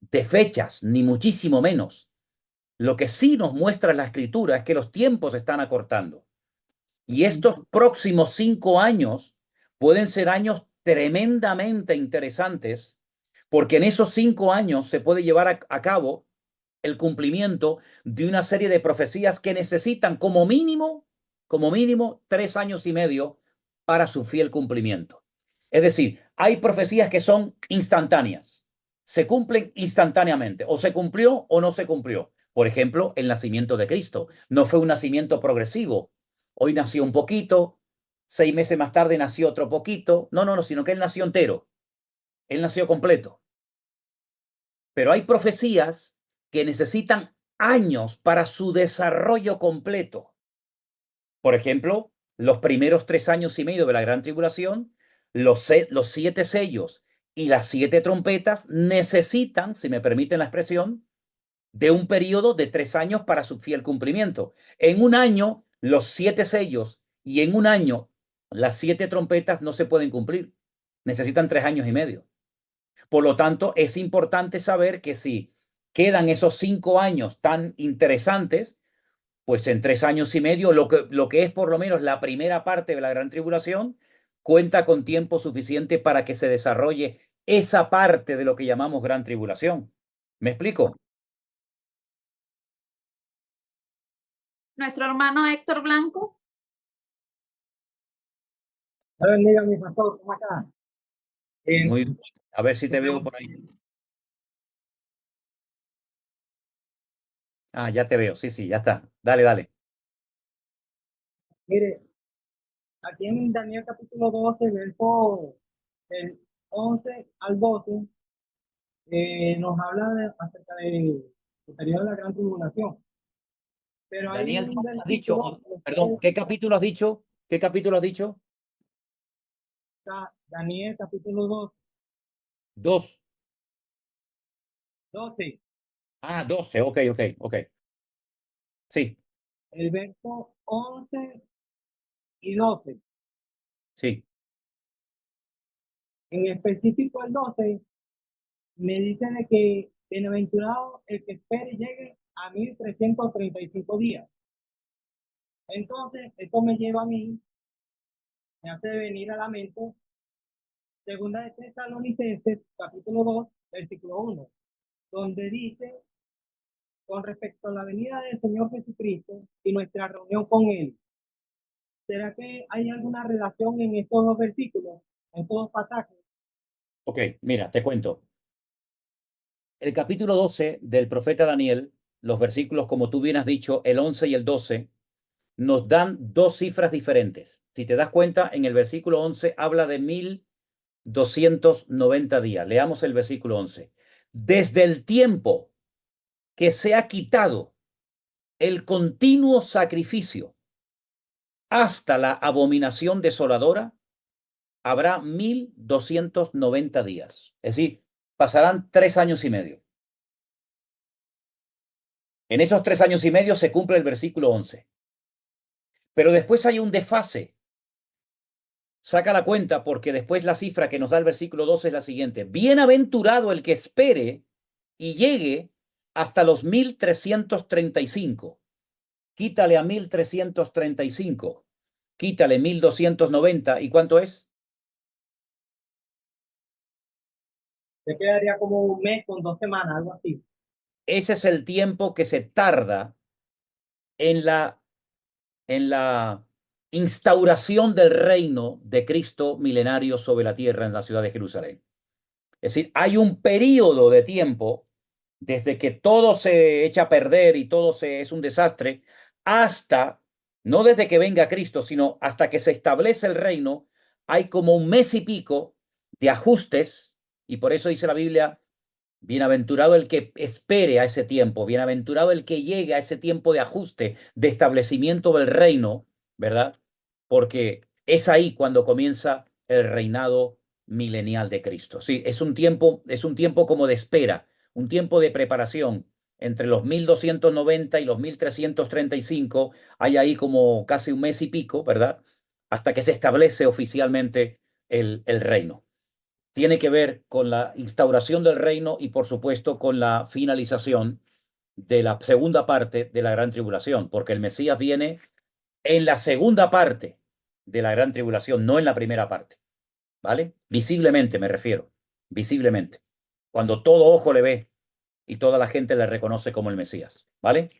de fechas, ni muchísimo menos. Lo que sí nos muestra la Escritura es que los tiempos se están acortando. Y estos próximos 5 años pueden ser años tremendamente interesantes, porque en esos 5 años se puede llevar a cabo el cumplimiento de una serie de profecías que necesitan como mínimo 3 años y medio para su fiel cumplimiento. Es decir, hay profecías que son instantáneas, se cumplen instantáneamente, o se cumplió o no se cumplió. Por ejemplo, el nacimiento de Cristo no fue un nacimiento progresivo. Hoy nació un poquito, 6 meses más tarde nació otro poquito. No, sino que él nació entero. Él nació completo. Pero hay profecías que necesitan años para su desarrollo completo. Por ejemplo, los primeros 3 años y medio de la Gran Tribulación, los 7 sellos y las 7 trompetas necesitan, si me permiten la expresión, de un periodo de 3 años para su fiel cumplimiento. En un año, los 7 sellos y en un año, las 7 trompetas no se pueden cumplir. Necesitan 3 años y medio. Por lo tanto, es importante saber que si quedan esos 5 años tan interesantes, pues en 3 años y medio, lo que es por lo menos la primera parte de la Gran Tribulación, cuenta con tiempo suficiente para que se desarrolle esa parte de lo que llamamos Gran Tribulación. ¿Me explico? Nuestro hermano Héctor Blanco. Dios bendiga, mi pastor, ¿cómo está? Muy, a ver si te veo por ahí. Ah, ya te veo. Sí, ya está. Dale. Mire, aquí en Daniel capítulo 12, verso del 11 al 12, nos habla acerca del periodo de la gran tribulación. Pero hay Daniel, un has dicho, versículo, perdón, ¿qué capítulo has dicho? ¿Qué capítulo has dicho? Daniel capítulo 2. 12, Ah, 12. Ok. Sí, el verso 11 y 12. sí. En específico el 12 me dice de que bienaventurado el que espere y llegue a 1335 días. Entonces, esto me lleva a mí, me hace venir a la mente, segunda de Tesalonicenses, capítulo 2, versículo 1, donde dice, con respecto a la venida del Señor Jesucristo y nuestra reunión con Él. ¿Será que hay alguna relación en estos dos versículos, en estos dos pasajes? Ok, mira, te cuento. El capítulo 12 del profeta Daniel, los versículos, como tú bien has dicho, el 11 y el 12, nos dan 2 cifras diferentes. Si te das cuenta, en el versículo 11 habla de 1290 días. Leamos el versículo 11. Desde el tiempo que se ha quitado el continuo sacrificio hasta la abominación desoladora, habrá 1290 días. Es decir, pasarán 3 años y medio. En esos 3 años y medio se cumple el versículo 11. Pero después hay un desfase. Saca la cuenta porque después la cifra que nos da el versículo 12 es la siguiente. Bienaventurado el que espere y llegue hasta los 1335. Quítale a 1335. Quítale 1290. ¿Y cuánto es? Se quedaría como un mes con 2 semanas, algo así. Ese es el tiempo que se tarda en la instauración del reino de Cristo milenario sobre la tierra en la ciudad de Jerusalén. Es decir, hay un periodo de tiempo desde que todo se echa a perder y todo es un desastre, hasta, no desde que venga Cristo, sino hasta que se establece el reino, hay como un mes y pico de ajustes, y por eso dice la Biblia, bienaventurado el que espere a ese tiempo, bienaventurado el que llegue a ese tiempo de ajuste, de establecimiento del reino, ¿verdad? Porque es ahí cuando comienza el reinado milenial de Cristo. Sí, es un tiempo como de espera, un tiempo de preparación. Entre los 1290 y los 1335 hay ahí como casi un mes y pico, ¿verdad? Hasta que se establece oficialmente el reino. Tiene que ver con la instauración del reino y, por supuesto, con la finalización de la segunda parte de la Gran Tribulación, porque el Mesías viene en la segunda parte de la Gran Tribulación, no en la primera parte, ¿vale? Visiblemente me refiero, visiblemente. Cuando todo ojo le ve, y toda la gente le reconoce como el Mesías. ¿Vale?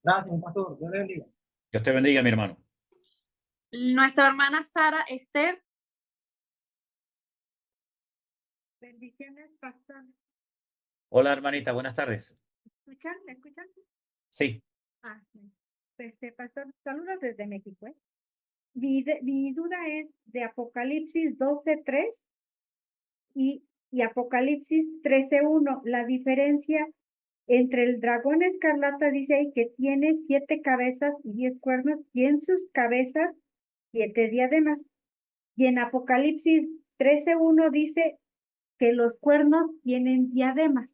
Gracias, pastor. Dios le bendiga. Dios te bendiga, mi hermano. Nuestra hermana Sara Esther. Bendiciones, pastor. Hola, hermanita, buenas tardes. ¿Escuchan? ¿Me escuchan? Sí, Sí. Pastor, saludos desde México, ¿eh? Mi duda es de Apocalipsis 12:3 y Apocalipsis 13:1. La diferencia entre el dragón escarlata dice ahí que tiene 7 cabezas y 10 cuernos, y en sus cabezas 7 diademas. Y en Apocalipsis 13:1 dice que los cuernos tienen diademas.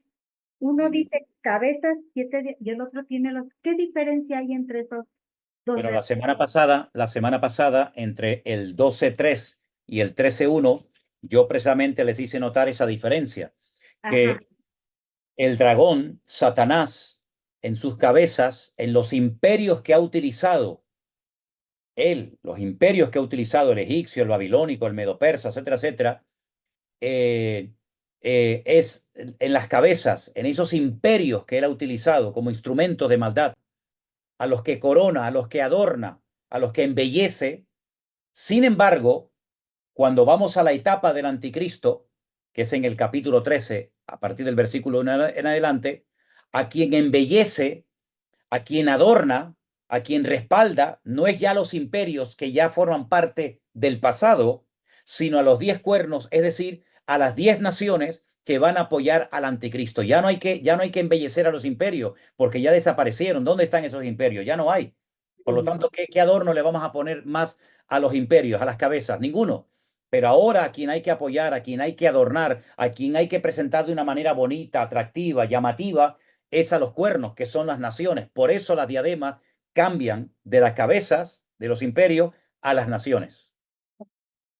Uno dice cabezas, 7 y el otro tiene los. ¿Qué diferencia hay entre esos dos? pero la semana pasada, entre el 12.3 y el 13.1, yo precisamente les hice notar esa diferencia, que Ajá. el dragón, Satanás, en sus cabezas, en los imperios que ha utilizado él, los imperios que ha utilizado el egipcio, el babilónico, el medo-persa, etcétera, etcétera, es en las cabezas, en esos imperios que él ha utilizado como instrumentos de maldad, a los que corona, a los que adorna, a los que embellece. Sin embargo, cuando vamos a la etapa del anticristo, que es en el capítulo 13, a partir del versículo 1 en adelante, a quien embellece, a quien adorna, a quien respalda, no es ya los imperios que ya forman parte del pasado, sino a los 10 cuernos, es decir, a las 10 naciones que van a apoyar al anticristo. Ya no hay que embellecer a los imperios, porque ya desaparecieron. ¿Dónde están esos imperios? Ya no hay. Por lo tanto, ¿qué adorno le vamos a poner más a los imperios, a las cabezas? Ninguno. Pero ahora a quien hay que apoyar, a quien hay que adornar, a quien hay que presentar de una manera bonita, atractiva, llamativa, es a los cuernos, que son las naciones. Por eso las diademas cambian de las cabezas de los imperios a las naciones.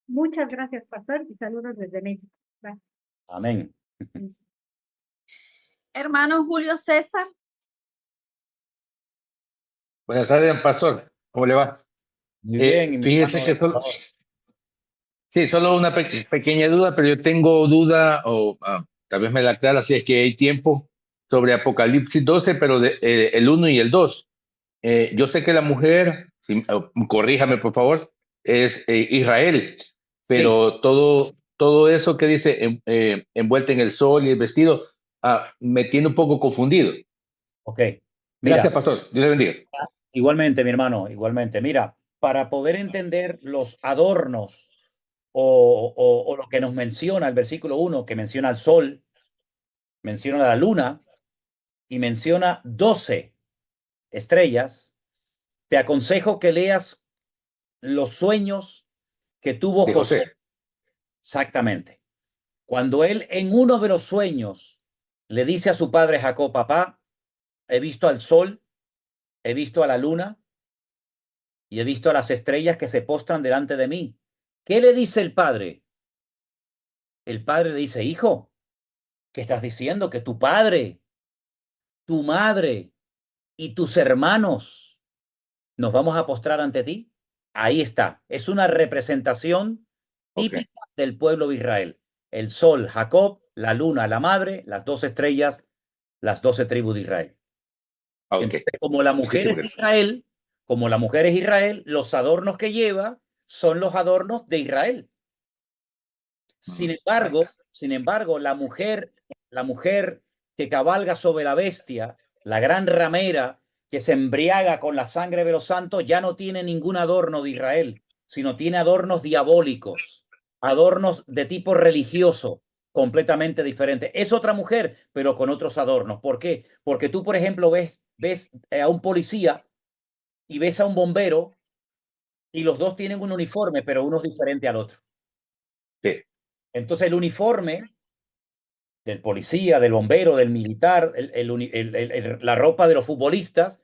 Muchas gracias, pastor, y saludos desde México. Gracias. Amén. Hermano Julio César. Buenas tardes, pastor. ¿Cómo le va? Muy bien. Fíjese que solo una pequeña duda, pero yo tengo duda, o tal vez me la aclara si es que hay tiempo, sobre Apocalipsis 12, pero el 1 y el 2. Yo sé que la mujer, corríjame por favor, es Israel, pero Sí. todo eso que dice envuelta en el sol y el vestido, me tiene un poco confundido. Ok. Mira, Gracias, pastor. Dios le bendiga. igualmente, mi hermano, igualmente. Mira, para poder entender los adornos o lo que nos menciona el versículo 1, que menciona al sol, menciona la luna y menciona 12 estrellas, te aconsejo que leas los sueños que tuvo De José. José. Exactamente. Cuando él en uno de los sueños le dice a su padre Jacob: papá, he visto al sol, he visto a la luna y he visto a las estrellas que se postran delante de mí. ¿Qué le dice el padre? El padre le dice: hijo, ¿qué estás diciendo? Que tu padre, tu madre y tus hermanos nos vamos a postrar ante ti. Ahí está. Es una representación típica del pueblo de Israel. El sol, Jacob; la luna, la madre; las 12 estrellas, las 12 tribus de Israel. Entonces, como la mujer es de Israel, los adornos que lleva son los adornos de Israel. Sin embargo, la mujer que cabalga sobre la bestia, la gran ramera que se embriaga con la sangre de los santos, ya no tiene ningún adorno de Israel, sino tiene adornos diabólicos, adornos de tipo religioso, completamente diferente. Es otra mujer, pero con otros adornos. ¿Por qué? Porque tú, por ejemplo, ves a un policía y ves a un bombero y los dos tienen un uniforme, pero uno es diferente al otro. Sí. Entonces el uniforme del policía, del bombero, del militar, la ropa de los futbolistas,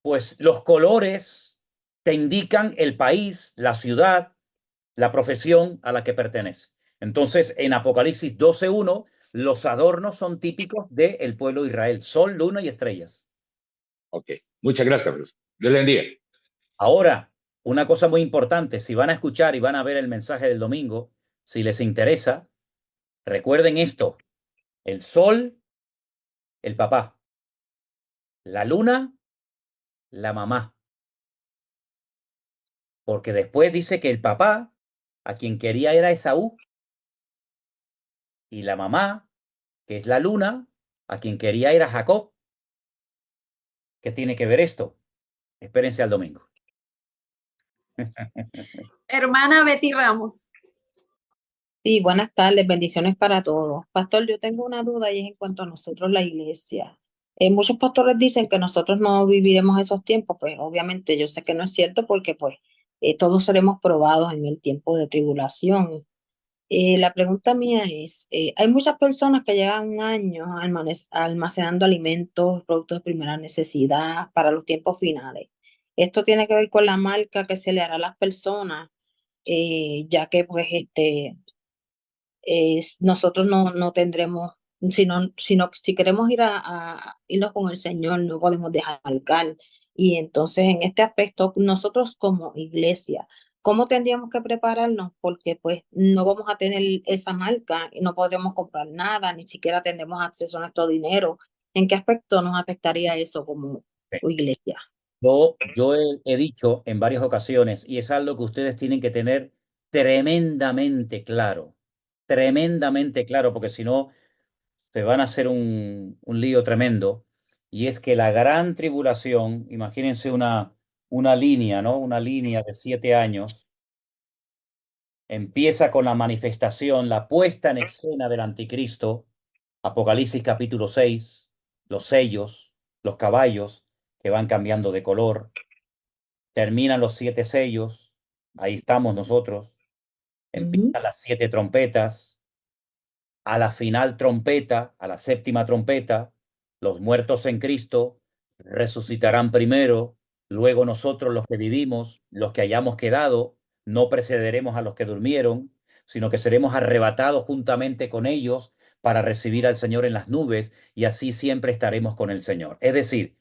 pues los colores te indican el país, la ciudad, la profesión a la que pertenece. Entonces, en Apocalipsis 12:1, los adornos son típicos del pueblo de Israel: sol, luna y estrellas. Ok, muchas gracias, profesor. Dios le bendiga. Ahora, una cosa muy importante: si van a escuchar y van a ver el mensaje del domingo, si les interesa, recuerden esto: El sol, el papá. La luna, la mamá. Porque después dice que el papá, a quien quería era Esaú, y la mamá, que es la luna, a quien quería era Jacob. ¿Qué tiene que ver esto? Espérense al domingo. Hermana Betty Ramos. Sí, buenas tardes, bendiciones para todos. Pastor, yo tengo una duda y es en cuanto a nosotros, la iglesia. Muchos pastores dicen que nosotros no viviremos esos tiempos, pues obviamente yo sé que no es cierto porque pues todos seremos probados en el tiempo de tribulación. La pregunta mía es, hay muchas personas que llevan años almacenando alimentos, productos de primera necesidad para los tiempos finales. Esto tiene que ver con la marca que se le hará a las personas, ya que pues nosotros no tendremos, si queremos irnos con el Señor, no podemos dejar marcar. Y entonces en este aspecto, nosotros como iglesia, ¿cómo tendríamos que prepararnos? Porque pues no vamos a tener esa marca y no podremos comprar nada, ni siquiera tendremos acceso a nuestro dinero. ¿En qué aspecto nos afectaría eso como iglesia? Yo he dicho en varias ocasiones, y es algo que ustedes tienen que tener tremendamente claro, porque si no, se van a hacer un lío tremendo, y es que la gran tribulación, imagínense una línea, ¿no? Una línea de 7 años, empieza con la manifestación, la puesta en escena del anticristo, Apocalipsis capítulo 6, los sellos, los caballos que van cambiando de color, terminan los 7 sellos, ahí estamos nosotros, empiezan las 7 trompetas, a la final trompeta, a la séptima trompeta, los muertos en Cristo resucitarán primero, luego nosotros los que vivimos, los que hayamos quedado, no precederemos a los que durmieron, sino que seremos arrebatados juntamente con ellos para recibir al Señor en las nubes y así siempre estaremos con el Señor. Es decir,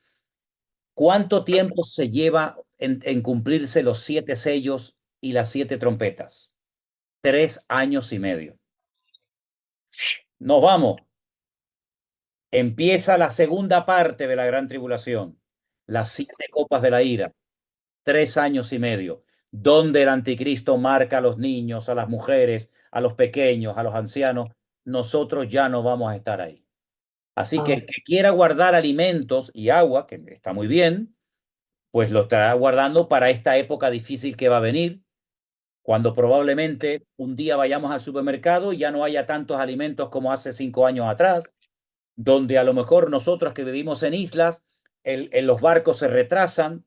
¿cuánto tiempo se lleva en cumplirse los 7 sellos y las 7 trompetas? 3 años y medio. Nos vamos. Empieza la segunda parte de la gran tribulación, las 7 copas de la ira, 3 años y medio, donde el anticristo marca a los niños, a las mujeres, a los pequeños, a los ancianos. Nosotros ya no vamos a estar ahí. Así que el que quiera guardar alimentos y agua, que está muy bien, pues lo estará guardando para esta época difícil que va a venir, cuando probablemente un día vayamos al supermercado y ya no haya tantos alimentos como hace 5 años atrás, donde a lo mejor nosotros que vivimos en islas, los barcos se retrasan.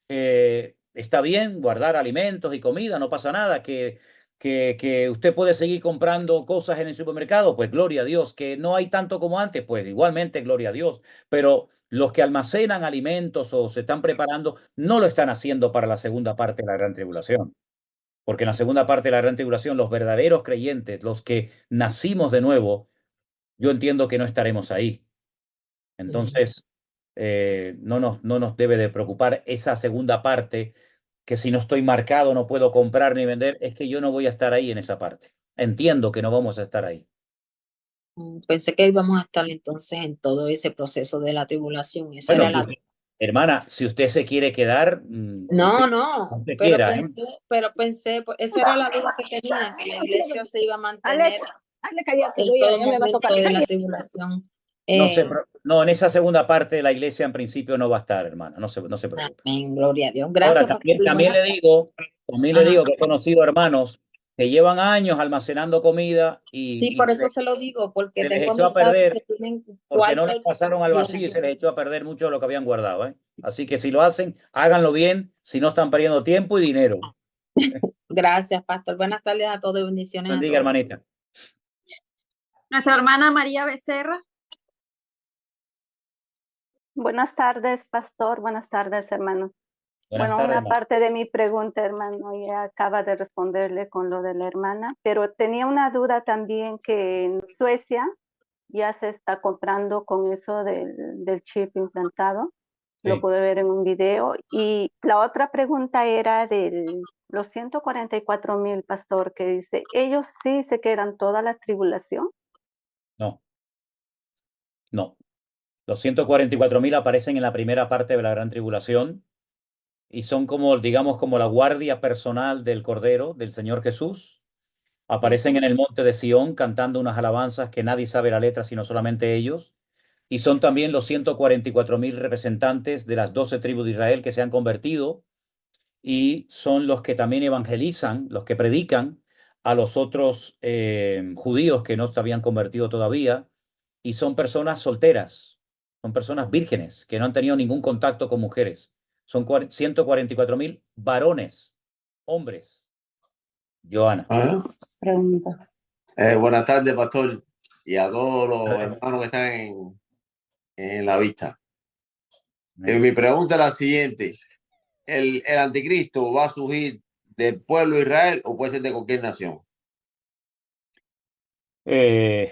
Está bien guardar alimentos y comida, no pasa nada, que usted puede seguir comprando cosas en el supermercado, pues gloria a Dios, que no hay tanto como antes, pues igualmente gloria a Dios, pero los que almacenan alimentos o se están preparando, no lo están haciendo para la segunda parte de la gran tribulación. Porque en la segunda parte de la gran tribulación, los verdaderos creyentes, los que nacimos de nuevo, yo entiendo que no estaremos ahí. Entonces, no nos debe de preocupar esa segunda parte, que si no estoy marcado no puedo comprar ni vender, es que yo no voy a estar ahí en esa parte. Entiendo que no vamos a estar ahí. Pensé que íbamos a estar entonces en todo ese proceso de la tribulación. Esa Bueno, era la... hermana, si usted se quiere quedar, No, usted pero quiera, ¿eh? pensé, pues, esa era la duda que tenía, que la iglesia se iba a mantener Hazle cállate, en oye, todo ya me va a momento tocar. de la tribulación. No, en esa segunda parte la iglesia en principio no va a estar, hermana, no se preocupe. Amén, gloria a Dios. Ahora, Gracias, también le digo que he conocido hermanos que llevan años almacenando comida Sí, y por eso se lo digo, porque se les tengo echó a amistades perder que tienen porque no cuartos les pasaron al vacío y se les echó a perder mucho de lo que habían guardado, ¿eh? Así que si lo hacen, háganlo bien, si no están perdiendo tiempo y dinero. Gracias, pastor. Buenas tardes a todos y bendiciones a Bendiga, todos. hermanita. Nuestra hermana María Becerra. Buenas tardes, pastor. Buenas tardes, hermano. Buenas Bueno, tardes, una hermano. parte de mi pregunta, hermano, ya acaba de responderle con lo de la hermana, pero tenía una duda también que en Suecia ya se está comprando con eso del chip implantado. Lo Sí. pude ver en un video. Y la otra pregunta era de los 144,000, pastor, que dice, ¿ellos sí se quedan toda la tribulación? No. No. Los 144.000 aparecen en la primera parte de la gran tribulación y son como, digamos, como la guardia personal del Cordero, del Señor Jesús. Aparecen en el monte de Sión cantando unas alabanzas que nadie sabe la letra sino solamente ellos. Y son también los 144.000 representantes de las 12 tribus de Israel que se han convertido y son los que también evangelizan, los que predican a los otros judíos que no se habían convertido todavía. Y son personas solteras, son personas vírgenes que no han tenido ningún contacto con mujeres. Son 144.000 varones, hombres. Joana. Ah, Pregunta. buenas tardes, pastor, y a todos los Gracias. hermanos que están en la vista. Mi pregunta es la siguiente. ¿El anticristo va a surgir del pueblo de Israel o puede ser de cualquier nación? El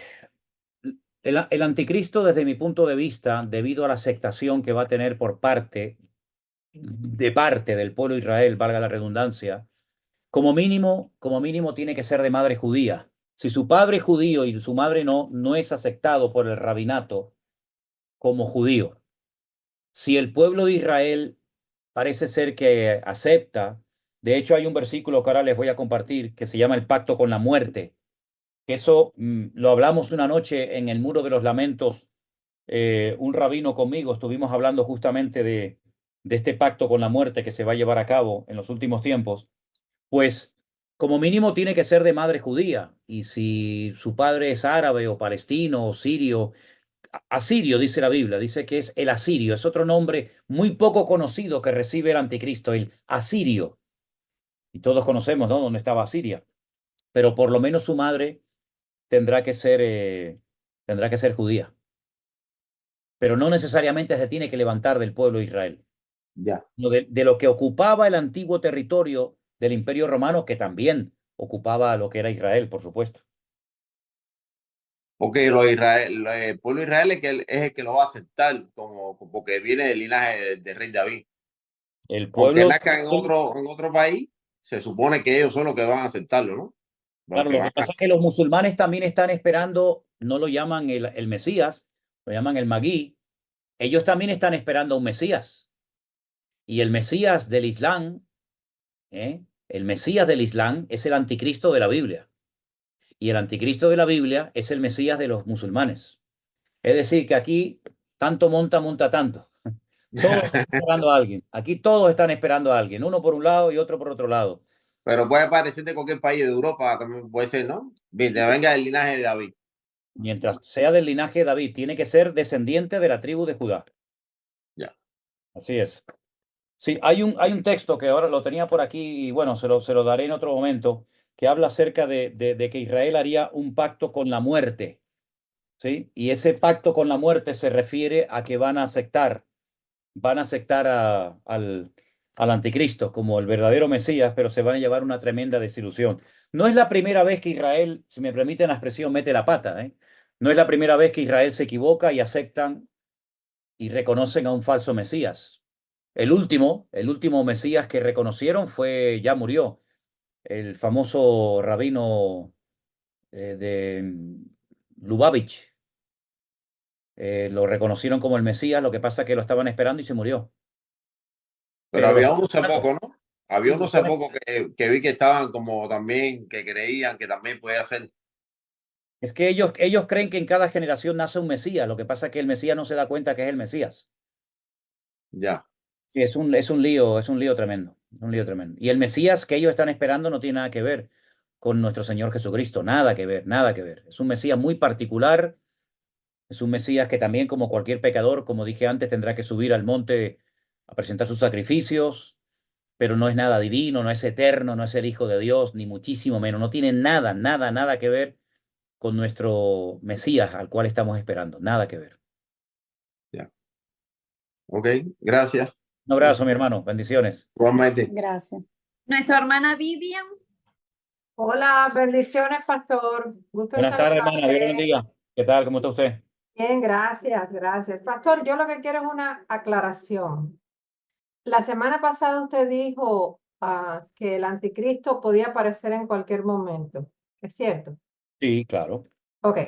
anticristo, desde mi punto de vista, debido a la aceptación que va a tener por parte del pueblo de Israel, valga la redundancia, como mínimo tiene que ser de madre judía. Si su padre es judío y su madre no es aceptado por el rabinato como judío. Si el pueblo de Israel parece ser que acepta, de hecho hay un versículo que ahora les voy a compartir que se llama el pacto con la muerte. Eso lo hablamos una noche en el Muro de los Lamentos, un rabino conmigo, estuvimos hablando justamente de este pacto con la muerte que se va a llevar a cabo en los últimos tiempos. Pues como mínimo tiene que ser de madre judía, y si su padre es árabe o palestino o sirio, asirio dice la Biblia, dice que es el asirio, es otro nombre muy poco conocido que recibe el anticristo, el asirio. Y todos conocemos, ¿no?, dónde estaba Asiria, pero por lo menos su madre tendrá que ser judía. Pero no necesariamente se tiene que levantar del pueblo de Israel. Ya. De lo que ocupaba el antiguo territorio del Imperio Romano, que también ocupaba lo que era Israel, por supuesto. Porque el pueblo de Israel es el que lo va a aceptar porque viene del linaje del rey David. El Aunque pueblo, nazca en otro país, se supone que ellos son los que van a aceptarlo, ¿no? claro, lo que pasa es que los musulmanes también están esperando, no lo llaman el Mesías, lo llaman el Magui. Ellos también están esperando a un Mesías. Y el Mesías del Islam, el Mesías del Islam es el anticristo de la Biblia. Y el anticristo de la Biblia es el Mesías de los musulmanes. Es decir, que aquí tanto monta tanto. Todos están esperando a alguien. Aquí todos están esperando a alguien, uno por un lado y otro por otro lado. Pero puede parecer de cualquier país de Europa, también puede ser, ¿no? Venga del linaje de David. Mientras sea del linaje de David, tiene que ser descendiente de la tribu de Judá. Ya. Así es. Sí, hay un texto que ahora lo tenía por aquí y bueno, se lo daré en otro momento, que habla acerca de que Israel haría un pacto con la muerte. ¿Sí? Y ese pacto con la muerte se refiere a que van a aceptar al anticristo como el verdadero Mesías, pero se van a llevar una tremenda desilusión. No es la primera vez que Israel, si me permiten la expresión, mete la pata, ¿eh? No es la primera vez que Israel se equivoca y aceptan y reconocen a un falso Mesías. El último Mesías que reconocieron ya murió, el famoso rabino de Lubavitch. Lo reconocieron como el Mesías, lo que pasa es que lo estaban esperando y se murió. Pero Pero había uno hace poco, ¿no? Había uno hace poco que vi que estaban como también, que creían que también podía ser. Es que ellos creen que en cada generación nace un Mesías, lo que pasa es que el Mesías no se da cuenta que es el Mesías. Ya. Sí, es un lío tremendo, un lío tremendo. Y el Mesías que ellos están esperando no tiene nada que ver con nuestro Señor Jesucristo, nada que ver, nada que ver. Es un Mesías muy particular, es un Mesías que también, como cualquier pecador, como dije antes, tendrá que subir al monte a presentar sus sacrificios, pero no es nada divino, no es eterno, no es el Hijo de Dios, ni muchísimo menos. No tiene nada, nada, nada que ver con nuestro Mesías al cual estamos esperando, nada que ver. Ya. Ok, gracias. Un abrazo, mi hermano, bendiciones. Igualmente. Gracias. Nuestra hermana Vivian. Hola, bendiciones, pastor. Gusto en Buenas tardes, hermana, Dios le saludarte. bendiga. ¿Qué tal? ¿Cómo está usted? Bien, gracias, gracias. Pastor, yo lo que quiero es una aclaración. La semana pasada usted dijo que el anticristo podía aparecer en cualquier momento. ¿Es cierto? Sí, claro. Ok.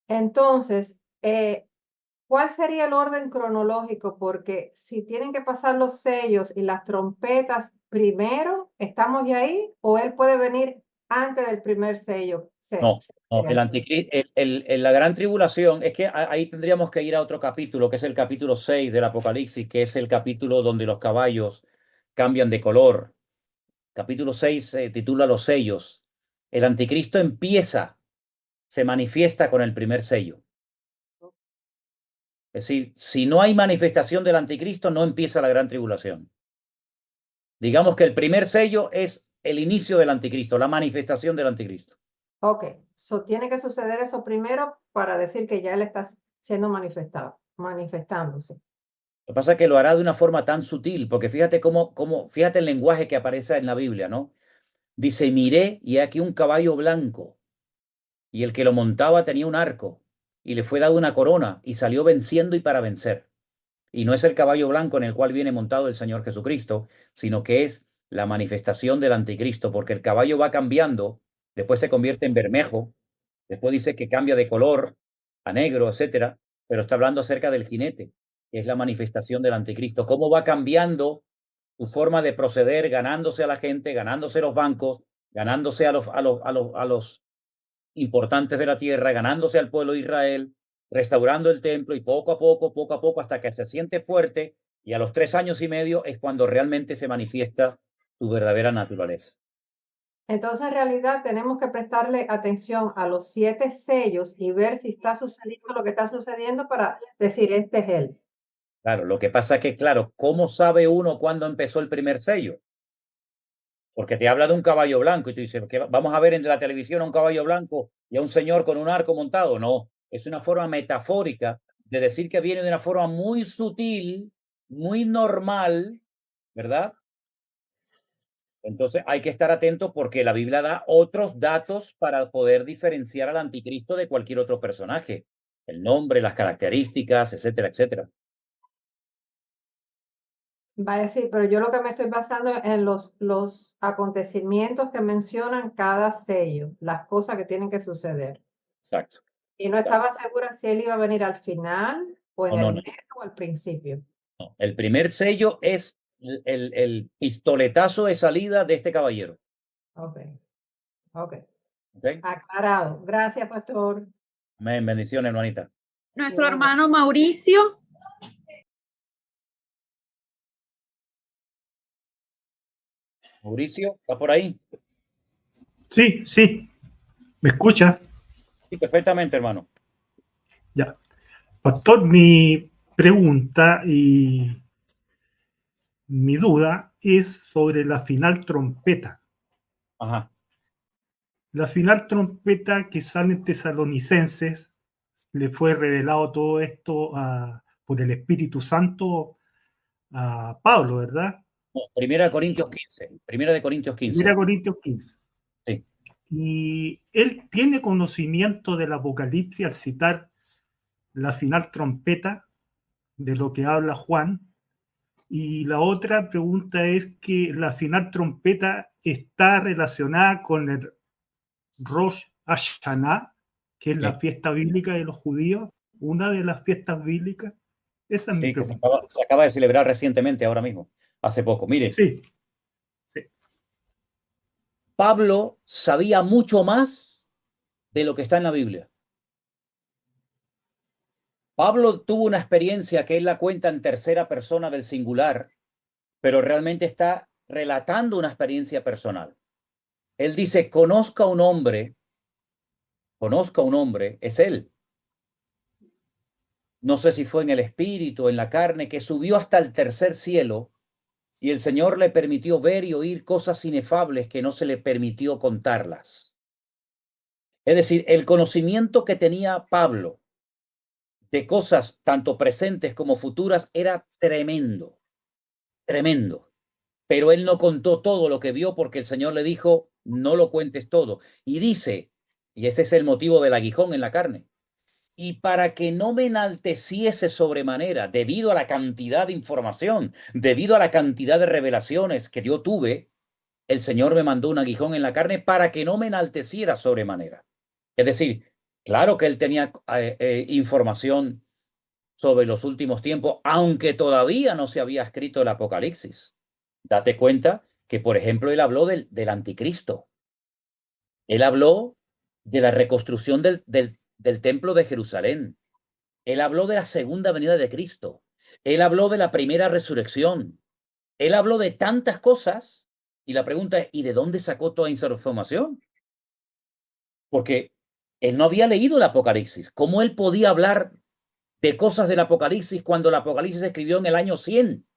Entonces, ¿cuál sería el orden cronológico? Porque si tienen que pasar los sellos y las trompetas primero, ¿estamos ya ahí? ¿O él puede venir antes del primer sello? No, el anticristo, la gran tribulación, es que ahí tendríamos que ir a otro capítulo, que es el capítulo 6 del Apocalipsis, que es el capítulo donde los caballos cambian de color. Capítulo 6 se titula Los sellos. El anticristo empieza, se manifiesta con el primer sello. Es decir, si no hay manifestación del anticristo, no empieza la gran tribulación. Digamos que el primer sello es el inicio del anticristo, la manifestación del anticristo. Ok, tiene que suceder eso primero para decir que ya él está siendo manifestándose. Lo que pasa es que lo hará de una forma tan sutil, porque fíjate fíjate el lenguaje que aparece en la Biblia, ¿no? Dice, miré y he aquí un caballo blanco, y el que lo montaba tenía un arco, y le fue dado una corona, y salió venciendo y para vencer. Y no es el caballo blanco en el cual viene montado el Señor Jesucristo, sino que es la manifestación del anticristo, porque el caballo va cambiando, después se convierte en bermejo, después dice que cambia de color a negro, etcétera, pero está hablando acerca del jinete, que es la manifestación del anticristo. Cómo va cambiando su forma de proceder, ganándose a la gente, ganándose los bancos, ganándose a los importantes de la tierra, ganándose al pueblo de Israel, restaurando el templo y poco a poco, hasta que se siente fuerte, y a los 3 años y medio es cuando realmente se manifiesta su verdadera naturaleza. Entonces, en realidad, tenemos que prestarle atención a los 7 sellos y ver si está sucediendo lo que está sucediendo para decir, este es él. Claro, lo que pasa es que, claro, ¿cómo sabe uno cuándo empezó el primer sello? Porque te habla de un caballo blanco y tú dices, ¿qué vamos a ver en la televisión a un caballo blanco y a un señor con un arco montado? No, es una forma metafórica de decir que viene de una forma muy sutil, muy normal, ¿verdad? Entonces hay que estar atento porque la Biblia da otros datos para poder diferenciar al anticristo de cualquier otro personaje. El nombre, las características, etcétera, etcétera. Vaya, sí, pero yo lo que me estoy basando en los acontecimientos que mencionan cada sello, las cosas que tienen que suceder. Exacto. Y no estaba segura si él iba a venir al final o en No, el no. medio o al principio. No, el primer sello es el pistoletazo de salida de este caballero. Ok, ok. ¿Ok? Aclarado. Gracias, pastor. Amén. Bendiciones, hermanita. Nuestro hermano Mauricio. Mauricio, ¿está por ahí? Sí, sí. ¿Me escucha? Sí, perfectamente, hermano. Ya. Pastor, mi pregunta y mi duda es sobre la final trompeta. Ajá. La final trompeta que sale en Tesalonicenses, le fue revelado todo esto por el Espíritu Santo a Pablo, ¿verdad? No, Primera de Corintios 15. Primera de Corintios 15. Primera Corintios 15. Sí. Y él tiene conocimiento del Apocalipsis al citar la final trompeta de lo que habla Juan. Y la otra pregunta es que la final trompeta está relacionada con el Rosh Hashanah, que es la fiesta bíblica de los judíos, una de las fiestas bíblicas. Esa es mi Sí, que pregunta. se acaba de celebrar recientemente, ahora mismo, hace poco. Mire, Sí. Pablo sabía mucho más de lo que está en la Biblia. Pablo tuvo una experiencia que él la cuenta en tercera persona del singular, pero realmente está relatando una experiencia personal. Él dice, conozca a un hombre, es él. No sé si fue en el espíritu o en la carne, que subió hasta el tercer cielo y el Señor le permitió ver y oír cosas inefables que no se le permitió contarlas. Es decir, el conocimiento que tenía Pablo de cosas tanto presentes como futuras era tremendo, tremendo. Pero él no contó todo lo que vio porque el Señor le dijo, no lo cuentes todo. Y dice, y ese es el motivo del aguijón en la carne, y para que no me enalteciese sobremanera debido a la cantidad de información, debido a la cantidad de revelaciones que yo tuve, el Señor me mandó un aguijón en la carne para que no me enalteciera sobremanera. Es decir, claro que él tenía información sobre los últimos tiempos, aunque todavía no se había escrito el Apocalipsis. Date cuenta que, por ejemplo, él habló del anticristo. Él habló de la reconstrucción del templo de Jerusalén. Él habló de la segunda venida de Cristo. Él habló de la primera resurrección. Él habló de tantas cosas. Y la pregunta es, ¿y de dónde sacó toda esa información? Porque él no había leído el Apocalipsis. ¿Cómo él podía hablar de cosas del Apocalipsis cuando el Apocalipsis se escribió en el año 100?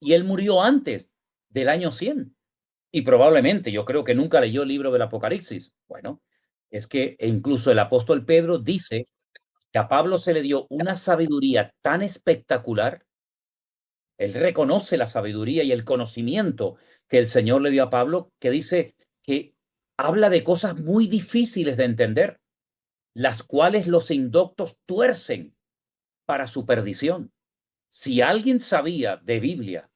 Y él murió antes del año 100. Y probablemente, yo creo que nunca leyó el libro del Apocalipsis. Bueno, es que incluso el apóstol Pedro dice que a Pablo se le dio una sabiduría tan espectacular. Él reconoce la sabiduría y el conocimiento que el Señor le dio a Pablo, que dice que habla de cosas muy difíciles de entender, las cuales los indoctos tuercen para su perdición. Si alguien sabía de Biblia,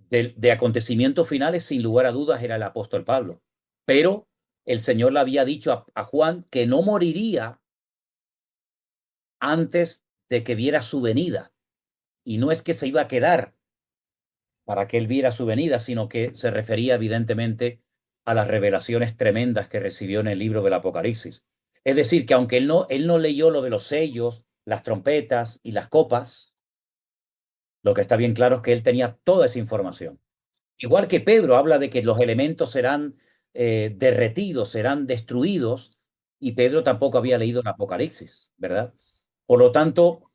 de acontecimientos finales, sin lugar a dudas era el apóstol Pablo. Pero el Señor le había dicho a Juan que no moriría antes de que viera su venida. Y no es que se iba a quedar para que él viera su venida, sino que se refería evidentemente a las revelaciones tremendas que recibió en el libro del Apocalipsis. Es decir, que aunque él no leyó lo de los sellos, las trompetas y las copas, lo que está bien claro es que él tenía toda esa información. Igual que Pedro habla de que los elementos serán derretidos, serán destruidos, y Pedro tampoco había leído el Apocalipsis, ¿verdad? Por lo tanto,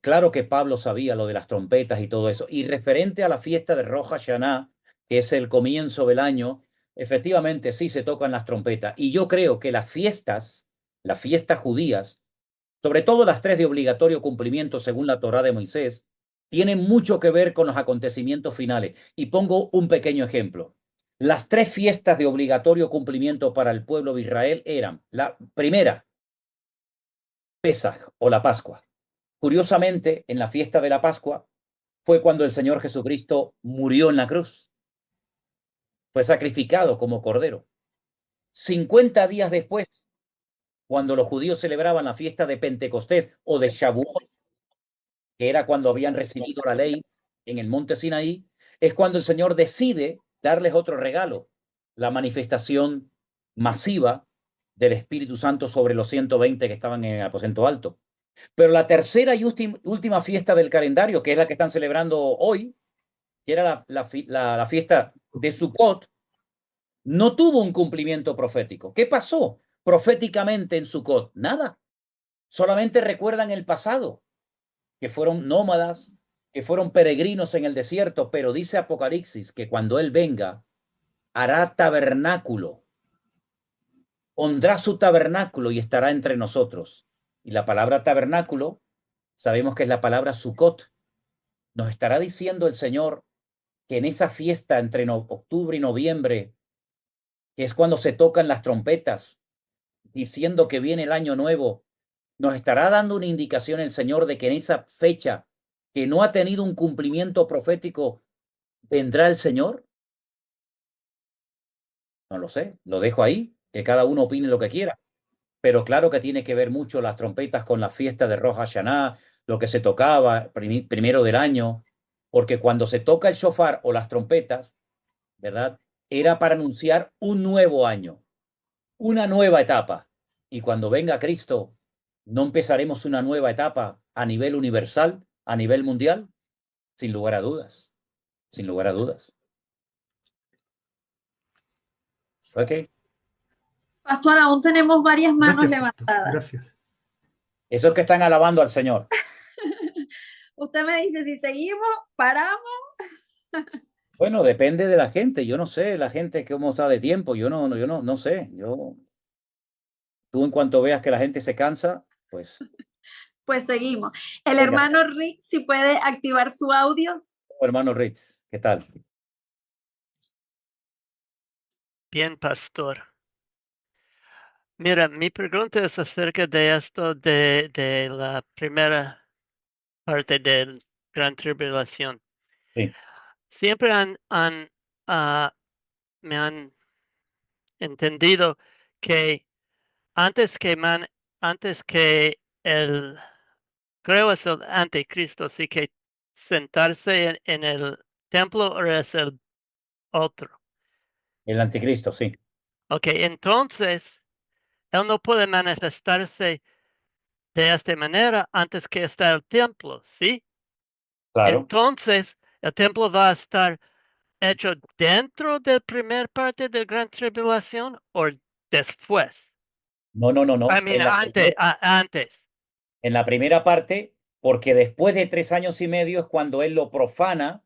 claro que Pablo sabía lo de las trompetas y todo eso. Y referente a la fiesta de Rosh Hashanah, que es el comienzo del año, efectivamente sí se tocan las trompetas. Y yo creo que las fiestas judías, sobre todo las 3 de obligatorio cumplimiento según la Torá de Moisés, tienen mucho que ver con los acontecimientos finales. Y pongo un pequeño ejemplo. Las 3 fiestas de obligatorio cumplimiento para el pueblo de Israel eran: la primera, Pesaj o la Pascua. Curiosamente, en la fiesta de la Pascua fue cuando el Señor Jesucristo murió en la cruz. Fue sacrificado como cordero. 50 días después, cuando los judíos celebraban la fiesta de Pentecostés o de Shavuot, que era cuando habían recibido la ley en el monte Sinaí, es cuando el Señor decide darles otro regalo, la manifestación masiva del Espíritu Santo sobre los 120 que estaban en el aposento alto. Pero la tercera y última fiesta del calendario, que es la que están celebrando hoy, que era la fiesta de Sukkot, no tuvo un cumplimiento profético. ¿Qué pasó proféticamente en Sukkot? Nada. Solamente recuerdan el pasado, que fueron nómadas, que fueron peregrinos en el desierto, pero dice Apocalipsis que cuando Él venga, hará tabernáculo, pondrá su tabernáculo y estará entre nosotros. Y la palabra tabernáculo, sabemos que es la palabra Sukkot. Nos estará diciendo el Señor que en esa fiesta entre octubre y noviembre, que es cuando se tocan las trompetas, diciendo que viene el año nuevo, nos estará dando una indicación el Señor de que en esa fecha, que no ha tenido un cumplimiento profético, ¿vendrá el Señor? No lo sé, lo dejo ahí, que cada uno opine lo que quiera. Pero claro que tiene que ver mucho las trompetas con la fiesta de Rosh Hashanah, lo que se tocaba primero del año, porque cuando se toca el shofar o las trompetas, ¿verdad? Era para anunciar un nuevo año, una nueva etapa. Y cuando venga Cristo, ¿no empezaremos una nueva etapa a nivel universal, a nivel mundial? Sin lugar a dudas, sin lugar a dudas. Ok. Pastor, aún tenemos varias manos levantadas. Gracias. Esos que están alabando al Señor. Usted me dice, si seguimos, paramos. Bueno, depende de la gente. Yo no sé la gente cómo está de tiempo. Yo no sé. Tú en cuanto veas que la gente se cansa, pues. Pues seguimos. El Venga. hermano Rick, si puede activar su audio. Hermano Ritz, ¿qué tal? Bien, pastor. Mira, mi pregunta es acerca de esto de la primera parte de Gran Tribulación. Sí. Siempre me han entendido que antes que el creo es el anticristo, así que sentarse en el templo o es el otro. El anticristo, sí. Ok, entonces, él no puede manifestarse de esta manera antes que está el templo, ¿sí? Claro. Entonces, el templo va a estar hecho dentro de la primera parte de Gran Tribulación o después. No, no, no, I no. mean, antes. En la primera parte, porque después de 3 años y medio es cuando él lo profana,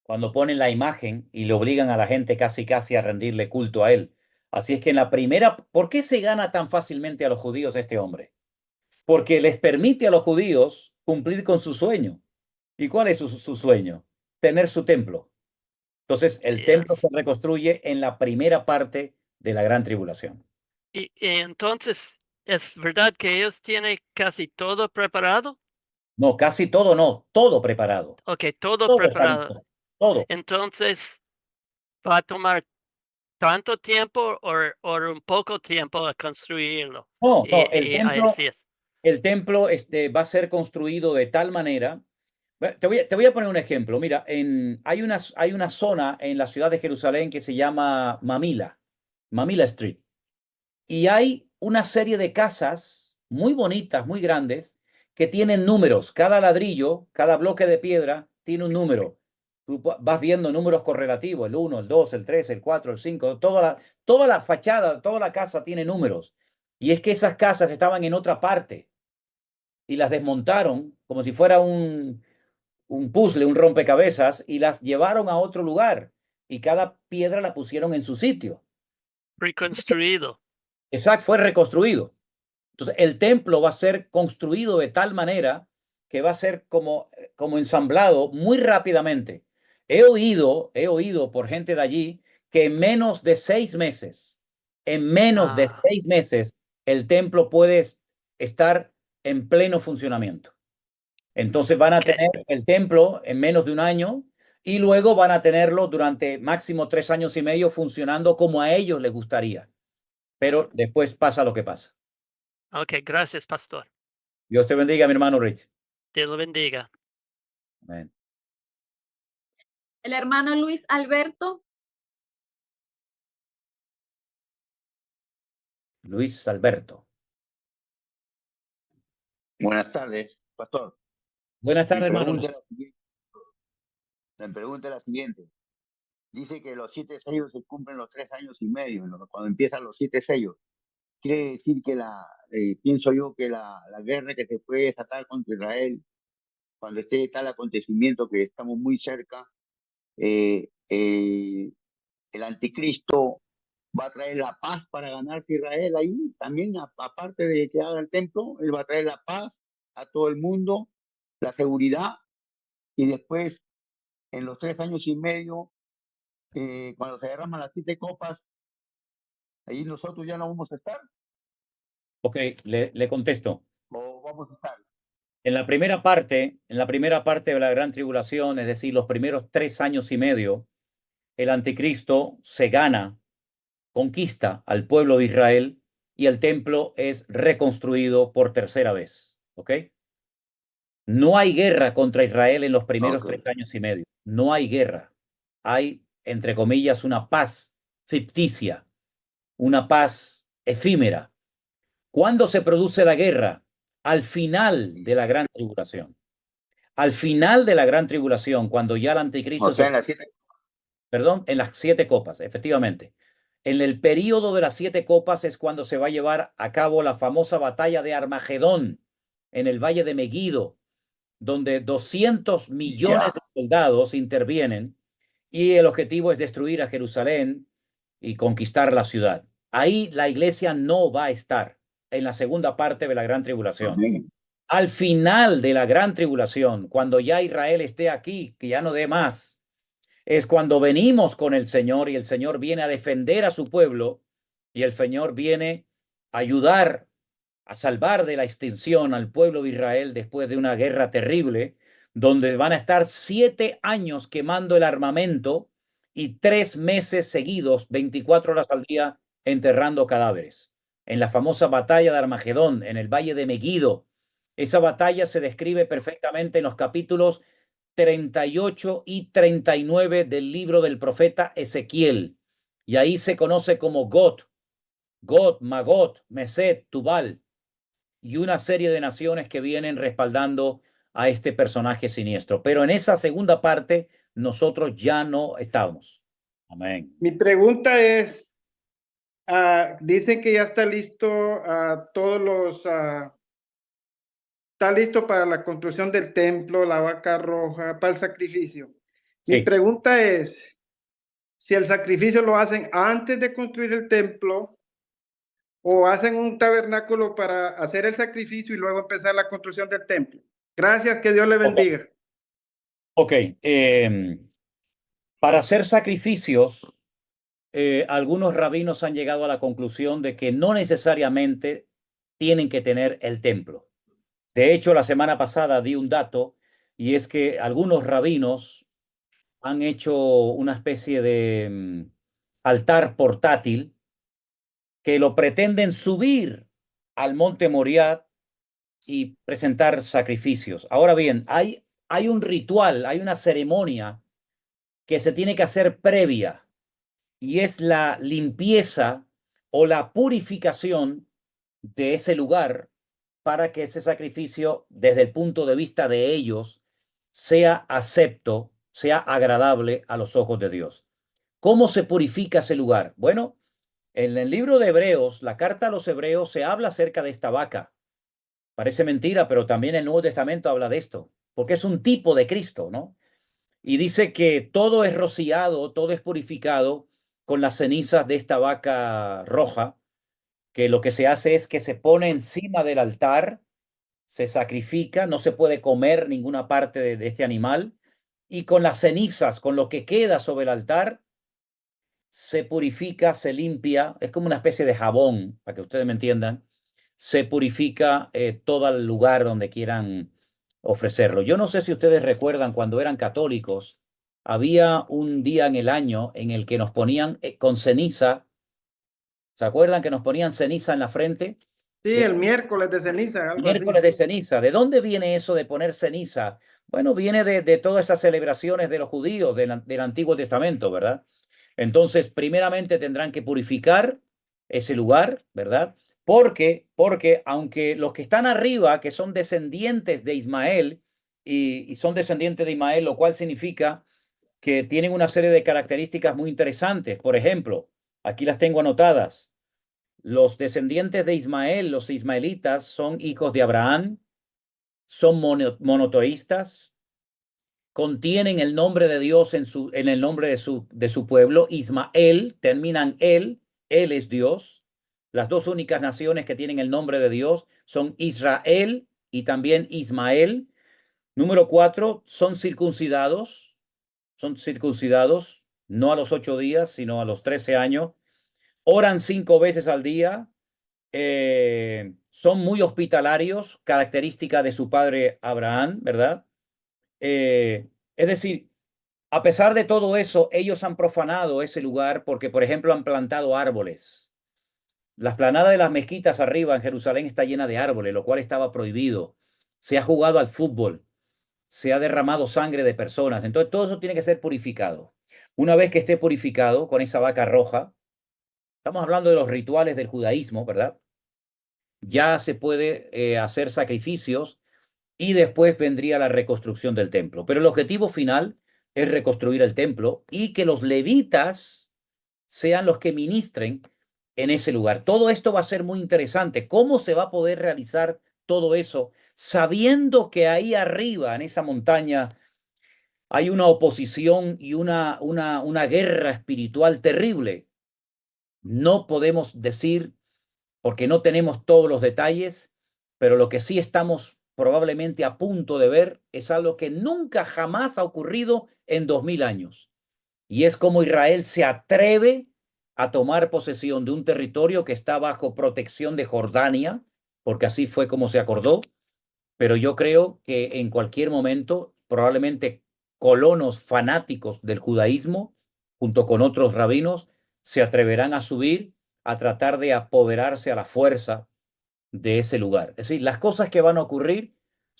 cuando ponen la imagen y le obligan a la gente casi casi a rendirle culto a él. Así es que en la primera, ¿por qué se gana tan fácilmente a los judíos este hombre? Porque les permite a los judíos cumplir con su sueño. ¿Y cuál es su sueño? Tener su templo. Entonces, el templo se reconstruye en la primera parte de la gran tribulación. Y entonces, ¿es verdad que ellos tienen casi todo preparado? No, casi todo no, todo preparado. Ok, todo Todo está preparado. listo, todo. Entonces, ¿va a tomar tanto tiempo o un poco tiempo a construirlo? No, no, Así es. el templo va a ser construido de tal manera. Te voy a poner un ejemplo. Mira, hay una zona en la ciudad de Jerusalén que se llama Mamila Street. Y hay una serie de casas muy bonitas, muy grandes, que tienen números. Cada ladrillo, cada bloque de piedra tiene un número. Tú vas viendo números correlativos, el 1, el 2, el 3, el 4, el 5, toda la fachada, toda la casa tiene números. Y es que esas casas estaban en otra parte y las desmontaron como si fuera un puzzle, un rompecabezas, y las llevaron a otro lugar. Y cada piedra la pusieron en su sitio. Reconstruido. Exacto, fue reconstruido. Entonces, el templo va a ser construido de tal manera que va a ser como ensamblado muy rápidamente. He oído por gente de allí que en menos de 6 meses, el templo puede estar en pleno funcionamiento. Entonces van a tener el templo en menos de un año y luego van a tenerlo durante máximo 3 años y medio funcionando como a ellos les gustaría. Pero después pasa lo que pasa. Ok, gracias, pastor. Dios te bendiga, mi hermano Rich. Dios lo bendiga. Amén. El hermano Luis Alberto. Luis Alberto. Buenas tardes, pastor. Buenas tardes, hermano. Mi pregunta es la siguiente. Dice que los 7 sellos se cumplen los 3 años y medio, ¿no? Cuando empiezan los 7 sellos. Quiere decir que pienso yo que la guerra que se puede desatar contra Israel, cuando esté tal acontecimiento que estamos muy cerca, el anticristo va a traer la paz para ganarse Israel ahí. También, aparte de que haga el templo, él va a traer la paz a todo el mundo, la seguridad, y después, en los 3 años y medio, cuando se derraman las 7 copas, ahí nosotros ya no vamos a estar. Ok, le contesto. ¿O vamos a estar? En la primera parte de la gran tribulación, es decir, los primeros 3 años y medio, el anticristo se gana, conquista al pueblo de Israel y el templo es reconstruido por tercera vez. ¿Ok? No hay guerra contra Israel en los primeros 3 años y medio. No hay guerra. Hay, entre comillas, una paz ficticia, una paz efímera. ¿Cuándo se produce la guerra? Al final de la gran tribulación. Al final de la gran tribulación, cuando ya el anticristo... O sea, en las 7. Perdón, en las 7 copas, efectivamente. En el período de las 7 copas es cuando se va a llevar a cabo la famosa batalla de Armagedón, en el valle de Meguido, donde 200 millones de soldados intervienen y el objetivo es destruir a Jerusalén y conquistar la ciudad. Ahí la iglesia no va a estar en la segunda parte de la gran tribulación. Al final de la gran tribulación, cuando ya Israel esté aquí, que ya no dé más, es cuando venimos con el Señor y el Señor viene a defender a su pueblo y el Señor viene a ayudar a salvar de la extinción al pueblo de Israel después de una guerra terrible, donde van a estar 7 años quemando el armamento y 3 meses seguidos, 24 horas al día, enterrando cadáveres. En la famosa batalla de Armagedón, en el valle de Meguido, Esa batalla se describe perfectamente en los capítulos 38 y 39 del libro del profeta Ezequiel. Y ahí se conoce como Gog, Magot, Meset, Tubal, y una serie de naciones que vienen respaldando a este personaje siniestro. Pero en esa segunda parte nosotros ya no estamos. Amén. Mi pregunta es, dicen que ya está listo todos los... está listo para la construcción del templo, la vaca roja, para el sacrificio. Mi pregunta es, si el sacrificio lo hacen antes de construir el templo o hacen un tabernáculo para hacer el sacrificio y luego empezar la construcción del templo. Gracias, que Dios le bendiga. Ok, para hacer sacrificios, algunos rabinos han llegado a la conclusión de que no necesariamente tienen que tener el templo. De hecho, la semana pasada di un dato, y es que algunos rabinos han hecho una especie de altar portátil que lo pretenden subir al monte Moriah y presentar sacrificios. Ahora bien, hay un ritual, hay una ceremonia que se tiene que hacer previa, y es la limpieza o la purificación de ese lugar para que ese sacrificio, desde el punto de vista de ellos, sea acepto, sea agradable a los ojos de Dios. ¿Cómo se purifica ese lugar? Bueno, en el libro de Hebreos, la carta a los Hebreos, se habla acerca de esta vaca. Parece mentira, pero también el Nuevo Testamento habla de esto, porque es un tipo de Cristo, ¿no? Y dice que todo es rociado, todo es purificado con las cenizas de esta vaca roja, que lo que se hace es que se pone encima del altar, se sacrifica, no se puede comer ninguna parte de este animal, y con las cenizas, con lo que queda sobre el altar, se purifica, se limpia, es como una especie de jabón, para que ustedes me entiendan, se purifica todo el lugar donde quieran ofrecerlo. Yo no sé si ustedes recuerdan cuando eran católicos, había un día en el año en el que nos ponían con ceniza. ¿Se acuerdan que nos ponían ceniza en la frente? Sí, el miércoles de ceniza, algo Miércoles así. de ceniza. ¿De dónde viene eso de poner ceniza? Bueno, viene de todas esas celebraciones de los judíos del Antiguo Testamento, ¿verdad? Entonces, primeramente tendrán que purificar ese lugar, ¿verdad? Porque aunque los que están arriba, que son descendientes de Ismael, y son descendientes de Ismael, lo cual significa que tienen una serie de características muy interesantes. Por ejemplo, aquí las tengo anotadas. Los descendientes de Ismael, los ismaelitas, son hijos de Abraham, son monoteístas, contienen el nombre de Dios en el nombre de su pueblo. Ismael, terminan él es Dios. Las dos únicas naciones que tienen el nombre de Dios son Israel y también Ismael. Número 4, son circuncidados, no a los 8 días, sino a los 13 años. Oran 5 veces al día. Son muy hospitalarios, característica de su padre Abraham, ¿verdad? Es decir, a pesar de todo eso, ellos han profanado ese lugar porque, por ejemplo, han plantado árboles. La explanada de las mezquitas arriba en Jerusalén está llena de árboles, lo cual estaba prohibido. Se ha jugado al fútbol, se ha derramado sangre de personas. Entonces, todo eso tiene que ser purificado. Una vez que esté purificado con esa vaca roja, estamos hablando de los rituales del judaísmo, ¿verdad? Ya se puede hacer sacrificios y después vendría la reconstrucción del templo. Pero el objetivo final es reconstruir el templo y que los levitas sean los que ministren en ese lugar. Todo esto va a ser muy interesante. ¿Cómo se va a poder realizar todo eso sabiendo que ahí arriba, en esa montaña, hay una oposición y una guerra espiritual terrible? No podemos decir, porque no tenemos todos los detalles, pero lo que sí estamos probablemente a punto de ver es algo que nunca jamás ha ocurrido en 2000 años. Y es como Israel se atreve a tomar posesión de un territorio que está bajo protección de Jordania, porque así fue como se acordó. Pero yo creo que en cualquier momento, probablemente colonos fanáticos del judaísmo, junto con otros rabinos, se atreverán a subir a tratar de apoderarse a la fuerza de ese lugar. Es decir, las cosas que van a ocurrir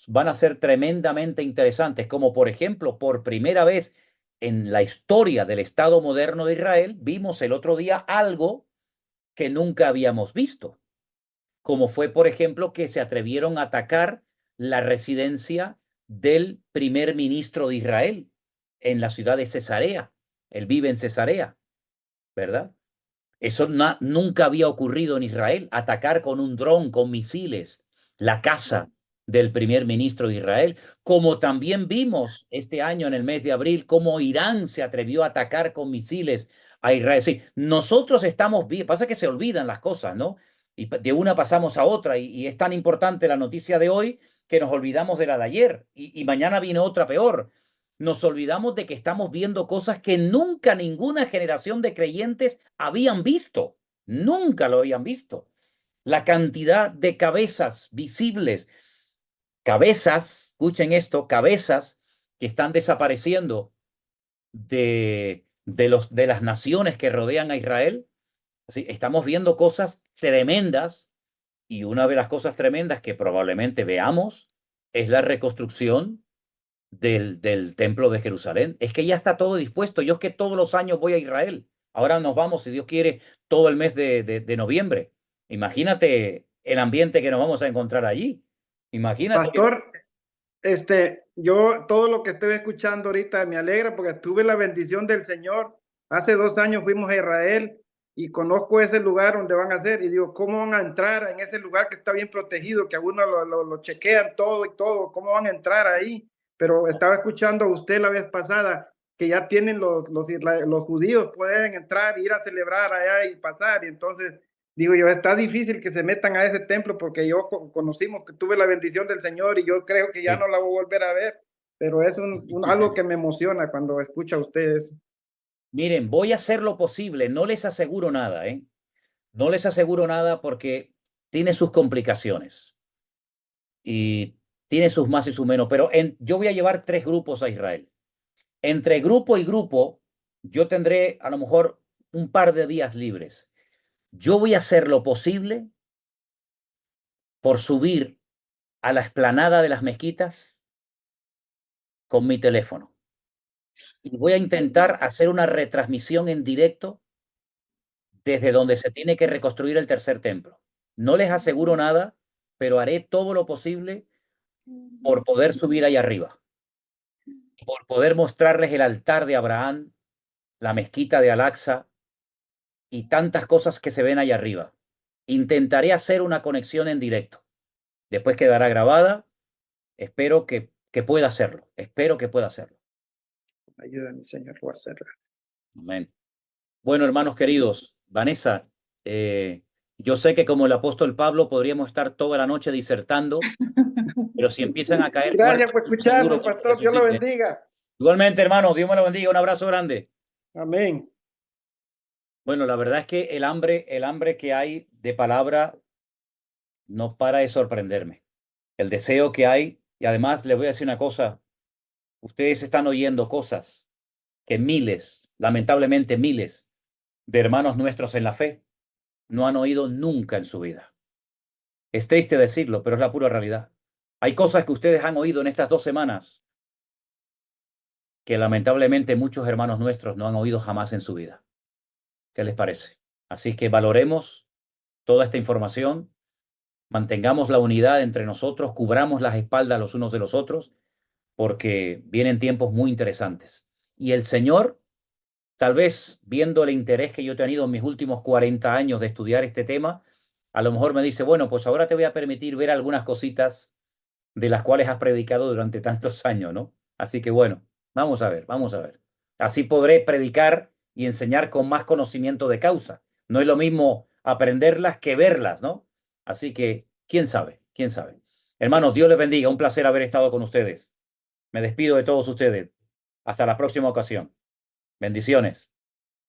van a ser tremendamente interesantes, como por ejemplo, por primera vez en la historia del Estado moderno de Israel, vimos el otro día algo que nunca habíamos visto, como fue, por ejemplo, que se atrevieron a atacar la residencia del primer ministro de Israel en la ciudad de Cesarea. Él vive en Cesarea, ¿verdad? Eso nunca había ocurrido en Israel, atacar con un dron, con misiles, la casa del primer ministro de Israel, como también vimos este año en el mes de abril, cómo Irán se atrevió a atacar con misiles a Israel. Sí, nosotros estamos bien, pasa que se olvidan las cosas, ¿no? Y de una pasamos a otra, y es tan importante la noticia de hoy que nos olvidamos de la de ayer, y mañana viene otra peor. Nos olvidamos de que estamos viendo cosas que nunca ninguna generación de creyentes habían visto. Nunca lo habían visto. La cantidad de cabezas visibles, cabezas, escuchen esto, cabezas que están desapareciendo de las naciones que rodean a Israel. Así, estamos viendo cosas tremendas, y una de las cosas tremendas que probablemente veamos es la reconstrucción del templo de Jerusalén. Es que ya está todo dispuesto. Yo es que todos los años voy a Israel. Ahora nos vamos, si Dios quiere, todo el mes de noviembre. Imagínate el ambiente que nos vamos a encontrar allí. Imagínate. Pastor, yo todo lo que estoy escuchando ahorita me alegra porque tuve la bendición del Señor. Hace 2 años fuimos a Israel y conozco ese lugar donde van a hacer, y digo, ¿cómo van a entrar en ese lugar que está bien protegido, que a uno lo chequean todo y todo? ¿Cómo van a entrar ahí? Pero estaba escuchando a usted la vez pasada que ya tienen los judíos, pueden entrar, ir a celebrar allá y pasar, y entonces digo yo, está difícil que se metan a ese templo porque yo conocimos que tuve la bendición del Señor y yo creo que ya no la voy a volver a ver, pero es algo que me emociona cuando escucha usted eso. Miren, voy a hacer lo posible, no les aseguro nada, ¿eh? No les aseguro nada porque tiene sus complicaciones y tiene sus más y sus menos, pero yo voy a llevar 3 grupos a Israel. Entre grupo y grupo, yo tendré a lo mejor un par de días libres. Yo voy a hacer lo posible por subir a la explanada de las mezquitas con mi teléfono. Y voy a intentar hacer una retransmisión en directo desde donde se tiene que reconstruir el tercer templo. No les aseguro nada, pero haré todo lo posible por poder subir ahí arriba, por poder mostrarles el altar de Abraham, la mezquita de Al-Aqsa y tantas cosas que se ven ahí arriba. Intentaré hacer una conexión en directo. Después quedará grabada. Espero que pueda hacerlo. Espero que pueda hacerlo. Ayúdame, Señor, voy a hacerlo. Amén. Bueno, hermanos queridos, Vanessa, yo sé que como el apóstol Pablo podríamos estar toda la noche disertando, pero si empiezan a caer... Gracias por escucharnos, pastor. Dios lo bendiga. Igualmente, hermano, Dios me lo bendiga. Un abrazo grande. Amén. Bueno, la verdad es que el hambre que hay de palabra no para de sorprenderme. El deseo que hay, y además les voy a decir una cosa, ustedes están oyendo cosas que miles, lamentablemente miles, de hermanos nuestros en la fe no han oído nunca en su vida. Es triste decirlo, pero es la pura realidad. Hay cosas que ustedes han oído en estas 2 semanas que lamentablemente muchos hermanos nuestros no han oído jamás en su vida. ¿Qué les parece? Así que valoremos toda esta información, mantengamos la unidad entre nosotros, cubramos las espaldas los unos de los otros, porque vienen tiempos muy interesantes. Y el Señor, tal vez viendo el interés que yo he tenido en mis últimos 40 años de estudiar este tema, a lo mejor me dice, bueno, pues ahora te voy a permitir ver algunas cositas de las cuales has predicado durante tantos años, ¿no? Así que bueno, vamos a ver, vamos a ver. Así podré predicar y enseñar con más conocimiento de causa. No es lo mismo aprenderlas que verlas, ¿no? Así que, quién sabe, quién sabe. Hermanos, Dios les bendiga. Un placer haber estado con ustedes. Me despido de todos ustedes. Hasta la próxima ocasión. Bendiciones.